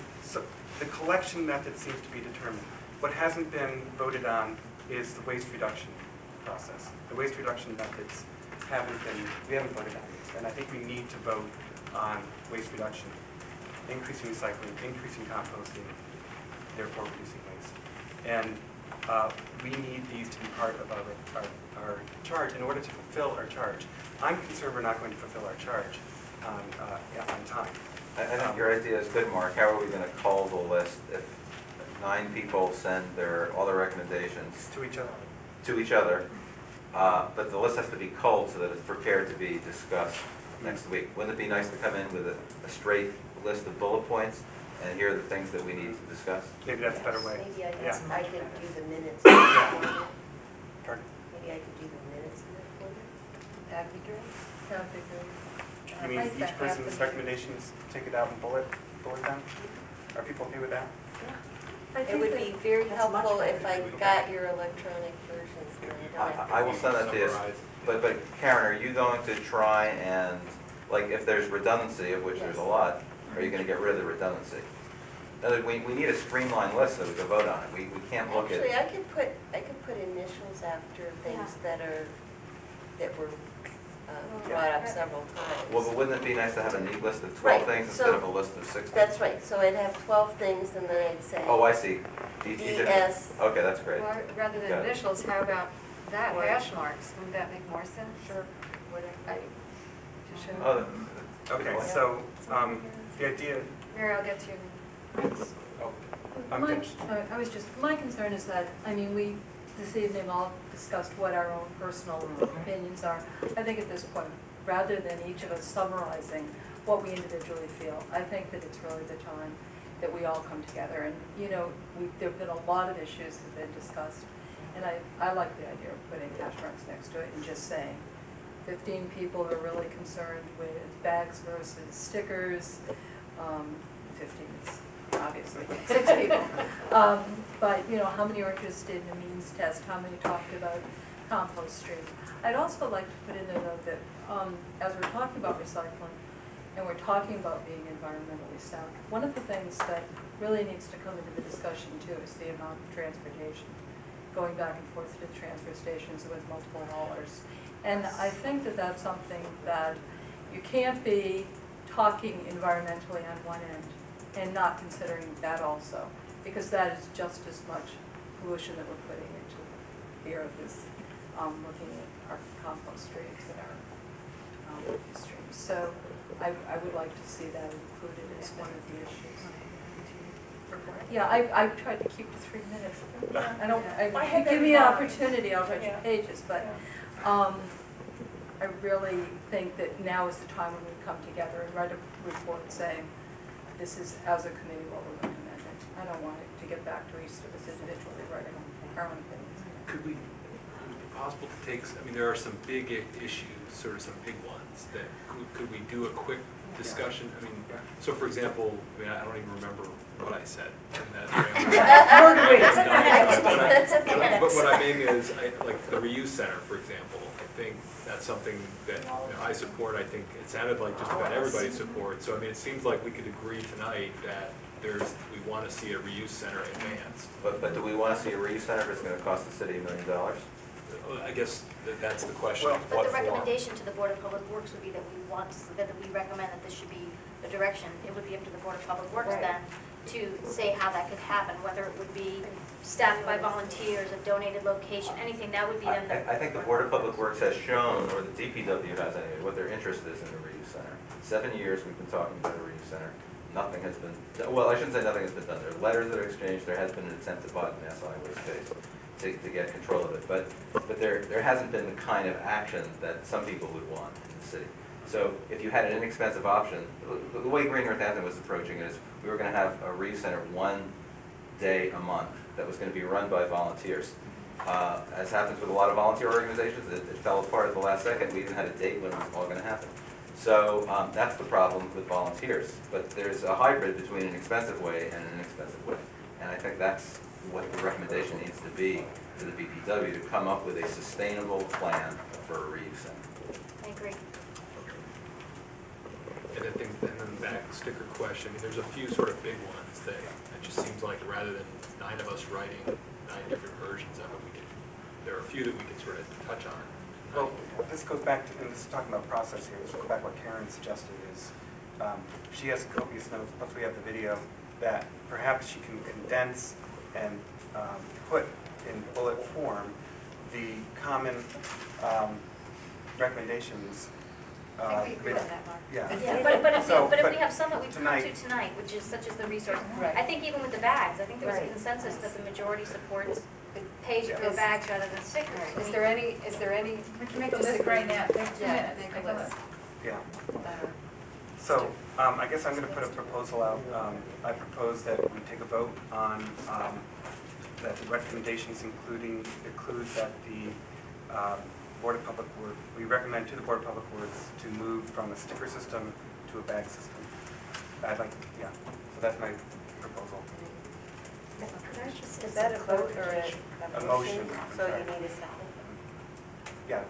the collection method seems to be determined. What hasn't been voted on is the waste reduction process. The waste reduction methods we haven't voted on these, and I think we need to vote on waste reduction, increasing recycling, increasing composting, therefore reducing waste. And we need these to be part of our charge in order to fulfill our charge. I'm concerned we're not going to fulfill our charge on time. I think your idea is good, Mark. How are we going to cull the list if 9 people send all their recommendations to each other? To each other, but the list has to be culled so that it's prepared to be discussed next week. Wouldn't it be nice to come in with a straight list of bullet points and here are the things that we need to discuss? Maybe that's a better way. Maybe I could do the minutes. Pardon? Maybe I could do the minutes in that folder. That'd be great. That'd be great. You mean each person's recommendations, take it out and bullet them? Are people okay with that? It would be very helpful if I got your electronic versions. I will send that to you. But Karen, are you going to try and, like, if there's redundancy, of which there's a lot, are you going to get rid of the redundancy? We need a streamlined list so we can vote on it. We can't look at. Actually, I could put initials after things that were brought up several times. Well, but wouldn't it be nice to have a neat list of 12 Right, things so instead of a list of 60? That's right, so I'd have 12 things and then I'd say. Oh, I see. DS. Okay, that's great. Or rather than Got it. initials, how about that, Or- hash marks? Wouldn't that make more sense? Sure. To show. Oh, Okay, so, the idea, Mary, I'll get to you. oh, I'm My, finished. my concern is that, I mean, we this evening all discussed what our own personal opinions are. I think at this point, rather than each of us summarizing what we individually feel, I think that it's really the time that we all come together. And, you know, there have been a lot of issues that have been discussed. And I like the idea of putting hash marks next to it and just saying 15 people are really concerned with bags versus stickers. 15 is obviously 6 people. But, you know, how many are interested in a means test? How many talked about compost streams? I'd also like to put in a note that as we're talking about recycling and we're talking about being environmentally sound, one of the things that really needs to come into the discussion too is the amount of transportation going back and forth to the transfer stations with multiple haulers. And I think that that's something that you can't be talking environmentally on one end and not considering that also, because that is just as much pollution that we're putting into the earth as looking at our compost streams and our leafy streams. So I would like to see that included as one of the issues. Yeah, I tried to keep to 3 minutes. If you give me an opportunity, I'll write you pages, but I really think that now is the time when we come together and write a report saying, this is, as a committee, what we're recommending. I don't want it to get back to each of us individually writing our own opinions. Could we, would it be possible to take, I mean, there are some big issues, sort of some big ones, that could we do a quick discussion? I mean, so for example, I mean, I don't even remember what I said in that. But what I mean is, like the reuse center, for example, I think that's something that I support. I think it sounded like just about everybody supports. So I mean, it seems like we could agree tonight that we want to see a reuse center advanced. But do we want to see a reuse center that's going to cost the city $1 million? I guess that's the question. But What the form? recommendation to the Board of Public Works would be that we recommend that this should be the direction. It would be up to the Board of Public Works then to say how that could happen, whether it would be staffed by volunteers, a donated location, anything, that would be them. I think the Board of Public Works has shown, or the DPW has anyway, what their interest is in the reuse center. 7 years we've been talking about a reuse center. Nothing has been, well, I shouldn't say nothing has been done. There are letters that are exchanged. There has been an attempt to buy it in SI waste space to get control of it. But there hasn't been the kind of action that some people would want in the city. So if you had an inexpensive option, the way Green Northampton was approaching it is we were going to have a reuse center 1 day a month that was going to be run by volunteers. As happens with a lot of volunteer organizations, it fell apart at the last second. We even had a date when it was all going to happen. So that's the problem with volunteers. But there's a hybrid between an expensive way and an inexpensive way. And I think that's what the recommendation needs to be to the BPW, to come up with a sustainable plan for a reuse center. I agree. And I think, and then back sticker question, I mean, there's a few sort of big ones that it just seems like rather than 9 of us writing 9 different versions of it, there are a few that we can sort of touch on. Well, this goes back to, and this is talking about process here, this goes back to what Karen suggested is, she has copious notes, plus we have the video, that perhaps she can condense and put in bullet form the common recommendations. I think we agree on that, Mark. Yeah. But if we have some that we come to tonight, tonight, which is such as the resource, Right. I think even with the bags, I think there was a consensus that the majority supports pay-as-you-go bags rather than stickers. Is there any? We can make a list right now, take 2 minutes. Make Take a list. Yeah. So I guess I'm going to put a proposal out. I propose that we take a vote on that the recommendations include that the Board of Public Works, we recommend to the Board of Public Works to move from a sticker system to a bag system. I'd like, yeah, so that's my proposal. Is that a vote or A motion. So you need a second? Yeah.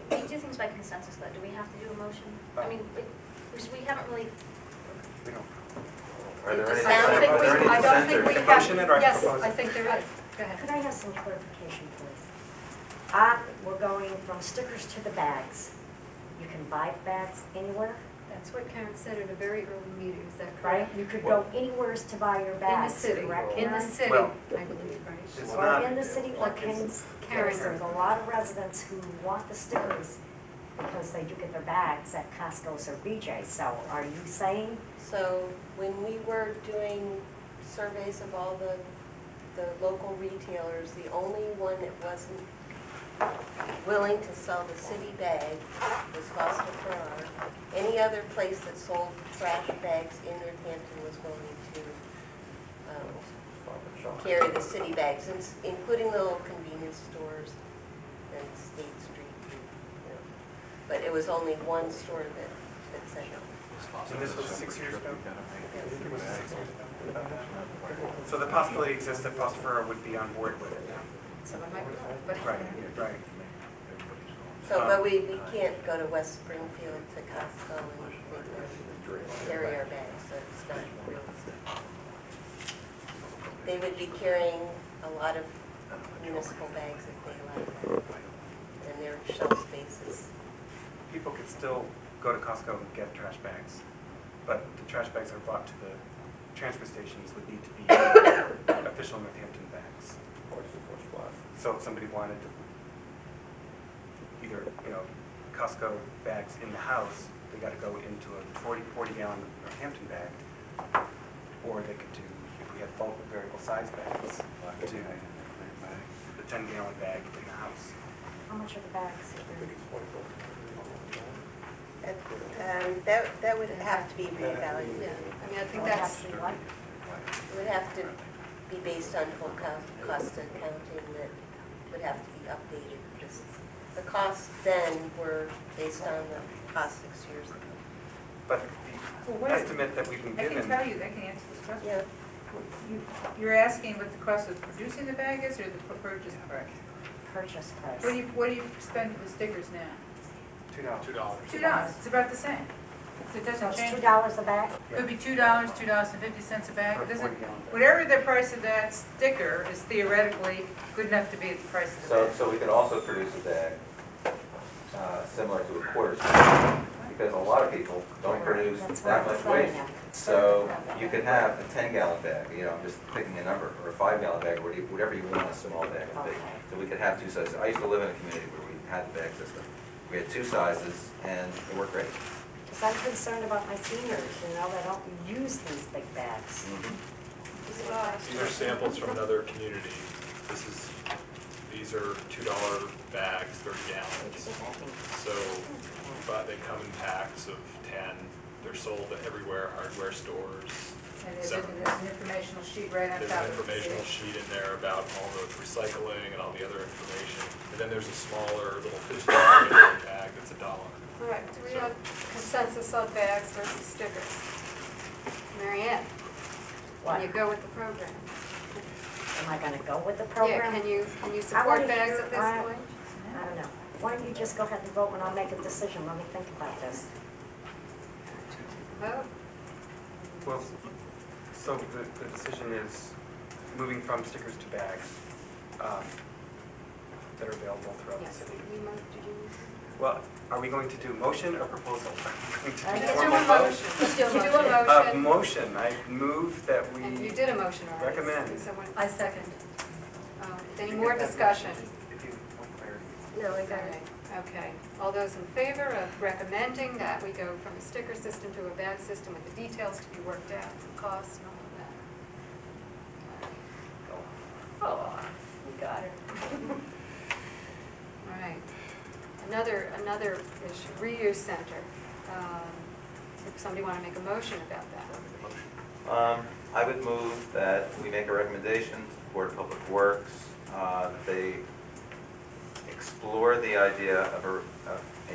We do things by consensus though, do we have to do a motion? I mean, because we haven't really, We don't. Are there any I don't think we, I don't think we dissenters? have, Motion it or yes, propose it? I think there is. Go ahead. Could I have some clarification, please? We're going from stickers to the bags. You can buy bags anywhere, That's what Karen said at a very early meeting, is that right? correct? You could go anywhere to buy your In the bags, city, correct, in the Karen? city, Well, I believe, right? It's Or not, in the city, or Like can, it's because Karen's. there's a lot of residents who want the stickers because they do get their bags at Costco's or BJ's, so are you saying? So when we were doing surveys of all the local retailers, the only one that wasn't willing to sell the city bag was Foster Farrar. Any other place that sold trash bags in Northampton was willing to carry the city bags, including the little convenience stores and State Street. You know. But it was only one store that said no. and this was 6 years ago? It was 6 years ago. So the possibility exists that Foster Farrar would be on board with it now. So it might be, but. Right, right. So, but we can't go to West Springfield to Costco and carry our bags, so it's not real. They would be carrying a lot of municipal bags if they allowed that, and their shelf spaces. People could still go to Costco and get trash bags, but the trash bags are brought to the transfer stations would need to be official Northampton bags. So if somebody wanted to either, Costco bags in the house, they got to go into a 40-gallon Northampton bag, or they could do, if we had bulk variable size bags, do the 10-gallon bag in the house. How much are the bags? That would have to be reevaluated. Yeah, I mean, I think Would it that's, have to be what? It would have to be based on full cost accounting that would have to be updated. Because the costs then were based on the cost 6 years ago. But Well, the what is- estimate that we've been I given. can tell you, I can answer this question. Yeah. You're asking what the cost of producing the bag is or the purchase price? Purchase price. What do you spend for the stickers now? $2. $2, it's about the same. So it So doesn't it's change. $2 a bag? It would be $2, $2.50 a bag. For It a doesn't, 40-gallon bag. whatever the price of that sticker is theoretically good enough to be at the price of the So, bag. so we could also produce a bag similar to a quarter stick, because a lot of people don't produce That's that what much I'm waste. saying. So you could have a 10-gallon bag, I'm just picking a number, or a 5-gallon bag, whatever you want a small bag to be. So we could have two sizes. I used to live in a community where we had the bag system. We had two sizes, and it worked great. Because I'm concerned about my seniors, that don't use these big bags. These are samples from another community. These are $2 bags, 30 gallons. So, but they come in packs of 10. They're sold everywhere, hardware stores. And there's an informational sheet right on There's top an of it. informational sheet in there about all the recycling and all the other information. And then there's a smaller little 50-gallon bag that's $1. all right, do we have consensus on bags versus stickers? Mary Ann, What? can you go with the program? Am I gonna go with the Yeah, program? can you I support wanna bags hear- at this I- point? I don't know. Why don't you just go ahead and vote and I'll make a decision. Let me think about this. Vote? Well, so the decision is moving from stickers to bags that are available throughout the Yes. city. Did you? Well, are we going to do motion or proposal? Are we going to Let's do do a formal vote? motion. Let's do a motion. Motion, I move that And you we did a motion already. recommend. Someone- I second. Any more discussion? If you want clarity. No, I got it. Okay, all those in favor of recommending that we go from a sticker system to a bag system with the details to be worked out, the costs and all of that? Oh, we got it. All right, another issue, reuse center. If somebody want to make a motion about that? I would move that we make a recommendation to the Board of Public Works, that they explore the idea of a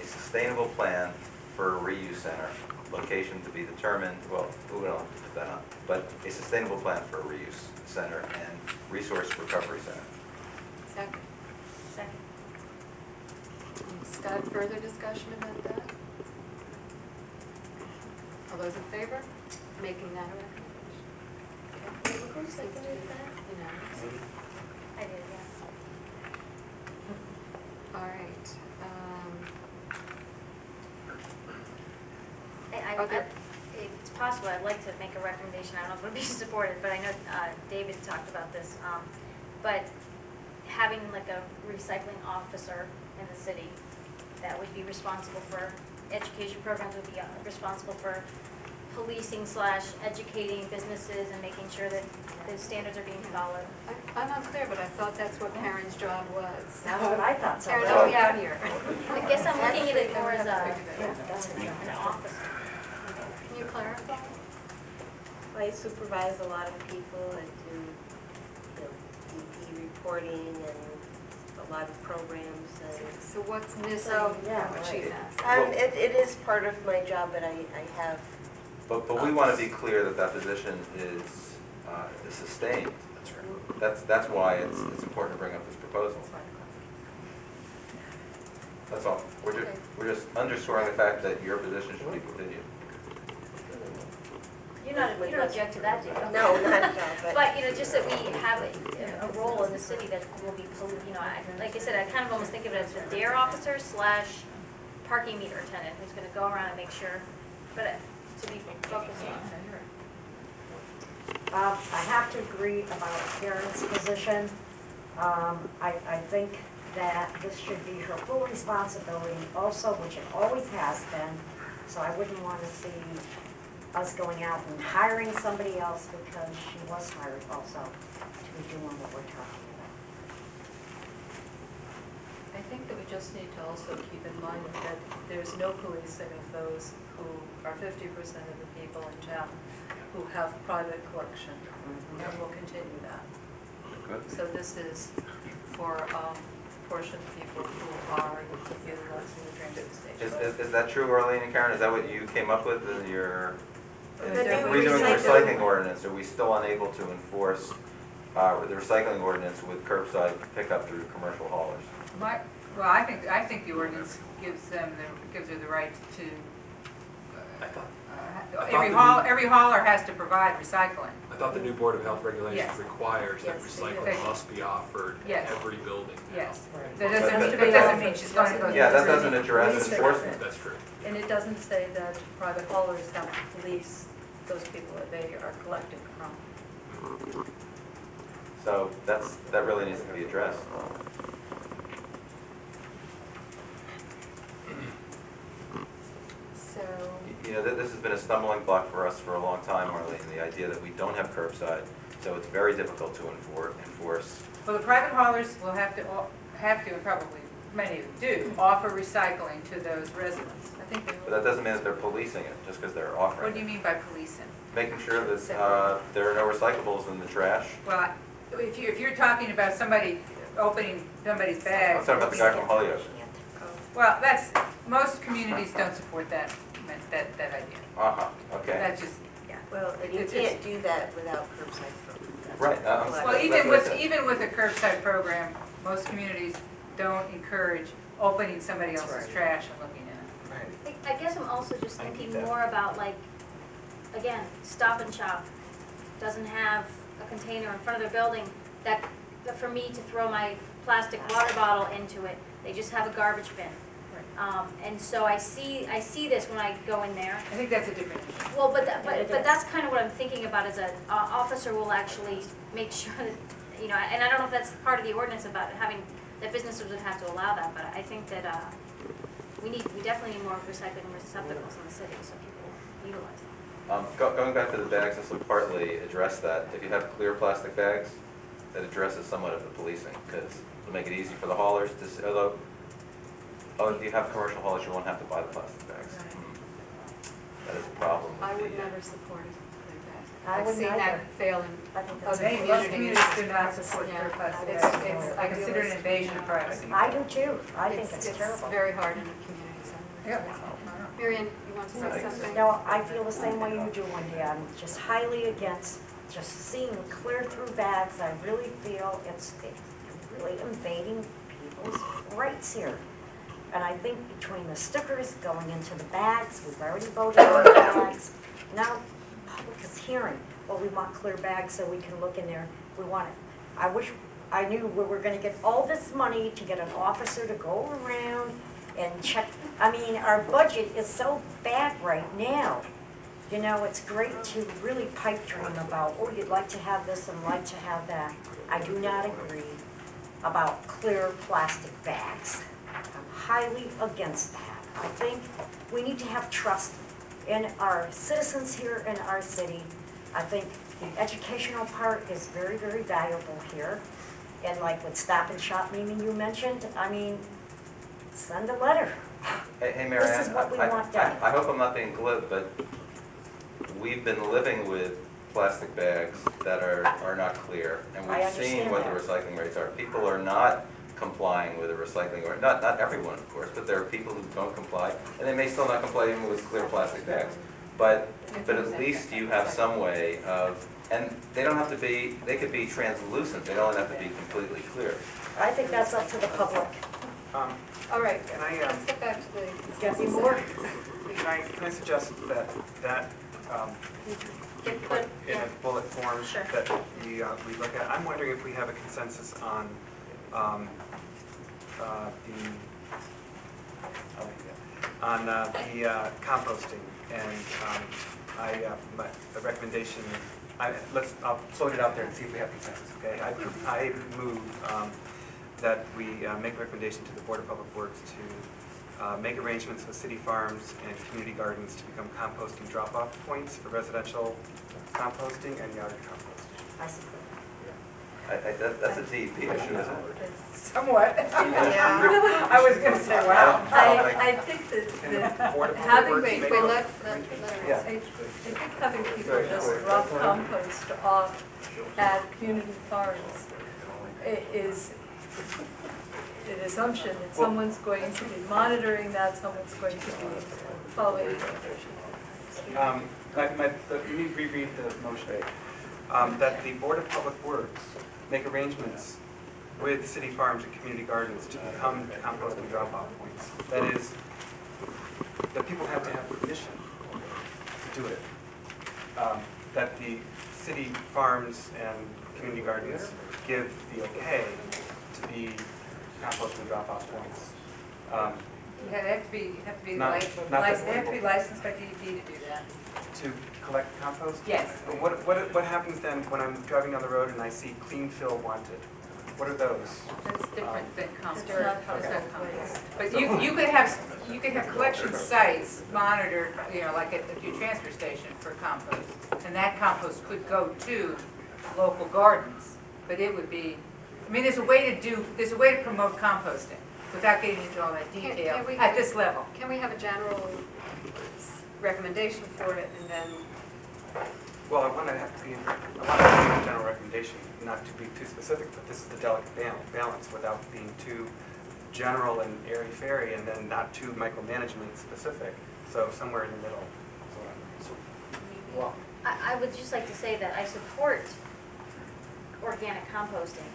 sustainable plan for a reuse center, location to be determined, well, we don't have to put that on, but a sustainable plan for a reuse center and resource recovery center. Second? Scott, further discussion about that? All those in favor, making that a recommendation? seconded that? I did, yeah. All right. If it's possible, I'd like to make a recommendation. I don't know if it would be supported, but I know David talked about this. But having like a recycling officer in the city that would be responsible for education programs, would be responsible for policing / educating businesses and making sure that the standards are being followed. I'm unclear, but I thought that's what Karen's job was. That's what I thought, so. Karen, help me out here. I guess I'm looking at it more as an officer. Can you clarify? I supervise a lot of people and do DP reporting and a lot of programs. And So what's missing So, from yeah, what she's asked? it is part of my job, but I have. But we want to be clear that that position is sustained. That's why it's important to bring up this proposal. That's all. We're just underscoring the fact that your position should be continued. You don't object to that, do you? No, not at all. But, just that we have a role in the city that will be, like I said, I kind of almost think of it as a DARE officer / parking meter attendant who's going to go around and make sure, but to be focused on. I have to agree about Karen's position. I think that this should be her full responsibility also, which it always has been. So I wouldn't want to see us going out and hiring somebody else because she was hired also to be doing what we're talking about. I think that we just need to also keep in mind that there's no policing of those who are 50% of the people in town who have private collection, and we'll continue that. Good. So this is for a portion of people who are utilizing the train station. Is that true, Arlene and Karen? Is that what you came up with in your new redoing the recycling- recycling ordinance? Are we still unable to enforce the recycling ordinance with curbside pickup through commercial haulers? Well, I think the ordinance gives her the right to, I thought every hauler has to provide recycling. I thought the new Board of Health Regulations Yes. requires that Yes. recycling must be offered in Yes. every building now. Yes. That doesn't mean she's going to go. Yeah, that through doesn't address Police enforcement. That's true. And it doesn't say that private haulers have to police those people that they are collecting from. So that really needs to be addressed. So, This has been a stumbling block for us for a long time, Arlene, the idea that we don't have curbside, so it's very difficult to enforce. Well, the private haulers will have to, and probably many of them do, offer recycling to those residents. I think they But will. that doesn't mean that they're policing it, just because they're offering What do you it. mean by policing? Making sure that there are no recyclables in the trash. Well, if you're talking about somebody opening somebody's bag. I'm talking about the guy from Holyoke. Well, most communities don't support that idea. Okay. That's just, Well, and you It's- can't do that without curbside program. Right. well, even with a curbside program, most communities don't encourage opening somebody else's trash and looking in it. I guess I'm also just I get thinking that. more about again, Stop and Shop doesn't have a container in front of their building that for me to throw my plastic water bottle into it. They just have a garbage bin. And so I see this when I go in there. I think that's a different issue. Well, but that's kind of what I'm thinking about is an officer will actually make sure that, and I don't know if that's part of the ordinance about having, that businesses would have to allow that, but I think that we definitely need more recycling receptacles in the city so people utilize them. Going back to the bags, this will partly address that. If you have clear plastic bags, that addresses somewhat of the policing, because it'll make it easy for the haulers to, although, if you have commercial haulers, you won't have to buy the plastic bags. That is a problem. I with would the, never support it like that. I I've wouldn't seen either. that fail in I think other that's Most communities. communities do not support Yeah, clear plastic it's- bags. it's- I consider it an invasion of privacy. I do too. I think it's terrible. It's very hard in the communities. Yep. Marion, you want to say something? No, I feel the same way you do, Wendy. I'm just highly against just seeing clear through bags. I really feel it's really invading people's rights here. And I think between the stickers going into the bags, we've already voted on the bags. Now, public is hearing well, we want clear bags so we can look in there. We want it. I wish I knew we were gonna get all this money to get an officer to go around and check. I mean, our budget is so bad right now. You know, it's great to really pipe dream about, oh, you'd like to have this and like to have that. I do not agree about clear plastic bags. I'm highly against that. I think we need to have trust in our citizens here in our city. I think the educational part is very, very valuable here. And like with Stop and Shop, Mimi, you mentioned, I mean, send a letter. Hey, Mary Ann, This is what we want done. I hope I'm not being glib, but we've been living with plastic bags that are not clear, and I we've seen understand what the that. recycling rates are. People are not complying with the recycling rate. Not everyone, of course, but there are people who don't comply, and they may still not comply even with clear plastic bags. But at least you have some way of, and they don't have to be, they could be translucent, they don't have to be completely clear. I think that's up to the public. All right, Can I, let's get back to the. Got any more? can I suggest that be put in a bullet form Sure. that we look at? I'm wondering if we have a consensus on the composting, and the recommendation. I'll float it out there and see if we have consensus. Okay, I move that we make a recommendation to the Board of Public Works to make arrangements with city farms and community gardens to become composting drop-off points for residential composting and yard composting. I support That's a DEP issue, isn't it? Somewhat. Yeah. I was gonna say, wow. I think that Board of Public having, Works wait, make Wait, a- let her Yeah. answer. I think having people just drop compost off at community farms is an assumption that someone's going to be monitoring that, someone's going to be following. Let me reread the motion. That the Board of Public Works make arrangements with city farms and community gardens to become composting drop-off points. That is, that people have to have permission to do it. That the city farms and community gardens give the okay to be composting drop-off points. You have to be Not- licensed, not they the- have to be licensed by DEP to do that. To collect compost? Yes. What happens then when I'm driving down the road and I see clean fill wanted? What are those? That's different than compost. It's not It's not compost. But you could have collection sites monitored, you know, like at your transfer station for compost. And that compost could go to local gardens, but it would be, I mean, there's a way to promote composting without getting into all that detail Can we- at this level. Can we have a general recommendation for it, and then, Well, I want to have a general recommendation, not to be too specific, but this is the delicate balance without being too general and airy-fairy, and then not too micromanagement specific. So somewhere in the middle. Well, I would just like to say that I support organic composting,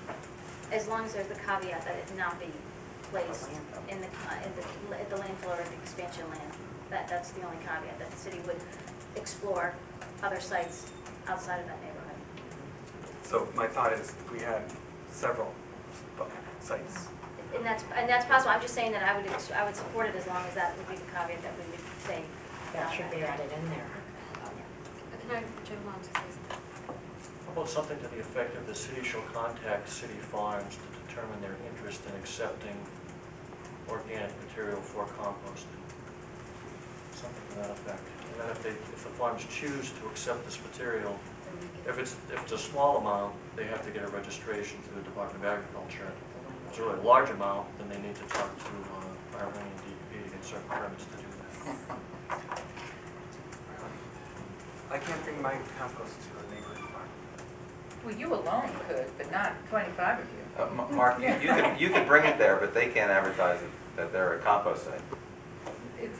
as long as there's the caveat that it not be placed in the landfill or the expansion land. That's the only caveat, that the city would explore other sites outside of that neighborhood. so my thought is if we had several sites. And that's possible. I'm just saying that I would support it as long as that would be the caveat that we would say. That should be added in there. can I, Jim wants to say something? How about something to the effect of the city shall contact city farms to determine their interest in accepting organic material for composting? Something to that effect. And then if the farms choose to accept this material, if it's a small amount, they have to get a registration through the Department of Agriculture. If it's a really large amount, then they need to talk to Arlene and DEP to get certain permits to do that. I can't bring my compost to a neighboring farm. Well, you alone could, but not 25 of you. Mark, you could bring it there, but they can't advertise it, that they're a compost site.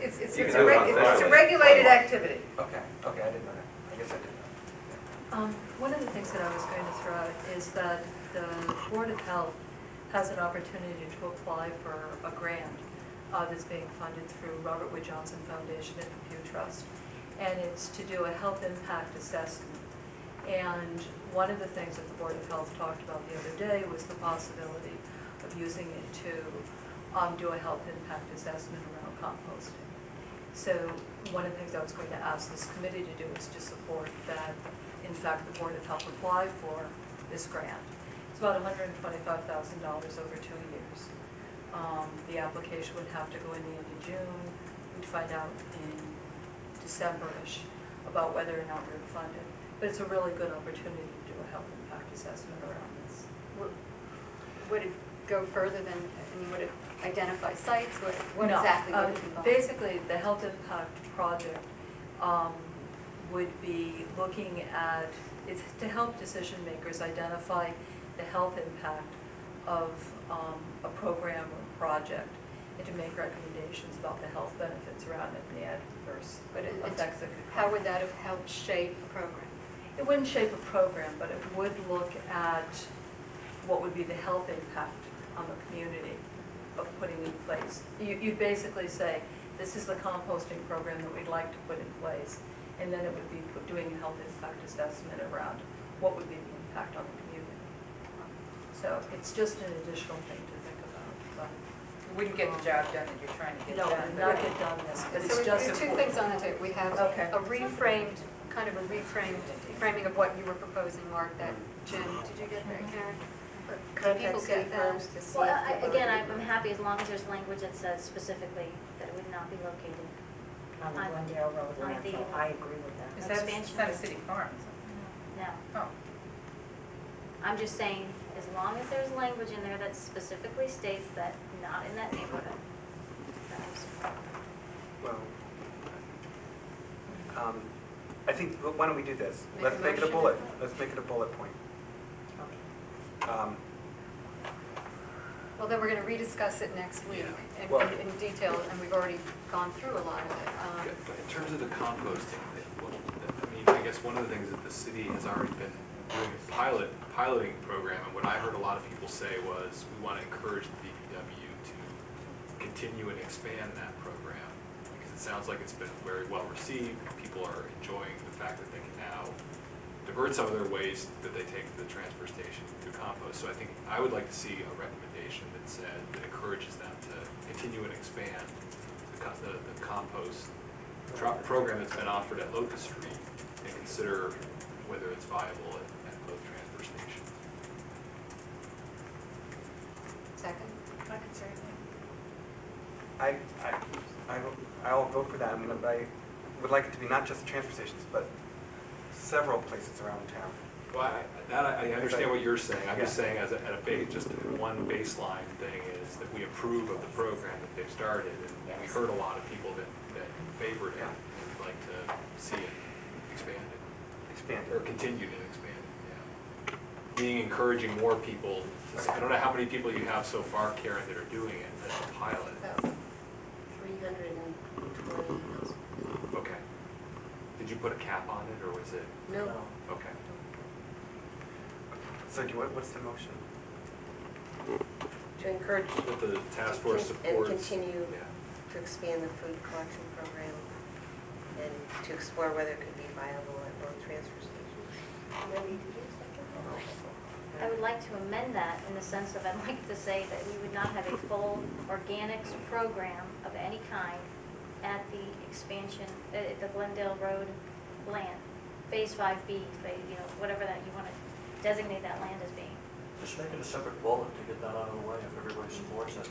It's You a can do it on it's a Thursday. regulated activity. Okay, I didn't know that. I guess I didn't know. One of the things that I was going to throw out is that the Board of Health has an opportunity to apply for a grant that's being funded through Robert Wood Johnson Foundation and the Pew Trust. And it's to do a health impact assessment. And one of the things that the Board of Health talked about the other day was the possibility of using it to do a health impact assessment around composting. So one of the things I was going to ask this committee to do is to support that, in fact, the Board of Health apply for this grant. It's about $125,000 over 2 years. The application would have to go in the end of June. We'd find out in December-ish about whether or not we were funded. But it's a really good opportunity to do a health impact assessment around this. Would it go further than, I mean, would it identify sites? What No, exactly would it involve? basically, the health impact project would be looking at, it's to help decision makers identify the health impact of a program or project, and to make recommendations about the health benefits around it and the adverse effects that could come. How would that have helped shape the program? It wouldn't shape a program, but it would look at what would be the health impact on the community of putting in place. You'd basically say, this is the composting program that we'd like to put in place, and then it would be doing a health impact assessment around what would be the impact on the community. So it's just an additional thing to think about. But You wouldn't get the job done that you're trying to get no, done. not get done this, but So it's we just have two things on the table. We have Okay. a reframed, kind of a reframed framing of what you were proposing, Mark, that Jim, did you get that, Karen? Did people Contact get city that? firms to see Well, if they again, want to- I'm happy as long as there's language that says specifically that it would not be located. On the Glendale Road On the- landfill, I agree with that. Is that, Expansion. it's not a city farm, is it? No. Oh. I'm just saying, as long as there's language in there that specifically states that not in that neighborhood. that I'm supporting. Well, I think, why don't we do this? Make Let's a make it a motion. bullet, let's make it a bullet point. Well, then we're going to rediscuss it next week Well- in detail, and we've already gone through a lot of it. In terms of the composting thing, well, I mean, I guess one of the things that the city has already been doing a piloting program, and what I heard a lot of people say was, we want to encourage the DPW to continue and expand that program, because it sounds like it's been very well received. People are enjoying the fact that they can now divert some of their waste that they take to the transfer station to compost. So I think I would like to see a recommendation that said, that encourages them to continue and expand the compost program that's been offered at Locust Street, and consider whether it's viable at both transfer stations. Second? I could certainly. I'll vote for that. I mean, I would like it to be not just transfer stations, but several places around town. Well, I understand what you're saying. I'm just saying, just one baseline thing is that we approve of the program that they've started, and we heard a lot of people that favored it, and would like to see it expanded. Or continued and expanded, yeah. Meaning encouraging more people to, I don't know how many people you have so far, Karen, that are doing it as a pilot. About 320,000. Okay. Did you put a cap on it, or was it? No. Okay. So what's the motion? To encourage. With the task force And supports. continue Yeah. to expand the food collection program and to explore whether it could be viable at both transfer stations. Do I need to do a second? I would like to amend that in the sense of, I'd like to say that we would not have a full organics program of any kind at the expansion, at the Glendale Road land, Phase 5B, whatever that you want to designate that land as being. Just make it a separate bullet to get that out of the way if everybody supports it.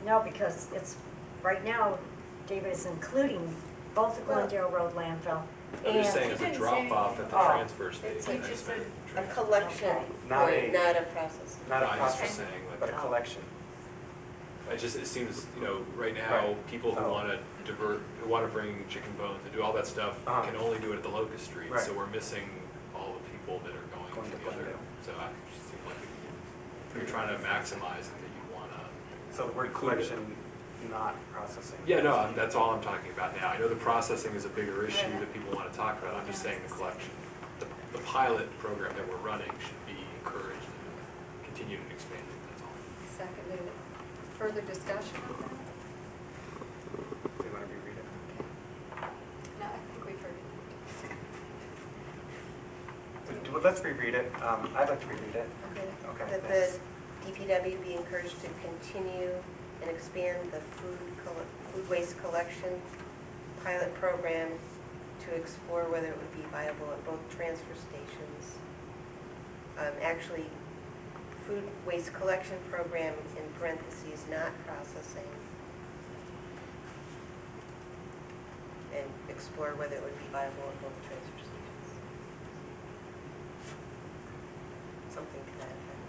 No, because it's, right now, David is including both the Glendale Road landfill I'm just saying and, it's a drop-off at the transfer station. It's just That's been a collection Not point, a- not a process. Not a No, I was just process, saying, but a collection. it seems, right now, people who Oh. want to divert, who want to bring chicken bones and do all that stuff can only do it at the Locust Street. Right. So we're missing all the people that are going Going to to the other. Glendale. So it just seems like if you're trying to maximize it, that you want to. So the word collection, not processing. Yeah, no, that's all I'm talking about now. I know the processing is a bigger issue that people want to talk about. I'm just saying the collection. The pilot program that we're running should be encouraged and continued and expanded, that's all. Seconded. Further discussion on that? Do you want to reread it? No, I think we've heard it. let's reread it. I'd like to reread it. Okay, That the DPW be encouraged to continue and expand the food waste collection pilot program to explore whether it would be viable at both transfer stations. Actually, food waste collection program in parentheses, not processing. And explore whether it would be viable at both transfer stations. Something to that effect.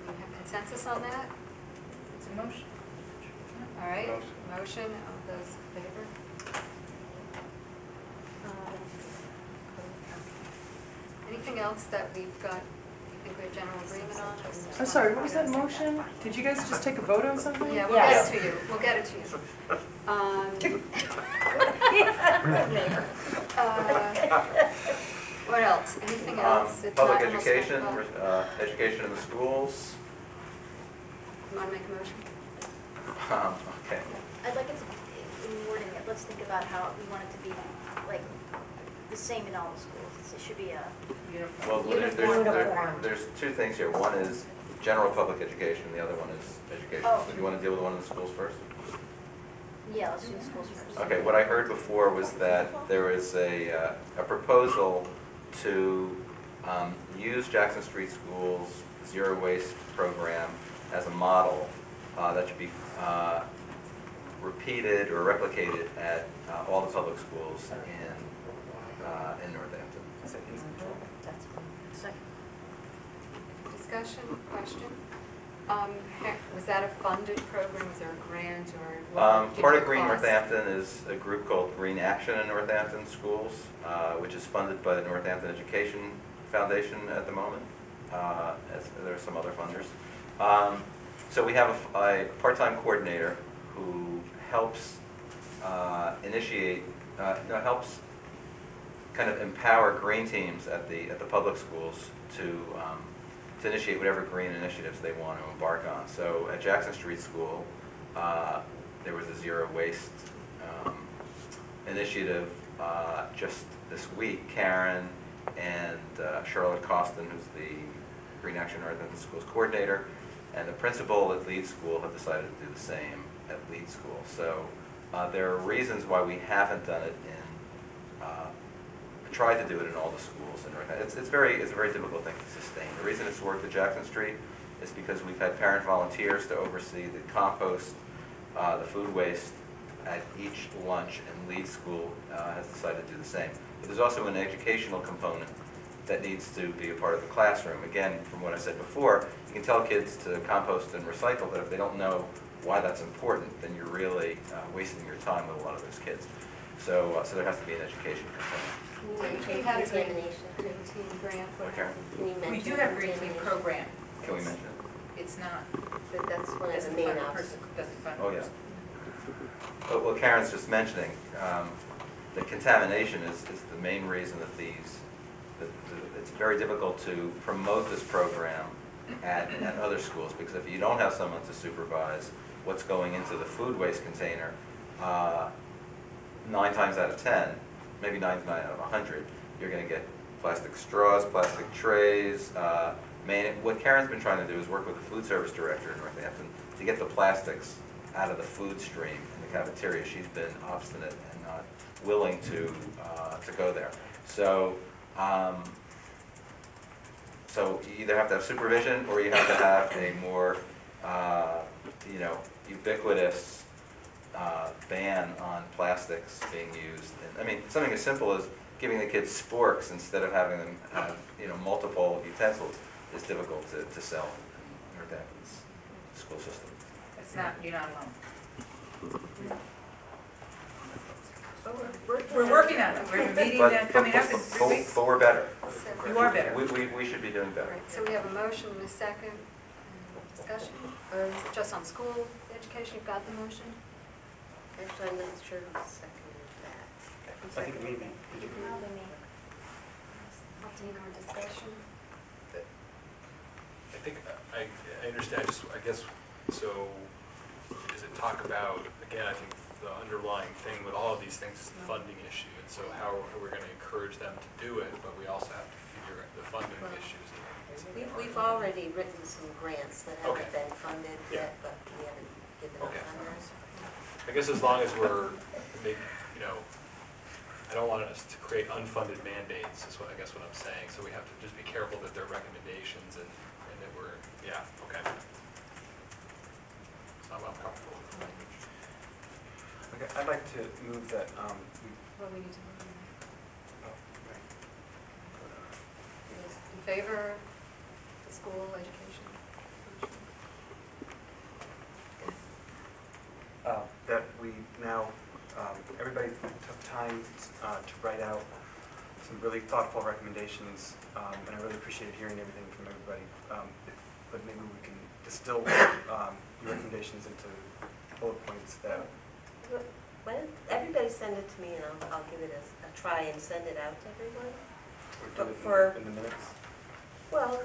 We have consensus on that? It's a motion. All right, motion, all those in favor? Anything else that we've got, you think we have general agreement on? I'm sorry, what was that motion? Did you guys just take a vote on something? Yeah, we'll get it to you, we'll get it to you. What else? Anything else? It's Public not almost education, like- education in the schools. You want to make a motion? Okay. I'd like it to, in wording it, let's think about how we want it to be, like, the same in all the schools. It should be a, Well, Uniform. there's two things here. One is general public education, and the other one is education. Oh. So do you want to deal with one of the schools first? yeah, let's do the schools first. Okay, what I heard before was that there is a proposal to use Jackson Street School's zero waste program as a model that should be repeated or replicated at all the public schools in Northampton. Second. Discussion, question? Was that a funded program, was there a grant or? what did Part it of Green cost? Northampton is a group called Green Action in Northampton Schools, which is funded by the Northampton Education Foundation at the moment. As there are some other funders. So we have a part-time coordinator who helps helps kind of empower green teams at the public schools to initiate whatever green initiatives they want to embark on. So at Jackson Street School, there was a zero waste initiative just this week. Karen and Charlotte Costin, who's the Green Action Northampton Schools coordinator, and the principal at Leeds School have decided to do the same at Leeds School. So there are reasons why we haven't done it tried to do it in all the schools in Northampton. It's a very difficult thing to sustain. The reason it's worked at Jackson Street is because we've had parent volunteers to oversee the compost, the food waste at each lunch, and Leeds School has decided to do the same. But there's also an educational component that needs to be a part of the classroom. Again, from what I said before, you can tell kids to compost and recycle, but if they don't know why that's important, then you're really wasting your time with a lot of those kids. So there has to be an education component. We had a green team grant for Okay. We do have a green team program. Can we mention it? It's not, But that's one of the doesn't main fund the options. person, doesn't fund the Oh, yeah. person. Well, Karen's just mentioning, the contamination is the main reason that it's very difficult to promote this program at other schools, because if you don't have someone to supervise what's going into the food waste container, 9 times out of 10, maybe 9 out of 100, you're going to get plastic straws, plastic trays. What Karen's been trying to do is work with the food service director in Northampton to get the plastics out of the food stream in the cafeteria. She's been obstinate and not willing to go there. So, so you either have to have supervision, or you have to have a more, ubiquitous ban on plastics being used. And, I mean, something as simple as giving the kids sporks instead of having them have, multiple utensils is difficult to sell in Northampton's school system. It's not, you're not alone. We're working on it. We're meeting coming up in 3 weeks. But we're better. You are better. We should be doing better. Right, so we have a motion and a second. Discussion, or is it just on school education? You've got the motion? Actually, I'm not sure who seconded that. I think maybe. Probably me. Up to you, more discussion. I think, I understand, I guess, so, does it talk about, again, I think the underlying thing with all of these things is the funding issue. And so how are we going to encourage them to do it, but we also have to figure out the funding issues. We've already written some grants that haven't Okay. been funded Yeah. yet, but we haven't given up Okay. on those. I guess as long as we're maybe, I don't want us to create unfunded mandates is what I guess what I'm saying. So we have to just be careful that they're recommendations and that we're, okay. So I'm comfortable with the language. Okay, I'd like to move that, Well, we need to move on. In favor of the school education? that we now, everybody took time to write out some really thoughtful recommendations, and I really appreciated hearing everything from everybody. But maybe we can distill your recommendations into bullet points that. Why don't everybody send it to me and I'll give it a try and send it out to everyone? Or do it in the minutes? Well,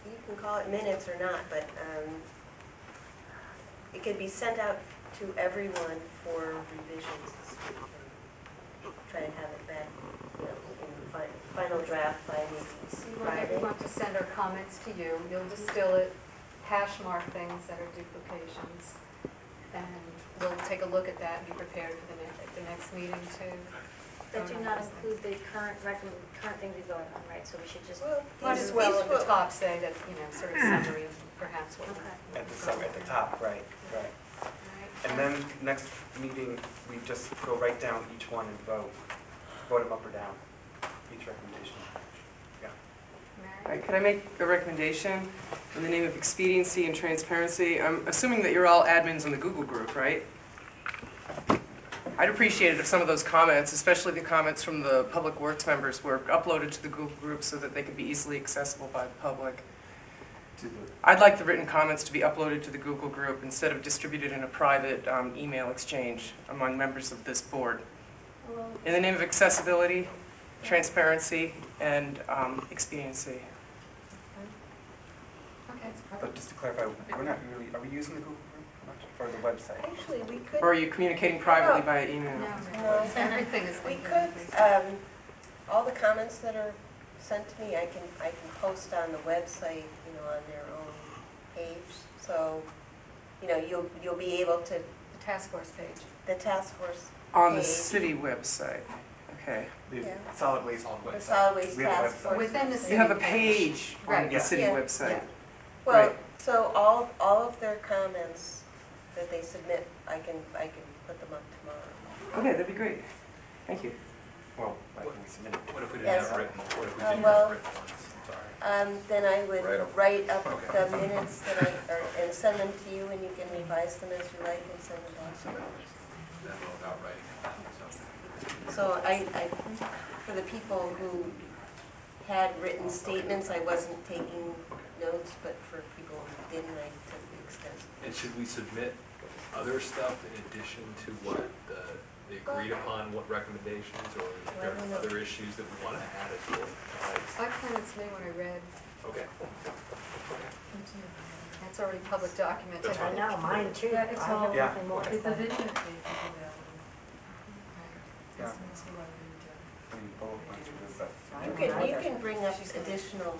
you can call it minutes or not, but it could be sent out to everyone for revisions this week. Try and have it back in final draft by maybe Friday. We want to send our comments to you. You'll distill it, hash mark things that are duplications, and we'll take a look at that and be prepared for the next meeting too. But do not include the current things we're going on, right? So we should just. Might as well at the top say that, sort of summary of perhaps what. At the top, right. And then next meeting, we just go right down each one and vote them up or down, each recommendation. Could I make a recommendation in the name of expediency and transparency? I'm assuming that you're all admins in the Google group, right? I'd appreciate it if some of those comments, especially the comments from the Public Works members, were uploaded to the Google group so that they could be easily accessible by the public. I'd like the written comments to be uploaded to the Google group instead of distributed in a private email exchange among members of this board. In the name of accessibility, transparency, and expediency. Okay. But just to clarify, we're not really, are we using the Google group much, or the website? Actually, we could. Or are you communicating privately via email? No, everything is. We could. All the comments that are sent to me, I can post on the website, on their own page. So, you'll be able to. The task force page. The task force. On the city website. Okay. The solid waste. The solid waste task force. Within the city. You have a page on the city website. Yeah. Well, Right. so all of their comments that they submit, I can put them up tomorrow. Okay, that'd be great. Thank you. Well, why can we submit it? What if we didn't Yes. have written? What if we didn't well, have written ones? Sorry. Then I would write up Okay. the minutes and send them to you, and you can revise them as you like and send them back. Then we'll about writing. So I, for the people who had written statements, I wasn't taking notes, but for people who didn't, I took the extensive. And should we submit other stuff in addition to what the agreed upon, what recommendations, or is there other issues that we want to add as well? I pointed to me when I read. Okay. It's already public document. That's I know, mine too. Yeah, it's all- I have nothing more. It's the video page. Yeah. I mean, bullet points are good, but. You can bring up additional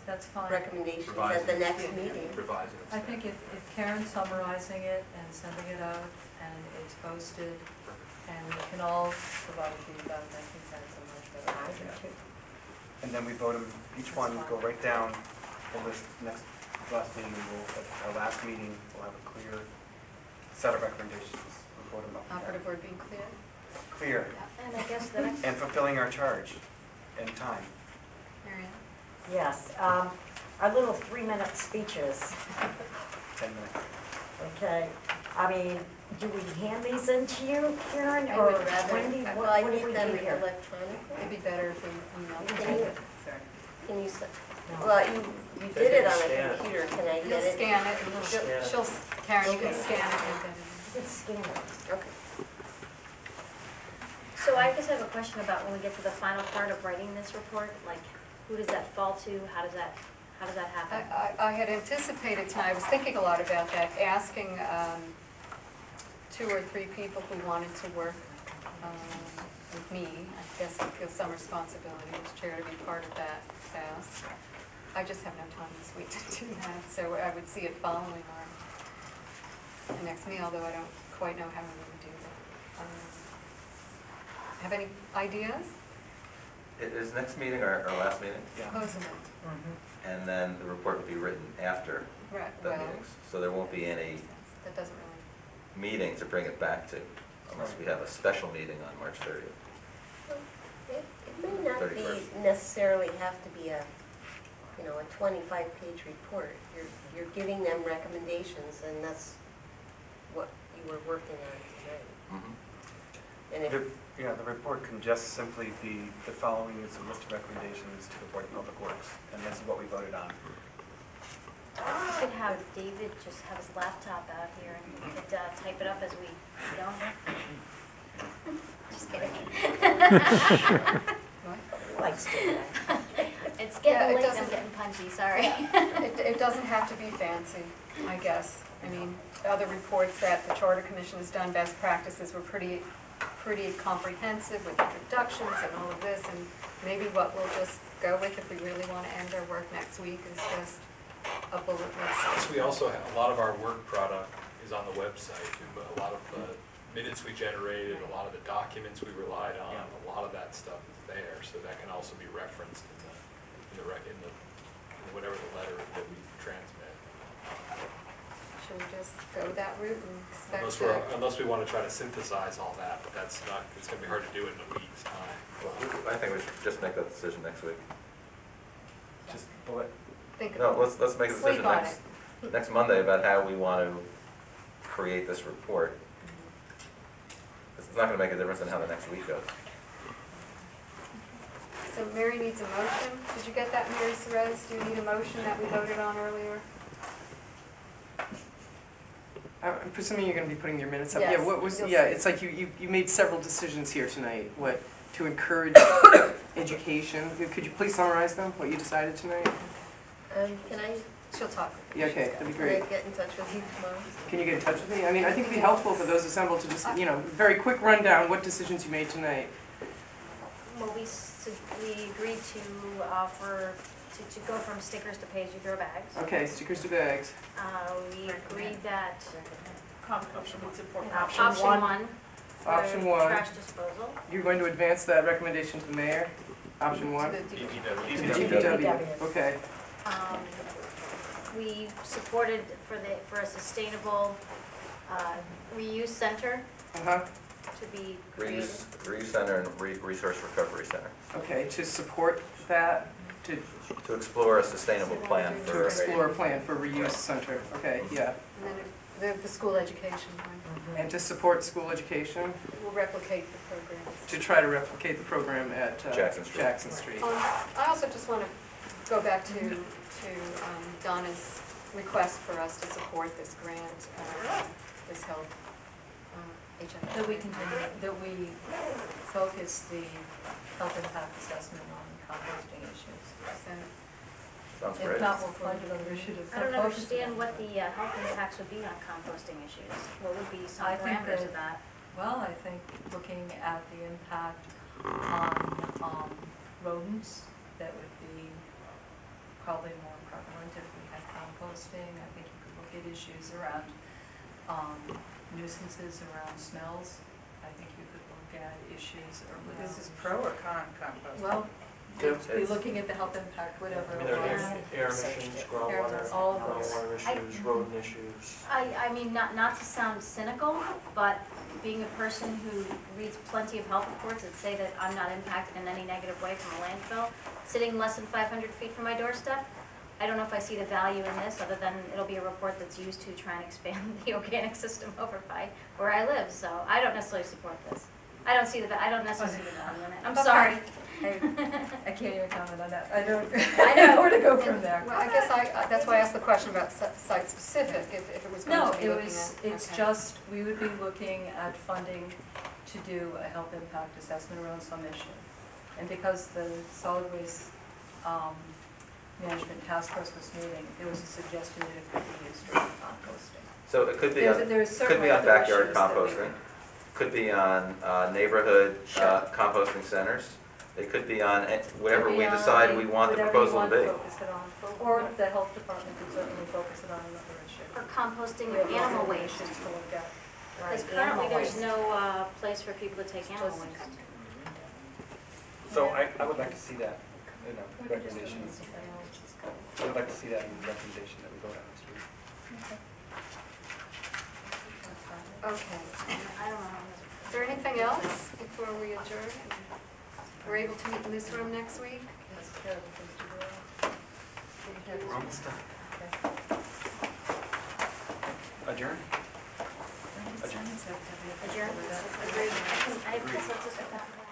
That's fine. recommendations at the next meeting. Revising. I think if Karen's summarizing it and sending it out and it's posted and we can all provide feedback, I think that's a much better idea. And then we vote them, each one, go right down the list, last meeting, at our last meeting, we'll have a clear set of recommendations. We'll vote them up. Operative word being clear. Clear, And I guess the next. and fulfilling our charge in time. Marianne? Yes, our little 3-minute speeches, 10 minutes. okay? I mean, do we hand these in to you, Karen, I or would rather- Wendy? Well, I What do need we them do here? electronically. It'd be better if we Can you, emailed. can you, No. well, you did it on a computer, can I You'll get it? scan it, and she'll, Karen, you can scan it and then. It's scanned. Okay. So I just have a question about when we get to the final part of writing this report, like, who does that fall to? How does that happen? I had anticipated tonight, I was thinking a lot about that, asking 2 or 3 people who wanted to work with me. I guess I feel some responsibility as chair to be part of that task. I just have no time this week to do that, so I would see it following our next meeting, although I don't quite know how we would do that. Have any ideas? Is next meeting our last meeting? Supposedly. And then the report will be written after Right, the well, meetings. So there won't be any that doesn't really, meeting to bring it back to, unless we have a special meeting on March 30th. It may not 31st. necessarily have to be a 25-page report. You're giving them recommendations, and that's what you were working on tonight. And if, The report can just simply be, the following is a list of recommendations to the Board of Public Works, and this is what we voted on. We could have David just have his laptop out here and he could type it up as we go. Just kidding. Likes to do that. It's Yeah, getting it late, I'm doesn't- getting punchy, sorry. it doesn't have to be fancy, I guess. I mean, other reports that the Charter Commission has done, best practices were pretty comprehensive with introductions and all of this, and maybe what we'll just go with if we really want to end our work next week is just a bullet list. We also have, a lot of our work product is on the website. A lot of the minutes we generated, a lot of the documents we relied on, a lot of that stuff is there, so that can also be referenced in whatever the letter that we transmit. Should we just go that route and expect Unless we want to try to synthesize all that, but that's not, it's going to be hard to do it in a week's time. Well, I think we should just make that decision next week. Just bullet. think No, let's make a Sleep decision on next Monday about how we want to create this report. It's not going to make a difference in how the next week goes. So Mary needs a motion. Did you get that, Mary Perez? Do you need a motion that we voted on earlier? I'm presuming you're going to be putting your minutes up. Yes, Yeah, what was, you'll yeah, see. it's like you made several decisions here tonight. What, to encourage education. Could you please summarize them, what you decided tonight? can I She'll talk. Yeah, okay, that'd be can great. I get in touch with you tomorrow? Can you get in touch with me? I mean, I think it'd be helpful for those assembled to just, very quick rundown, what decisions you made tonight. Well, we agreed to offer, to go from stickers to pay-as-you-throw bags. Okay, stickers to bags. We agreed that Composting would support option one for Option one. trash disposal. You're going to advance that recommendation to the mayor? Option one? To the To DPW. the DPW, okay. We supported for a sustainable reuse center Uh-huh, to be created. Reuse Center and Resource Recovery Center. okay, to support that, to To explore a sustainable plan to for. explore a plan for reuse center, okay, yeah. And then the school education one. And to support school education, We'll replicate the programs. to try to replicate the program at Jackson Street. Jackson Street. I also just want to go back to Donna's request for us to support this grant, this health, HMO. That we continue, that we focus the health impact assessment on composting issues. Sounds If great. not, we'll find another issue to focus. I don't understand what the health impacts would be on composting issues. What would be some I think parameters of that? Well, I think looking at the impact on rodents, that would be probably more prevalent if we had composting. I think you could look at issues around nuisances around smells. I think you could look at issues around. This is pro or con compost? Well, It's- be looking at the health impact, whatever. I mean, there are air emissions, groundwater, All of those. groundwater issues, rodent issues. I mean, not to sound cynical, but being a person who reads plenty of health reports that say that I'm not impacted in any negative way from a landfill, sitting less than 500 feet from my doorstep, I don't know if I see the value in this, other than it'll be a report that's used to try and expand the organic system over by where I live, so I don't necessarily support this. I don't necessarily see the value in it. I'm sorry. I can't even comment on that. I don't I know. know where to go from there. Well, I guess that's why I asked the question about site-specific, if it was going No, to be it looking was, at. it's okay. just, we would be looking at funding to do a health impact assessment around some issue. And because the solid waste management task force was meeting, there was a suggestion that it could be used for composting. So it could be There's- on, there's could certainly be on other backyard issues that we composting, could be on neighborhood composting centers. It could be on whatever we decide we want the proposal to be. Whatever you want to focus it on, or the health department can certainly focus it on another issue. Or composting We have animal other waste. issues to look at. Because Right, currently animal there's waste. no place for people to take animal waste. So I would like to see that in a recommendation. I would like to see that in the recommendation that we vote on this week. Okay. I don't know. Is there anything else before we adjourn? We're able to meet in this room next week? Wrong stuff. Adjourn? Adjourn? Agreed. I have consensus with that.